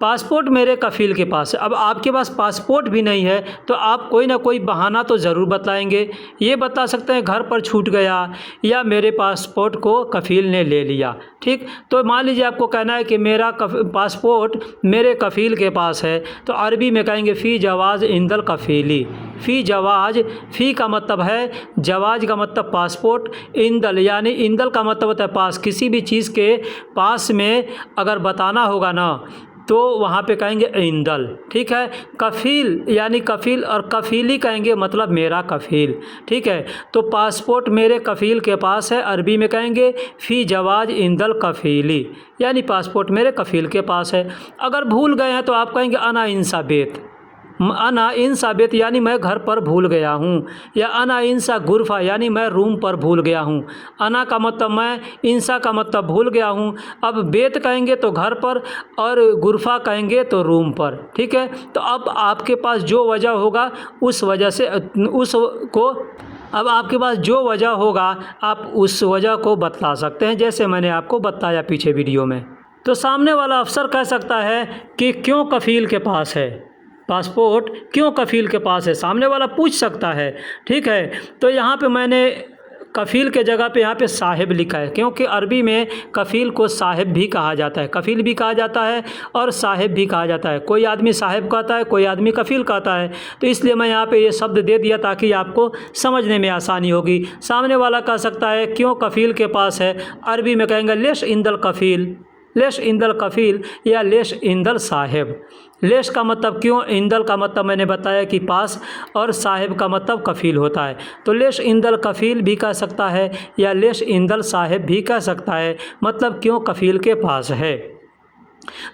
पासपोर्ट मेरे कफ़ील के पास है। अब आपके पास पासपोर्ट भी नहीं है तो आप कोई ना कोई बहाना तो ज़रूर बताएंगे। ये बता सकते हैं घर पर छूट गया, या मेरे पासपोर्ट को कफ़ील ने ले लिया। ठीक, तो मान लीजिए आपको कहना है कि मेरा पासपोर्ट मेरे कफ़ील के पास है, तो अरबी में कहेंगे फ़ी जवाज़ इंदल कफ़ीली। फ़ी जवाज़, फ़ी का मतलब है, जवाज़ का मतलब पासपोर्ट, इंदल यानी इंदल का मतलब होता है पास, किसी भी चीज़ के पास में अगर बताना होगा ना तो वहाँ पे कहेंगे इंदल। ठीक है, कफ़ील यानी कफ़ील, और कफ़ीली कहेंगे मतलब मेरा कफ़ील। ठीक है, तो पासपोर्ट मेरे कफ़ील के पास है, अरबी में कहेंगे फ़ी जवाज इंदल कफ़ीली यानी पासपोर्ट मेरे कफ़ील के पास है। अगर भूल गए हैं तो आप कहेंगे अना इंसा बेत, अना इंसा बेत यानी मैं घर पर भूल गया हूँ, या अना इंसा गुरफा यानी मैं रूम पर भूल गया हूँ। अना का मतलब मैं, इंसा का मतलब भूल गया हूँ। अब बेत कहेंगे तो घर पर, और गुरफा कहेंगे तो रूम पर। ठीक है, तो अब आपके पास जो वजह होगा उस वजह से अब आपके पास जो वजह होगा आप उस वजह को बतला सकते हैं, जैसे मैंने आपको बताया पीछे वीडियो में। तो सामने वाला अफसर कह सकता है कि क्यों कफ़ील के पास है, पासपोर्ट क्यों कफ़ील के पास है, सामने वाला पूछ सकता है। ठीक है, तो यहाँ पे मैंने कफ़ील के जगह पे यहाँ पे साहिब लिखा है, क्योंकि अरबी में कफ़ील को साहिब भी कहा जाता है, कफ़ील भी कहा जाता है और साहिब भी कहा जाता है। कोई आदमी साहिब कहता है, कोई आदमी कफ़ील कहता है, तो इसलिए मैं यहाँ पे ये शब्द दे दिया ताकि आपको समझने में आसानी होगी। सामने वाला कह सकता है क्यों कफ़ील के पास है, अरबी में कहेंगे लेश इंदल कफ़ील, लेश इंदल कफ़ील या लेश इंदल साहिब। लेश का मतलब क्यों, इंदल का मतलब मैंने बताया कि पास, और साहिब का मतलब कफ़ील होता है। तो लेश इंदल कफ़ील भी कह सकता है या लेश इंदल साहिब भी कह सकता है, मतलब क्यों कफ़ील के पास है।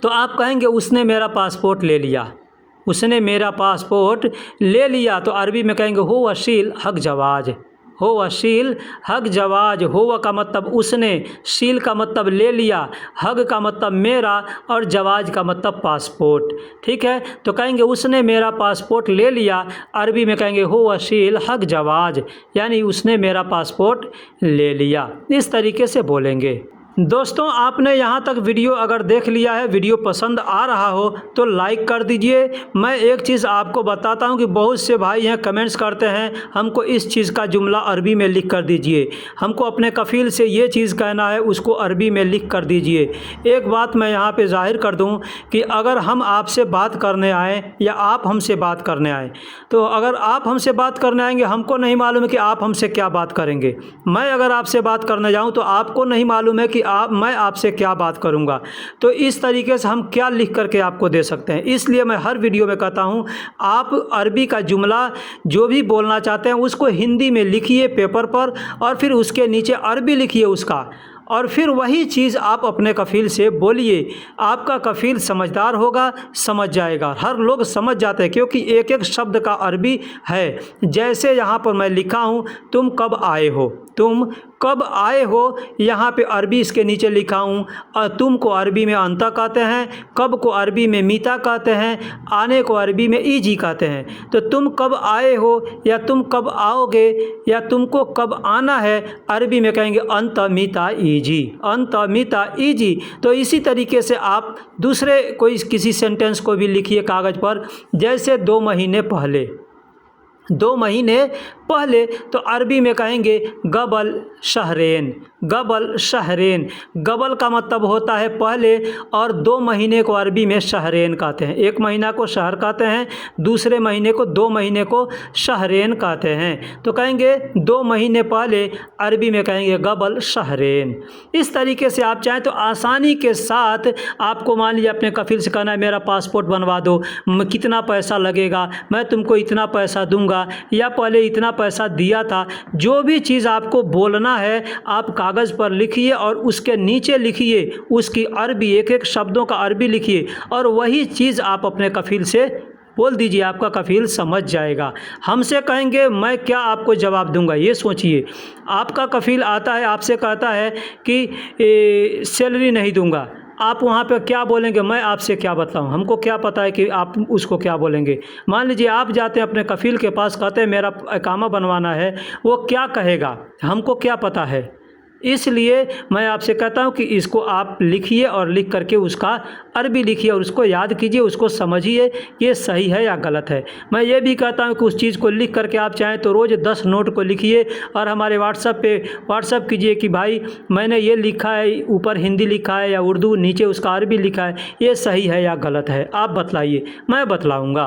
तो आप कहेंगे उसने मेरा पासपोर्ट ले लिया, उसने मेरा पासपोर्ट ले लिया, तो अरबी में कहेंगे हो वशील हक जवाज, हो व शील, हग जवाज, हो व का मतलब उसने, शील का मतलब ले लिया, हग का मतलब मेरा और जवाज का मतलब पासपोर्ट। ठीक है, तो कहेंगे उसने मेरा पासपोर्ट ले लिया, अरबी में कहेंगे हो व शील हग जवाज, यानी उसने मेरा पासपोर्ट ले लिया। इस तरीके से बोलेंगे। दोस्तों, आपने यहाँ तक वीडियो अगर देख लिया है, वीडियो पसंद आ रहा हो तो लाइक कर दीजिए। मैं एक चीज़ आपको बताता हूँ कि बहुत से भाई हैं कमेंट्स करते हैं हमको इस चीज़ का जुमला अरबी में लिख कर दीजिए, हमको अपने कफ़ील से ये चीज़ कहना है उसको अरबी में लिख कर दीजिए। एक बात मैं यहाँ पे ज़ाहिर कर दूँ कि अगर हम आपसे बात करने आएँ या आप हमसे बात करने आएँ, तो अगर आप हमसे बात करने आएंगे, हमको नहीं मालूम है कि आप हमसे क्या बात करेंगे। मैं अगर आपसे बात करने जाऊँ तो आपको नहीं मालूम है कि मैं आपसे क्या बात करूंगा। तो इस तरीके से हम क्या लिख करके आपको दे सकते हैं। इसलिए मैं हर वीडियो में कहता हूं, आप अरबी का जुमला जो भी बोलना चाहते हैं उसको हिंदी में लिखिए पेपर पर, और फिर उसके नीचे अरबी लिखिए उसका, और फिर वही चीज़ आप अपने कफ़ील से बोलिए। आपका कफ़ील समझदार होगा, समझ जाएगा। हर लोग समझ जाते हैं क्योंकि एक एक शब्द का अरबी है। जैसे यहाँ पर मैं लिखा हूँ, तुम कब आए हो, तुम कब आए हो, यहाँ पे अरबी इसके नीचे लिखा हूँ। तुम को अरबी में अंता कहते हैं, कब को अरबी में मीता कहते हैं, आने को अरबी में ईजी कहते हैं। तो तुम कब आए हो या तुम कब आओगे या तुमको कब आना है, अरबी में कहेंगे अंत मीता ईजी, अंत मीता ईजी। तो इसी तरीके से आप दूसरे कोई किसी सेंटेंस को भी लिखिए कागज़ पर। जैसे 2 महीने पहले, 2 महीने पहले, तो अरबी में कहेंगे गबल शहरेन, गबल शहरेन। गबल का मतलब होता है पहले, और 2 महीने को अरबी में शहरेन कहते हैं। 1 महीना को शहर कहते हैं, दूसरे महीने को 2 महीने को शहरेन कहते हैं। तो कहेंगे 2 महीने पहले, अरबी में कहेंगे गबल शहरेन। इस तरीके से आप चाहें तो आसानी के साथ आपको मान लीजिए अपने कफ़ील से कहना है मेरा पासपोर्ट बनवा दो, कितना पैसा लगेगा, मैं तुमको इतना पैसा दूंगा या पहले इतना पैसा दिया था। जो भी चीज़ आपको बोलना है आप कागज़ पर लिखिए और उसके नीचे लिखिए उसकी अरबी, एक एक शब्दों का अरबी लिखिए, और वही चीज़ आप अपने कफ़ील से बोल दीजिए। आपका कफ़ील समझ जाएगा। हमसे कहेंगे मैं क्या आपको जवाब दूंगा, ये सोचिए। आपका कफ़ील आता है आपसे कहता है कि सैलरी नहीं दूंगा, आप वहाँ पे क्या बोलेंगे, मैं आपसे क्या बताऊँ, हमको क्या पता है कि आप उसको क्या बोलेंगे। मान लीजिए आप जाते हैं अपने कफ़ील के पास, कहते हैं मेरा इकामा बनवाना है, वो क्या कहेगा हमको क्या पता है। इसलिए मैं आपसे कहता हूँ कि इसको आप लिखिए और लिख करके उसका अरबी लिखिए और उसको याद कीजिए, उसको समझिए ये सही है या गलत है। मैं ये भी कहता हूँ कि उस चीज़ को लिख करके आप चाहें तो रोज़ 10 नोट को लिखिए और हमारे व्हाट्सएप पे व्हाट्सएप कीजिए कि भाई मैंने ये लिखा है, ऊपर हिंदी लिखा है या उर्दू, नीचे उसका अरबी लिखा है, ये सही है या गलत है, आप बतलाइए, मैं बतलाऊँगा।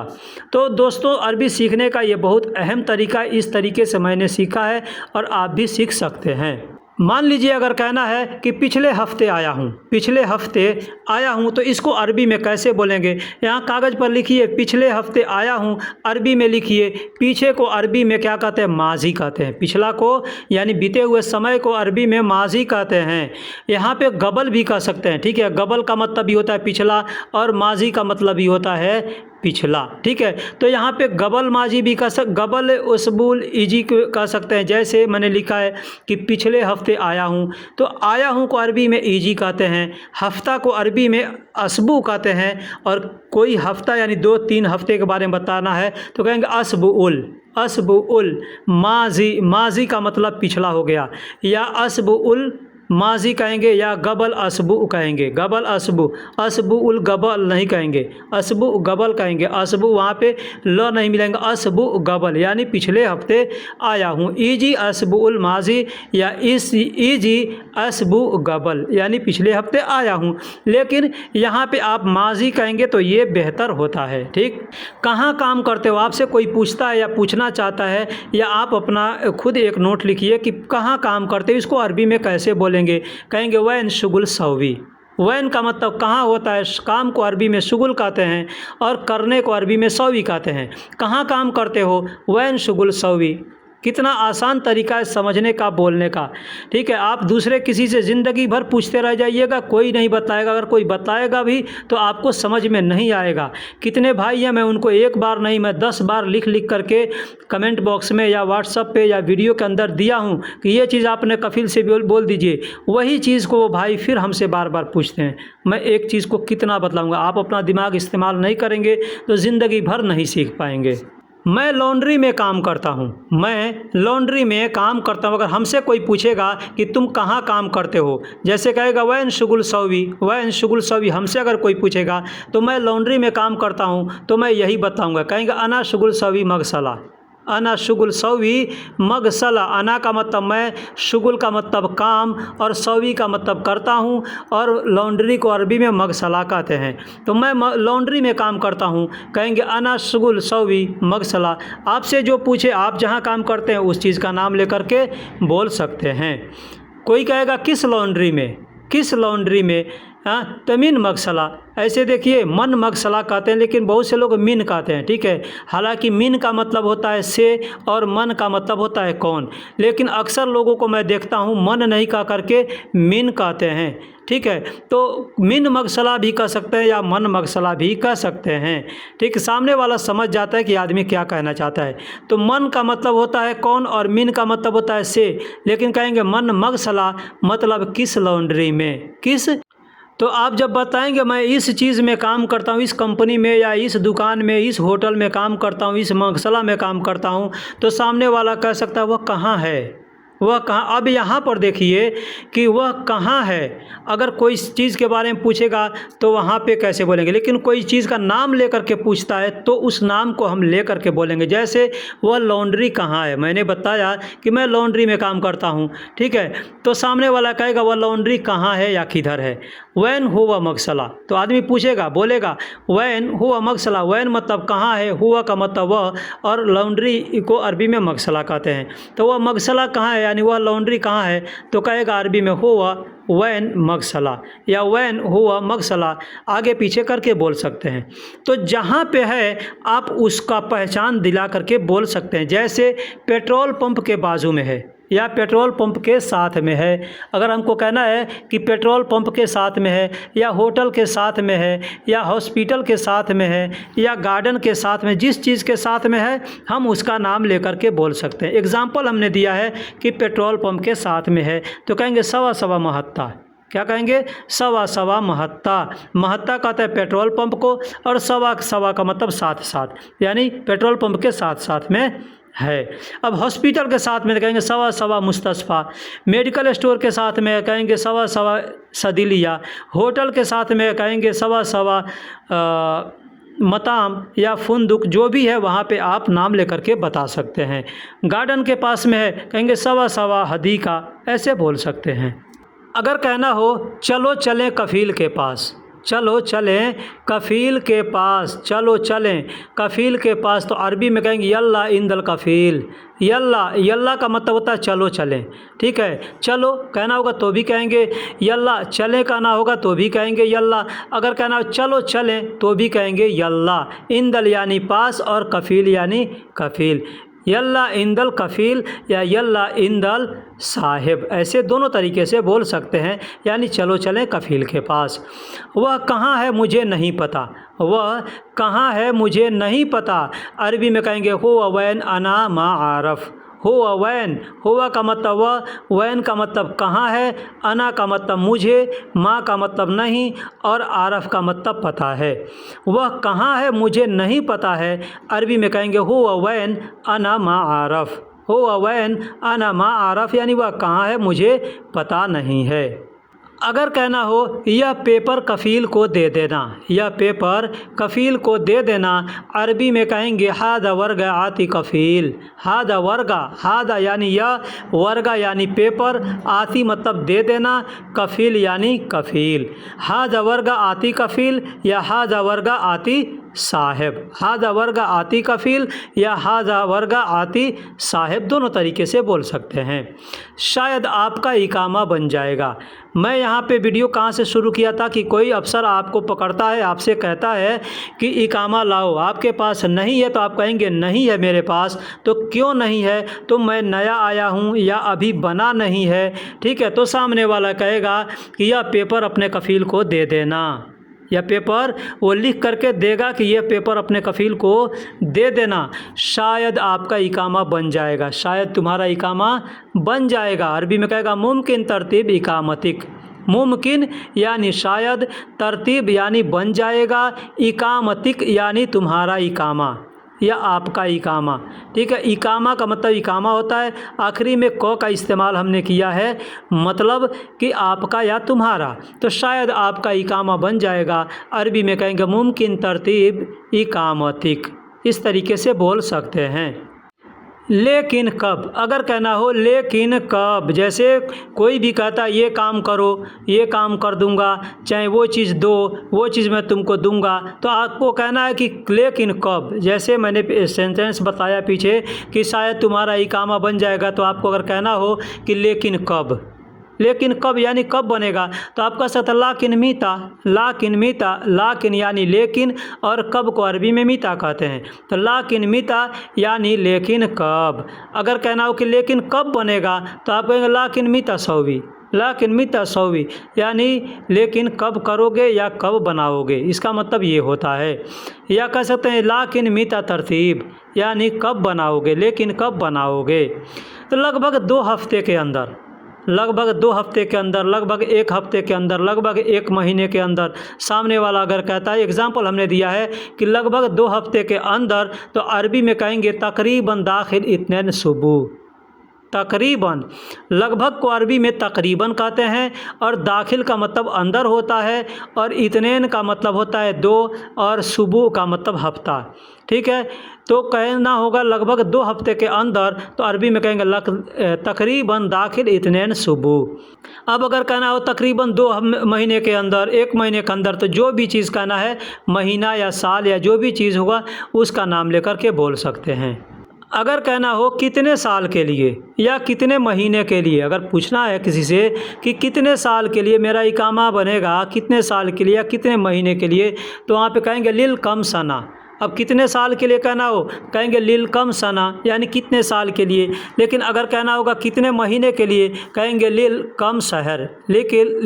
तो दोस्तों, अरबी सीखने का ये बहुत अहम तरीका है। इस तरीके से मैंने सीखा है और आप भी सीख सकते हैं। मान लीजिए अगर कहना है कि पिछले हफ्ते आया हूँ, पिछले हफ्ते आया हूँ, तो इसको अरबी में कैसे बोलेंगे। यहाँ कागज़ पर लिखिए पिछले हफ्ते आया हूँ, अरबी में लिखिए। पीछे को अरबी में क्या कहते हैं, माजी कहते हैं। पिछला को यानी बीते हुए समय को अरबी में माजी कहते हैं। यहाँ पे गबल भी कह सकते हैं, ठीक है। गबल का मतलब भी होता है पिछला और माजी का मतलब भी होता है पिछला, ठीक है। तो यहाँ पे गबल माजी भी कह गबल उसबुल इजी कह सकते हैं। जैसे मैंने लिखा है कि पिछले हफ्ते आया हूँ, तो आया हूँ को अरबी में इजी कहते हैं, हफ्ता को अरबी में असबू कहते हैं, और कोई हफ्ता यानी 2-3 हफ्ते के बारे में बताना है तो कहेंगे असबुल, असबुल। माजी, माजी का मतलब पिछला हो गया, या असबुल माजी कहेंगे या गबल असबू कहेंगे। गबल असबू, असबू उल गबल नहीं कहेंगे, असबू गबल कहेंगे। असबू वहाँ पे ल नहीं मिलेंगे, असबू गबल यानी पिछले हफ्ते आया हूँ। ईजी असबू उल माजी या इस ईजी असबू गबल यानी पिछले हफ्ते आया हूँ। लेकिन यहाँ पे आप माजी कहेंगे तो ये बेहतर होता है, ठीक। कहाँ काम करते हो, आपसे कोई पूछता है या पूछना चाहता है, या आप अपना खुद एक नोट लिखिए कि कहाँ काम करते हो, इसको अरबी में कैसे बोलेंगे। कहेंगे वैन शुगुल सौवी। वैन का मतलब कहाँ होता है, काम को अरबी में शुगुल कहते हैं और करने को अरबी में सौवी कहते हैं। कहाँ काम करते हो, वैन शुगुल सौवी, कितना आसान तरीका है समझने का, बोलने का। ठीक है, आप दूसरे किसी से ज़िंदगी भर पूछते रह जाइएगा, कोई नहीं बताएगा। अगर कोई बताएगा भी तो आपको समझ में नहीं आएगा। कितने भाई हैं, मैं उनको एक बार नहीं, मैं 10 बार लिख लिख करके कमेंट बॉक्स में या व्हाट्सएप पे या वीडियो के अंदर दिया हूँ कि ये चीज़ आपने कफील से बोल दीजिए। वही चीज़ को वो भाई फिर हमसे बार बार पूछते हैं। मैं एक चीज़ को कितना बतलाऊँगा, आप अपना दिमाग इस्तेमाल नहीं करेंगे तो ज़िंदगी भर नहीं सीख पाएंगे। मैं लॉन्ड्री में काम करता हूँ, मैं लॉन्ड्री में काम करता हूँ। अगर हमसे कोई पूछेगा कि तुम कहाँ काम करते हो, जैसे कहेगा वैन शुगुल सौवी, हमसे अगर कोई पूछेगा तो मैं लॉन्ड्री में काम करता हूँ तो मैं यही बताऊँगा। कहेंगे अना शुगुल सौवी मगसला, अना शुगुल सौवी मगसला। अना का मतलब मैं, शुगुल का मतलब काम, और सौवी का मतलब करता हूँ, और लॉन्ड्री को अरबी में मगसला कहते हैं। तो मैं लॉन्ड्री में काम करता हूँ, कहेंगे अना शुगुल सौवी मगसला। आपसे जो पूछे, आप जहाँ काम करते हैं उस चीज़ का नाम लेकर के बोल सकते हैं। कोई कहेगा किस लॉन्ड्री में, हाँ, तो मिन मगसला। ऐसे देखिए, मन मगसला कहते हैं, लेकिन बहुत से लोग मिन कहते हैं। ठीक है, हालांकि मिन का मतलब होता है से और मन का मतलब होता है कौन, लेकिन अक्सर लोगों को मैं देखता हूँ मन नहीं कह करके मिन कहते हैं। ठीक है, तो मिन मगसला भी कह सकते हैं या मन मगसला भी कह सकते हैं। ठीक, सामने वाला समझ जाता है कि आदमी क्या कहना चाहता है। तो मन का मतलब होता है कौन और मिन का मतलब होता है से, लेकिन कहेंगे मन मगसला मतलब किस लॉन्ड्री में, किस। तो आप जब बताएंगे मैं इस चीज़ में काम करता हूँ, इस कंपनी में या इस दुकान में, इस होटल में काम करता हूँ, इस मगसला में काम करता हूँ, तो सामने वाला कह सकता है वह कहाँ है, वह कहाँ। अब यहाँ पर देखिए कि वह कहाँ है। अगर कोई चीज़ के बारे में पूछेगा तो वहाँ पे कैसे बोलेंगे, लेकिन कोई चीज़ का नाम लेकर के पूछता है तो उस नाम को हम ले करके बोलेंगे। जैसे वह लॉन्ड्री कहाँ है, मैंने बताया कि मैं लॉन्ड्री में काम करता हूँ। ठीक है, तो सामने वाला कहेगा वह लॉन्ड्री कहाँ है या किधर है। वैन हुआ मगसला, तो आदमी पूछेगा, बोलेगा वैन हुआ मगसला। वैन मतलब कहाँ है, हुआ का मतलब वह, और लॉन्ड्री को अरबी में मगसला कहते हैं। तो वह मगसला कहाँ है, यानी वह लॉन्ड्री कहाँ है, तो कहेगा अरबी में हुआ वैन मगसला या वैन हुआ मगसला, आगे पीछे करके बोल सकते हैं। तो जहाँ पे है आप उसका पहचान दिला करके बोल सकते हैं। जैसे पेट्रोल पंप के बाजू में है या पेट्रोल पंप के साथ में है। अगर हमको कहना है कि पेट्रोल पंप के साथ में है, या होटल के साथ में है, या हॉस्पिटल के साथ में है, या गार्डन के साथ में, जिस चीज़ के साथ में है हम उसका नाम लेकर के बोल सकते हैं। एग्जाम्पल हमने दिया है कि पेट्रोल पंप के साथ में है, तो कहेंगे सवा सवा महत्ता। क्या कहेंगे, सवा सवा महत्ता। महत्ता कहता है पेट्रोल पंप को, और सवा सवा का मतलब साथ साथ, यानी पेट्रोल पंप के साथ साथ में है। अब हॉस्पिटल के साथ में कहेंगे सवा सवा मुस्तशफ़ा। मेडिकल स्टोर के साथ में कहेंगे सवा सवा सदिलिया। होटल के साथ में कहेंगे सवा सवा मताम या फुंदुक, जो भी है वहाँ पे आप नाम लेकर के बता सकते हैं। गार्डन के पास में है, कहेंगे सवा सवा हदीका, ऐसे बोल सकते हैं। अगर कहना हो चलो चलें कफ़ील के पास, चलो चलें कफ़ील के पास, चलो चलें कफ़ील के पास, तो अरबी में कहेंगे यल्ला इंदल कफ़ील। यल्ला का मतलब होता है चलो चलें। ठीक है, चलो कहना होगा तो भी कहेंगे यल्ला, चलें कहना होगा तो भी कहेंगे यल्ला। अगर कहना हो चलो चलें तो भी कहेंगे यल्ला। इंदल यानी पास, और कफ़ील यानी कफ़ील। यल्ला इंदल कफ़ील या यल्ला इंदल साहिब, ऐसे दोनों तरीके से बोल सकते हैं, यानी चलो चलें कफ़ील के पास। वह कहाँ है मुझे नहीं पता, वह कहाँ है मुझे नहीं पता। अरबी में कहेंगे हुवा वैन अना मा आरफ। हुआ वैन, हुआ का मतलब वह, वैन का मतलब कहाँ है, अना का मतलब मुझे, माँ का मतलब नहीं, और आरफ का मतलब पता है। वह कहाँ है मुझे नहीं पता है, अरबी में कहेंगे हुआ वैन अना मा आरफ। हुआ वैन अना मा आरफ, यानी वह कहाँ है मुझे पता नहीं है। अगर कहना हो यह पेपर कफ़ील को दे देना, यह पेपर कफ़ील को दे देना, अरबी में कहेंगे हादा वर्गा आती कफ़ील। हादा वर्गा, हादा यानी यह, वर्गा यानी पेपर, आती मतलब दे देना, कफ़ील यानी कफ़ील। हादा वर्गा आती कफ़ील या हादा वर्गा आती साहिब। हाजा वर्गा आती कफ़ील या हाजा वर्गा आती साहिब दोनों तरीके से बोल सकते हैं। शायद आपका इकामा बन जाएगा। मैं यहाँ पे वीडियो कहाँ से शुरू किया था कि कोई अफसर आपको पकड़ता है, आपसे कहता है कि इकामा लाओ, आपके पास नहीं है तो आप कहेंगे नहीं है मेरे पास। तो क्यों नहीं है? तो मैं नया आया हूँ या अभी बना नहीं है, ठीक है। तो सामने वाला कहेगा कि यह पेपर अपने कफ़ील को दे देना, यह पेपर वो लिख करके देगा कि यह पेपर अपने कफ़ील को दे देना। शायद आपका इकामा बन जाएगा, शायद तुम्हारा इकामा बन जाएगा। अरबी में कहेगा मुमकिन तरतीब इकामतिक। मुमकिन यानी शायद, तरतीब यानी बन जाएगा, इकामतिक यानी तुम्हारा इकामा या आपका इकामा, ठीक है। इकामा का मतलब इकामा होता है, आखिरी में क का इस्तेमाल हमने किया है, मतलब कि आपका या तुम्हारा। तो शायद आपका इकामा बन जाएगा, अरबी में कहेंगे मुमकिन तरतीब इकामतिक। इस तरीके से बोल सकते हैं। लेकिन कब, अगर कहना हो लेकिन कब, जैसे कोई भी कहता है ये काम करो, ये काम कर दूंगा, चाहे वो चीज़ दो, वो चीज़ मैं तुमको दूंगा, तो आपको कहना है कि लेकिन कब। जैसे मैंने सेंटेंस बताया पीछे कि शायद तुम्हारा इकामा बन जाएगा, तो आपको अगर कहना हो कि लेकिन कब, लेकिन कब यानी कब बनेगा, तो आप कह सकते लाकिन मीता। लाकिन मीता, लाकिन यानी लेकिन, और कब को अरबी में मीता कहते हैं। तो लाकिन मीता यानी लेकिन कब। अगर कहना हो कि लेकिन कब बनेगा, तो आप कहेंगे लाकिन मीता सौवी। लाकिन मीता सौवी यानी लेकिन कब करोगे या कब बनाओगे, इसका मतलब ये होता है। या कह सकते हैं लाकिन मीता तरतीब यानी कब बनाओगे, लेकिन कब बनाओगे। तो लगभग 2 हफ्ते के अंदर, लगभग 2 हफ्ते के अंदर, लगभग 1 हफ्ते के अंदर, लगभग 1 महीने के अंदर, सामने वाला अगर कहता है, एग्जाम्पल हमने दिया है कि लगभग 2 हफ्ते के अंदर, तो अरबी में कहेंगे तकरीबन दाखिल इत्नैन सुबह। तकरीबन, लगभग को अरबी में तकरीबन कहते हैं, और दाखिल का मतलब अंदर होता है, और इत्नैन का मतलब होता है 2, और सुबह का मतलब हफ्ता, ठीक है। तो कहना होगा लगभग 2 हफ्ते के अंदर, तो अरबी में कहेंगे तकरीबन दाखिल इत्नैन सुबह। अब अगर कहना हो तकरीबन 2 महीने के अंदर, 1 महीने के अंदर, तो जो भी चीज़ कहना है, महीना या साल या जो भी चीज़ होगा उसका नाम लेकर के बोल सकते हैं। अगर कहना हो कितने साल के लिए या कितने महीने के लिए, अगर पूछना है किसी से कि कितने साल के लिए मेरा इकामा बनेगा, कितने साल के लिए या कितने महीने के लिए, तो वहाँ पे कहेंगे लिल कम सना। अब कितने साल के लिए कहना हो, कहेंगे लिल कम सना यानी कितने साल के लिए। लेकिन अगर कहना होगा कितने महीने के लिए, कहेंगे लिल कम शहर। लेकिन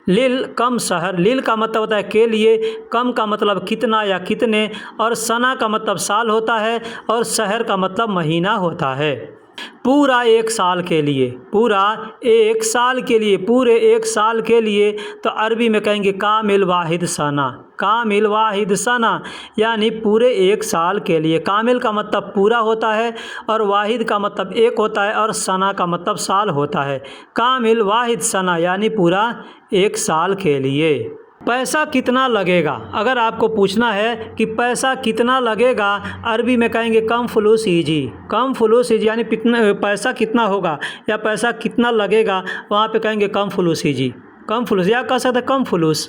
लिल कम शहर, लिल का मतलब होता है के लिए, कम का मतलब कितना या कितने, और सना का मतलब साल होता है, और शहर का मतलब महीना होता है। पूरा 1 साल के लिए, पूरा 1 साल के लिए, पूरे 1 साल के लिए, तो अरबी में कहेंगे कामिल वाहिद सना। कामिल वाहिद सना यानी पूरे 1 साल के लिए। कामिल का मतलब पूरा होता है, और वाहिद का मतलब 1 होता है, और सना का मतलब साल होता है। कामिल वाहिद सना यानी पूरा 1 साल के लिए। पैसा कितना लगेगा, अगर आपको पूछना है कि पैसा कितना लगेगा, अरबी में कहेंगे कम फुलूस ईजी। कम फुलूस ईजी यानी पैसा कितना होगा या पैसा कितना लगेगा, वहाँ पे कहेंगे कम फुलूस ईजी। कम फुलूस, या कह सकते कम फुलूस,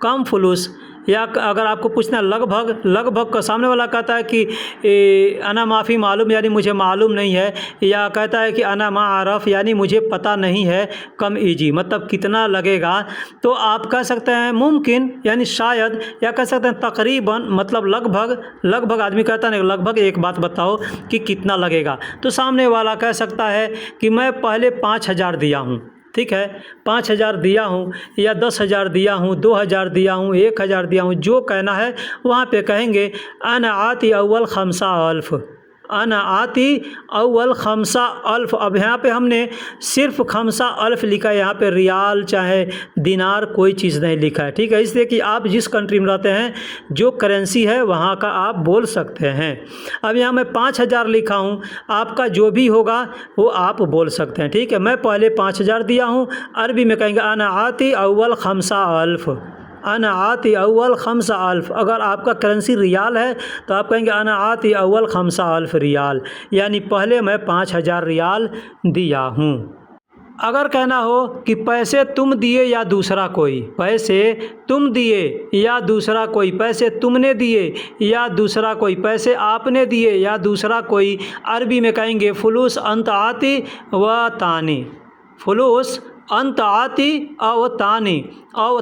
कम फुलूस। या अगर आपको पूछना है लगभग, लगभग का सामने वाला कहता है कि अना माफ़ी मालूम यानी मुझे मालूम नहीं है, या कहता है कि अना मा आरफ यानी मुझे पता नहीं है, कम ईजी मतलब कितना लगेगा, तो आप कह सकते हैं मुमकिन यानी शायद, या कह सकते हैं तकरीबन मतलब लगभग। लगभग आदमी कहता है लगभग एक बात बताओ कि कितना लगेगा, तो सामने वाला कह सकता है कि मैं पहले 5,000 दिया हूँ, ठीक है, 5,000 दिया हूँ, या 10,000 दिया हूँ, 2,000 दिया हूँ, 1,000 दिया हूँ, जो कहना है वहाँ पे कहेंगे अना आती अव्वल 5,000। अना आती अव्वल 5,000। अब यहाँ पे हमने सिर्फ 5,000 लिखा है, यहाँ पे रियाल चाहे दिनार कोई चीज़ नहीं लिखा है, ठीक है। इसलिए कि आप जिस कंट्री में रहते हैं, जो करेंसी है वहाँ का आप बोल सकते हैं। अब यहाँ मैं 5,000 लिखा हूँ, आपका जो भी होगा वो आप बोल सकते हैं, ठीक है। मैं पहले 5,000 दिया हूँ, अरबी में कहेंगे अना आती अव्वल 5,000। अना आती अव्वल 5,000। अगर आपका करेंसी रियाल है तो आप कहेंगे अना आती अव्वल 5,000 रियाल, यानी पहले मैं 5,000 रियाल दिया हूँ। अगर कहना हो कि पैसे तुम दिए या दूसरा कोई, पैसे तुम दिए या दूसरा कोई, पैसे तुमने दिए या दूसरा कोई, पैसे आपने दिए या दूसरा कोई, अरबी में कहेंगे फुलूस अंत आती व तानी। फुलूस अंत आती अव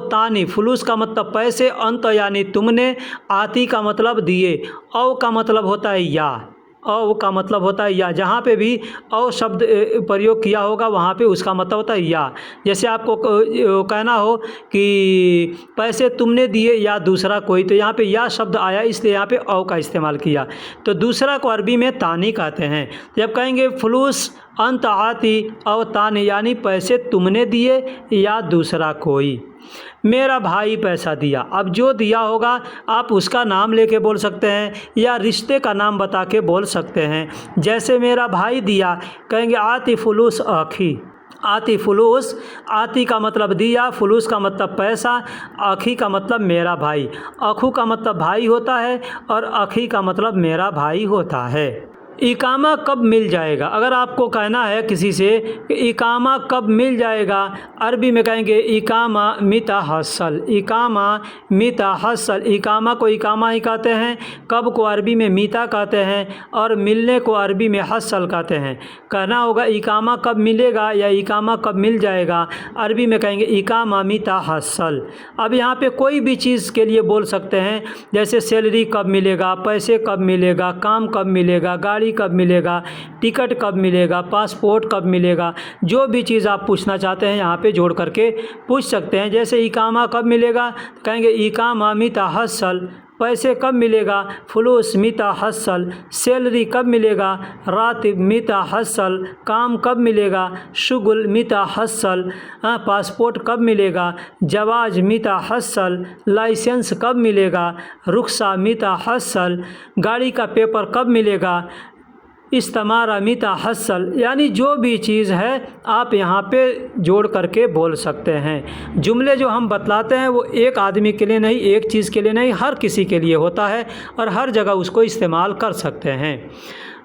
तानी। फुलूस का मतलब पैसे, अंत यानी तुमने, आती का मतलब दिए, अव का मतलब होता है या, अव का मतलब होता है या। जहाँ पे भी अव शब्द प्रयोग किया होगा वहाँ पे उसका मतलब होता है या। जैसे आपको कहना हो कि पैसे तुमने दिए या दूसरा कोई, तो यहाँ पे या शब्द आया इसलिए यहाँ पे अव का इस्तेमाल किया। तो दूसरा को अरबी में तानी कहते हैं। जब कहेंगे फुलूस अंत आती अव तानी यानी पैसे तुमने दिए या दूसरा कोई। मेरा भाई पैसा दिया, अब जो दिया होगा आप उसका नाम लेके बोल सकते हैं या रिश्ते का नाम बता के बोल सकते हैं। जैसे मेरा भाई दिया, कहेंगे आती फुलूस आखी। आती फुलूस, आती का मतलब दिया, फुलूस का मतलब पैसा, आखी का मतलब मेरा भाई। अखू का मतलब भाई होता है और आखी का मतलब मेरा भाई होता है। इकामा कब मिल जाएगा, अगर आपको कहना है किसी से कि इकामा कब मिल जाएगा, अरबी में कहेंगे इकामा मिता हसल। इकामा मिता हसल। इकामा को इकामा ही कहते हैं, कब को अरबी में मीता कहते हैं और मिलने को अरबी में हसल कहते हैं। कहना होगा इकामा कब मिलेगा या इकामा कब मिल जाएगा, अरबी में कहेंगे इकामा मिता हसल। अब यहाँ पे कोई भी चीज़ के लिए बोल सकते हैं, जैसे सैलरी कब मिलेगा, पैसे कब मिलेगा, काम कब मिलेगा, गाड़ी कब मिलेगा, टिकट कब मिलेगा, पासपोर्ट कब मिलेगा। जो भी चीज़ आप पूछना चाहते हैं यहाँ पे जोड़ करके पूछ सकते हैं। जैसे इकामा कब मिलेगा, कहेंगे इकामा मिता हसल। पैसे कब मिलेगा, फुलूस मिता हसल। सैलरी कब मिलेगा, रातिब मिता हसल। काम कब मिलेगा, शुगुल मिता हसल। पासपोर्ट कब मिलेगा, जवाज मिता हसल। लाइसेंस कब मिलेगा, रुखसा मिता हसल। गाड़ी का पेपर कब मिलेगा, इस्तेमारा मिता हसल। यानी जो भी चीज़ है आप यहाँ पे जोड़ करके बोल सकते हैं। जुमले जो हम बतलाते हैं वो एक आदमी के लिए नहीं, एक चीज़ के लिए नहीं, हर किसी के लिए होता है और हर जगह उसको इस्तेमाल कर सकते हैं।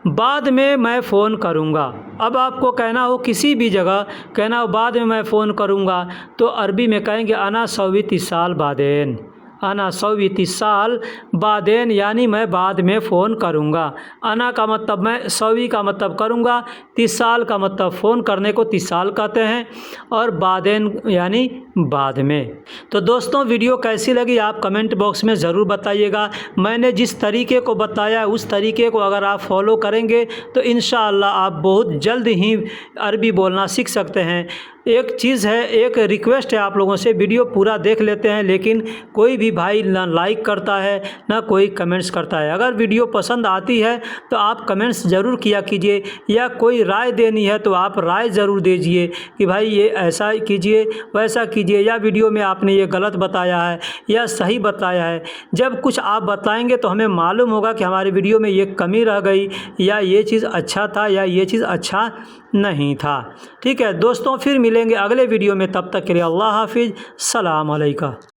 बाद में मैं फ़ोन करूँगा, अब आपको कहना हो किसी भी जगह कहना हो बाद में मैं फ़ोन करूँगा, तो अरबी में कहेंगे अना सौवी साल बादेन। अना सौवी साल बादेन यानी मैं बाद में फ़ोन करूँगा। अना का मतलब मैं, सौवी का मतलब करूँगा, 30 साल का मतलब फ़ोन करने को 30 साल कहते हैं और बादेन यानी बाद में। तो दोस्तों वीडियो कैसी लगी आप कमेंट बॉक्स में ज़रूर बताइएगा। मैंने जिस तरीके को बताया उस तरीके को अगर आप फॉलो करेंगे तो इंशाअल्लाह आप बहुत जल्द ही अरबी बोलना सीख सकते हैं। एक चीज़ है, एक रिक्वेस्ट है आप लोगों से, वीडियो पूरा देख लेते हैं लेकिन कोई भी भाई ना लाइक करता है ना कोई कमेंट्स करता है। अगर वीडियो पसंद आती है तो आप कमेंट्स ज़रूर किया कीजिए, या कोई राय देनी है तो आप राय ज़रूर दीजिए कि भाई ये ऐसा कीजिए वैसा कीजिए, या वीडियो में आपने ये गलत बताया है या सही बताया है। जब कुछ आप बताएंगे तो हमें मालूम होगा कि हमारी वीडियो में ये कमी रह गई या ये चीज़ अच्छा था या ये चीज़ अच्छा नहीं था। ठीक है दोस्तों, फिर मिलेंगे अगले वीडियो में, तब तक के लिए अल्लाह हाफिज़, सलाम अलैकुम।